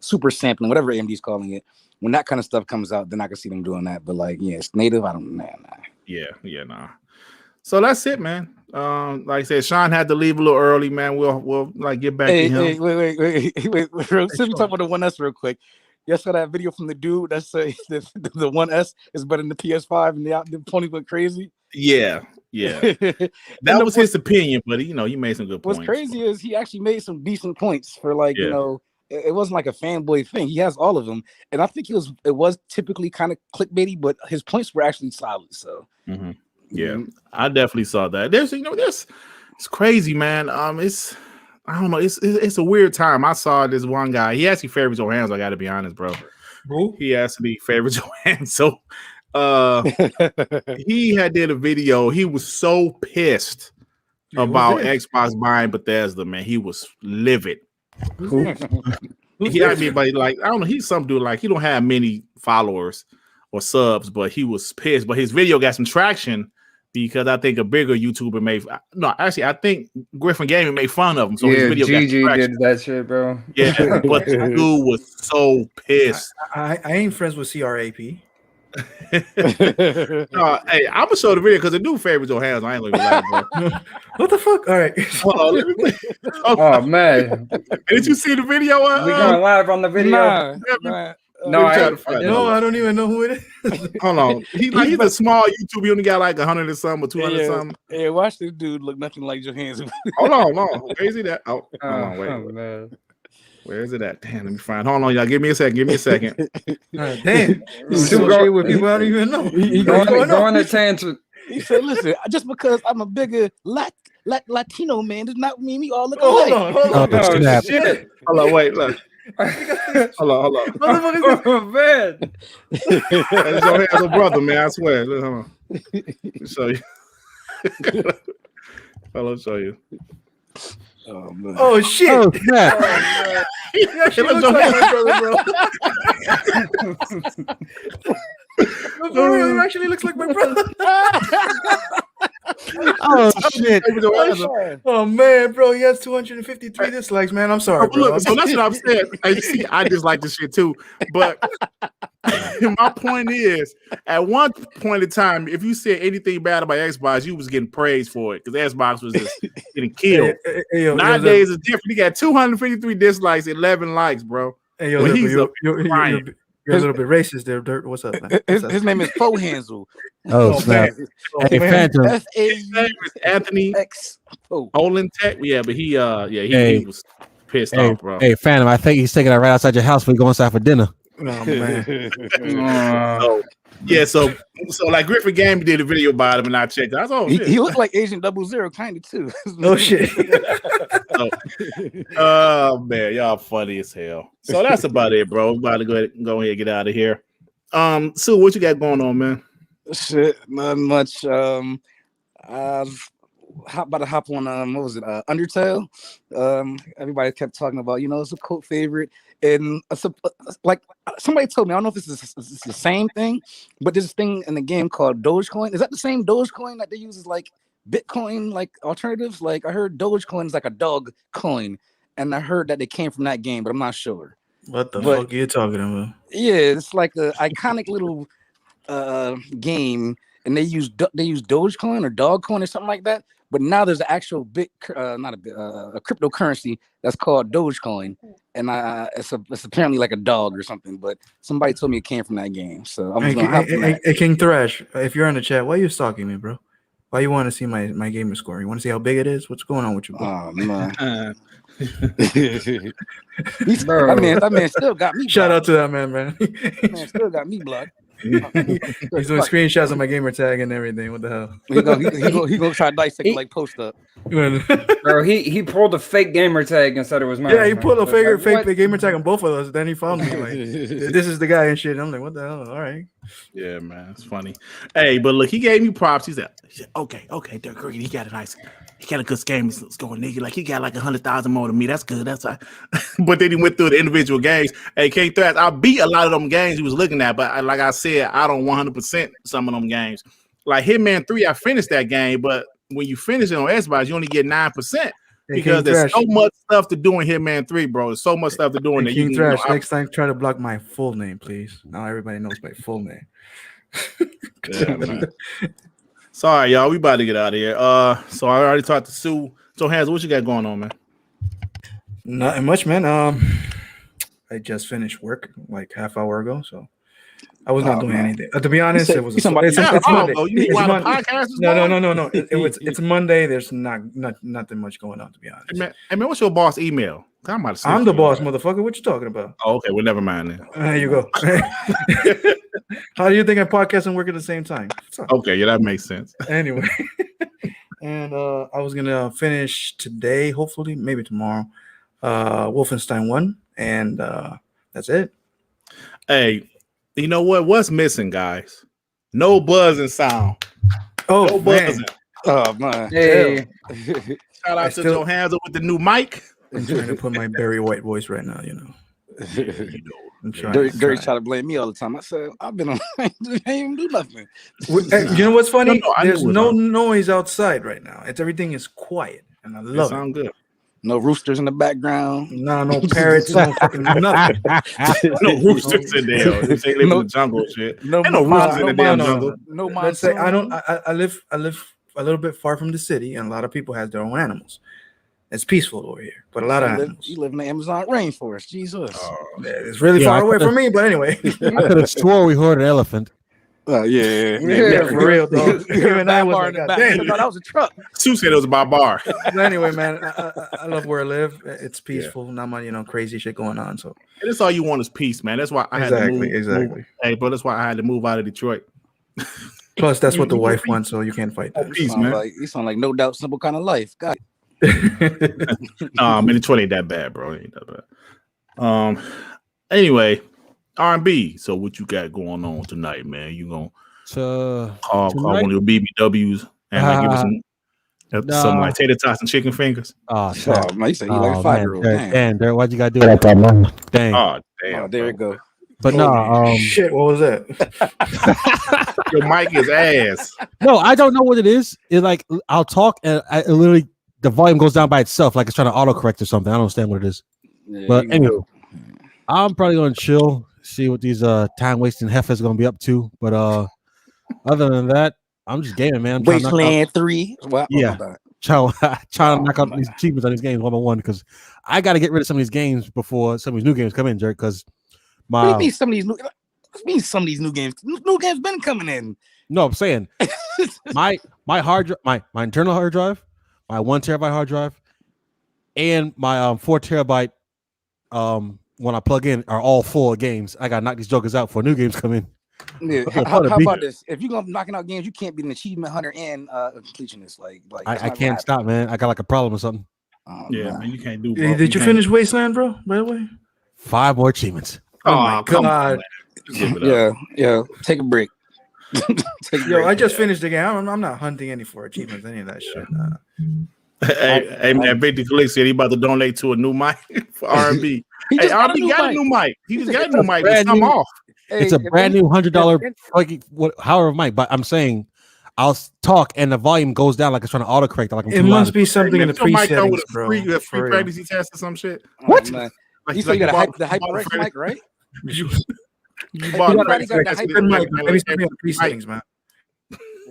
super sampling, whatever AMD's calling it. When that kind of stuff comes out, then I can see them doing that. But like, yeah, it's native. I don't know. Nah. Yeah, nah. So that's it, man. Like I said, Sean had to leave a little early, man. We'll like get back to him. Hey, wait. Since we talk about the 1S real quick. You saw that video from the dude that said the 1S is better than the PS5 and the ponies went crazy. Yeah. That was his opinion, but he made some good points. What's crazy is he actually made some decent points for like, it wasn't like a fanboy thing. He has all of them. And I think it was typically kind of clickbaity, but his points were actually solid. So yeah, I definitely saw that. It's crazy, man. I don't know. It's a weird time. I saw this one guy. He actually favors Johannes. I got to be honest, bro. Who? He actually favors Johannes. So he had did a video. He was so pissed about Xbox buying Bethesda, man. He was livid. He had me, but like I don't know. He's some dude like he don't have many followers or subs, but he was pissed. But his video got some traction because I think a bigger YouTuber I think Griffin Gaming made fun of him. So his video GG did that shit, bro. Yeah, but the dude was so pissed. I ain't friends with CRAP. Hey, I'm gonna show the video because the dude favors your hands. I ain't gonna lie, bro. What the fuck? All right. Oh man, did you see the video? We going live on the video. Nah. No, I don't even know who it is. Hold on. He's a small YouTube. He only got like 100 or something or 200 something. Yeah, watch this dude look nothing like Johannes. Hold on. Where is he at? Oh, hold on, wait. Man. Where is it at? Damn, let me find. Hold on, y'all. Give me a second. Damn. Associated with people I don't even know. Go on a tangent. He said, "Listen, just because I'm a bigger Latino man does not mean we all look alike." Hold on. Snap. Shit. Hold on, wait, look. Hold on. Oh man. That's your hands, a brother, man. I swear. Look, hold on. Let me show you. I'll show you. Oh man. Oh shit. Oh, snap. He actually looks like my brother, bro. No, for real, he actually looks like my brother. Oh, shit. Oh man, bro, he has 253 dislikes, man. I'm sorry, bro. Look, so that's what I'm saying. Hey, see, I just like this shit too. But my point is, at one point in time, if you said anything bad about Xbox, you was getting praised for it because Xbox was just getting killed. Nowadays, it's different. He got 253 dislikes, 11 likes, bro. Hey, yo, you're a little bit racist there, Dirt. What's up, man? His name is Fo Hansel. Oh, snap. Hey, Phantom. His name is Anthony X. Olentech. Yeah, but he was pissed off, bro. Hey, Phantom, I think he's taking it right outside your house before you go inside for dinner. Oh, man. So like Griffin Game did a video about him and I checked. I thought he looked like Agent 00 kind of too. No shit. Oh man, y'all funny as hell. So that's about it, bro. I'm about to go ahead and get out of here. Sue, what you got going on, man? Shit, not much. About to hop on what was it? Undertale. Everybody kept talking about, it's a cult favorite. And like somebody told me, I don't know if this is the same thing, but there's this thing in the game called Dogecoin. Is that the same Dogecoin that they use as like Bitcoin, like alternatives? Like I heard Dogecoin is like a dog coin, and I heard that they came from that game, but I'm not sure. What the fuck are you talking about? Yeah, it's like an iconic little game, and they use Dogecoin or Dogcoin or something like that. But now there's an actual a cryptocurrency that's called Dogecoin, and it's apparently like a dog or something. But somebody told me it came from that game, so I was gonna hop on that. Hey, King Thrash, if you're in the chat, why are you stalking me, bro? Why you want to see my gamer score? You want to see how big it is? What's going on with you, bro? Oh man. That man still got me blocked. Shout out to that man. That man still got me blocked. He's doing screenshots of my gamer tag and everything. What the hell? He go try to dissect like post up. Bro, he pulled a fake gamer tag and said it was mine. Yeah, he pulled a fake gamer tag on both of us. Then he found me like, this is the guy and shit. I'm like, what the hell? All right. Yeah, man, it's funny. Hey, but look, he gave me props. He said, okay, Dirt Griggity, he got a good game going, nigga. Like he got like 100,000 more than me. That's good. That's right. But then he went through the individual games. Hey, King Thrash, I beat a lot of them games he was looking at, but like I said, I don't 100% some of them games. Like Hitman 3, I finished that game, but when you finish it on Xbox, you only get 9%. Because there's so much stuff to do in Hitman 3, bro. There's so much stuff to do in King Thrash, next time try to block my full name, please. Now everybody knows my full name. Yeah, man. Sorry, y'all. We about to get out of here. So I already talked to Sue. So Hans, what you got going on, man? Nothing much, man. I just finished work like half hour ago, so I was not doing anything. To be honest, it was it's Monday. No. It's Monday. There's nothing much going on, to be honest. Hey man, what's your boss email? I'm the boss, motherfucker. What you talking about? Oh, okay. Well, never mind then. There you go. How do you think I podcast and work at the same time? Okay, yeah, that makes sense. Anyway, and I was gonna finish today, hopefully, maybe tomorrow. Wolfenstein 1, and that's it. Hey, you know what? What's missing, guys? No buzzing sound. Oh, no buzzing. Oh man. Hey. Shout out to Joe Hands with the new mic. I'm trying to put my Barry White voice right now, you know. I'm trying. Dirty try to blame me all the time. I said I've been on. I ain't even do nothing. You know what's funny? There's no on. noise outside right now. Everything is quiet, and I love it. Sound good. No roosters in the background. No parrots. No fucking nothing. No roosters in there. They say live in the jungle, shit. No roosters in the damn jungle. No. Let's say I live a little bit far from the city, and a lot of people have their own animals. It's peaceful over here, but a lot of animals. You live in the Amazon rainforest. Jesus. It's really far away from me, but anyway. I could have swore we heard an elephant. Yeah, for real, dog. Even I was like, damn, that was a truck. Sue said it was by bar. But anyway, man, I love where I live. It's peaceful, not much, crazy shit going on. So that's all you want is peace, man. That's why I had to move. Exactly. Hey, but that's why I had to move out of Detroit. Plus, that's what the wife wants, so you can't fight that. Peace, man. You sound like No Doubt, Simple Kind of Life. God. Detroit ain't that bad, bro. It ain't that bad. Anyway, R&B. So what you got going on tonight, man? You gonna call one of your BBWs and give us some like tater tots and chicken fingers? Man, you said you like a 5-year-old. Damn, Derek, why'd you gotta do that? Dang. Oh, damn. There it go. But no, shit. What was that? Your mic is ass. No, I don't know what it is. It's like I'll talk and literally the volume goes down by itself, like it's trying to autocorrect or something. I don't understand what it is. Yeah, but anyway, I'm probably gonna chill, see what these time wasting heifers gonna be up to. But other than that, I'm just gaming, man. Wasteland 3. Yeah, trying to knock out these achievements on these games one by one because I got to get rid of some of these games before some of these new games come in, Jerk. Because what do you mean some of these new games? New games been coming in. No, I'm saying my hard drive, my internal hard drive, my 1 terabyte hard drive, and my 4 terabyte when I plug in are all full of games. I gotta knock these jokers out before new games come in. Yeah. How about this? If you're gonna knocking out games, you can't be an achievement hunter and a completionist. Like I can't stop, man. I got like a problem or something. Yeah, man, you can't do. Did you finish Wasteland, bro? By the way, 5 more achievements. Oh my god! Yeah. Take a break. I just finished the game. I'm not hunting any for achievements, any of that shit. Hey, man, Big Click said he about to donate to a new mic for R&B. Hey, R&B got a new mic. He just got a new mic. It's come off. It's a brand new $100 however mic. But I'm saying I'll talk and the volume goes down like it's trying to autocorrect. Like it must be something in the pre-settings, bro. Free pregnancy test or some shit. What? You say you got the HyperX mic, right? You bought Everybody got the That's hyper- good mic, man. Let me Every- see the presettings, man.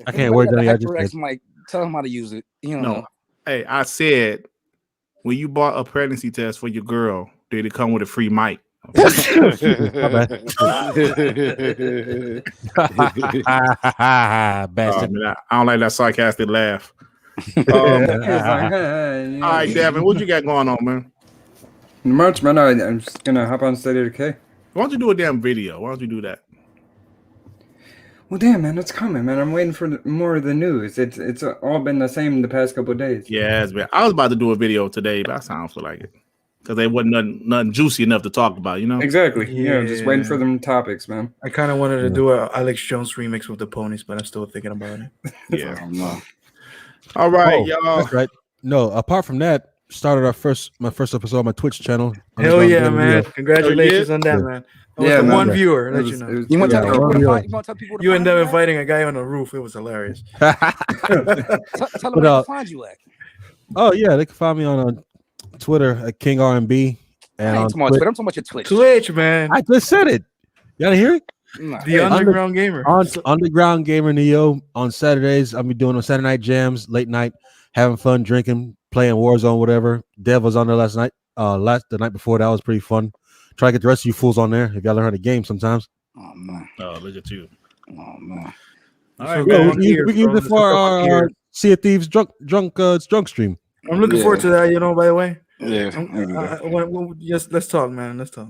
I can't word Everybody that. got the HyperX mic. Tell them how to use it. You know. No. Hey, I said when you bought a pregnancy test for your girl, did it come with a free mic? My bad. Oh, Bastard. man, I don't like that sarcastic laugh. It's like, All right, Devin, what you got going on, man? much, man. I'm just gonna hop on State of Decay. Why don't you do a damn video? Why don't you do that? Well, damn, man, it's coming, man. I'm waiting for more of the news. It's all been the same the past couple of days. Yeah, it's been, I was about to do a video today, but I sound feel like it because there wasn't nothing juicy enough to talk about, you know? Exactly. Yeah, just waiting Yeah. for them topics, man. I kind of wanted to do a Alex Jones remix with the ponies, but I'm still thinking about it. Yeah. No. All right, Oh, y'all. That's right. No, apart from that, started my first episode on my Twitch channel. Hell yeah, man! Video. Congratulations on that, Yeah. man. I was Yeah, the man. one viewer. It Let was- you know. it was- You want to yeah. tell people to Yeah. find? You want to tell people to You find and Devin at? fighting a guy on the roof. It was hilarious. Tell them But, where to find you at. Oh yeah, they can find me on Twitter at King RMB. I And ain't on too much, Twitch- but I'm talking about your Twitch. Twitch, man. I just said it. You gotta hear it. Nah. The underground gamer. On Underground Gamer Neo on Saturdays. I'll be doing on Saturday night jams, late night, having fun, drinking, playing Warzone, whatever. Dev was on there last night. The night before that was pretty fun. Try to get the rest of you fools on there. You gotta learn how to game sometimes. Oh man. Oh, look at you. Oh man. All So right, go Yeah, on we here, use bro. it for our Here. Sea of Thieves drunk stream. I'm looking forward to that. You know, by the way. Yeah. Let's talk, man. Let's talk.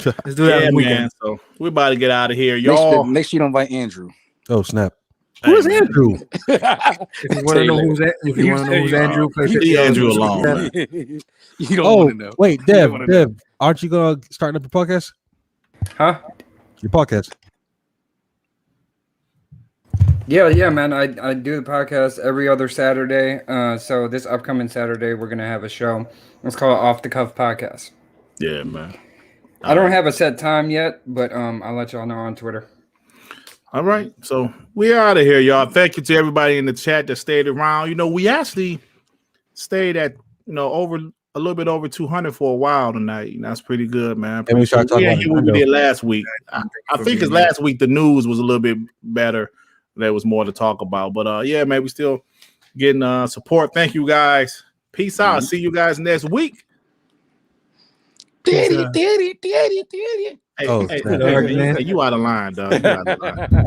Let's do that yeah, on the weekend. man. So we're about to get out of here, Make y'all. sure you don't invite Andrew. Oh snap! Hey, Who is man. Andrew? If you want to know who's Andrew, play Leave 50 Andrew hours. alone, man. You don't Oh want to know. wait, You don't wanna know. Dev, aren't you gonna start up your podcast? Huh? Your podcast? Yeah, man. I do the podcast every other Saturday. So this upcoming Saturday we're gonna have a show. It's called Off the Cuff Podcast. Yeah, man. I don't have a set time yet, but I'll let y'all know on Twitter. All right, so we're out of here, y'all. Thank you to everybody in the chat that stayed around. You know, we actually stayed at over a little bit over 200 for a while tonight. That's pretty good, man. And we started talking about what we Nintendo. did last week. I think it's last week the news was a little bit better. There was more to talk about, but yeah, man, we still getting support. Thank you guys. Peace out. See you guys next week. Daddy. Hey, Oh, hey, snap. hey, you out of line, dog. You out of line.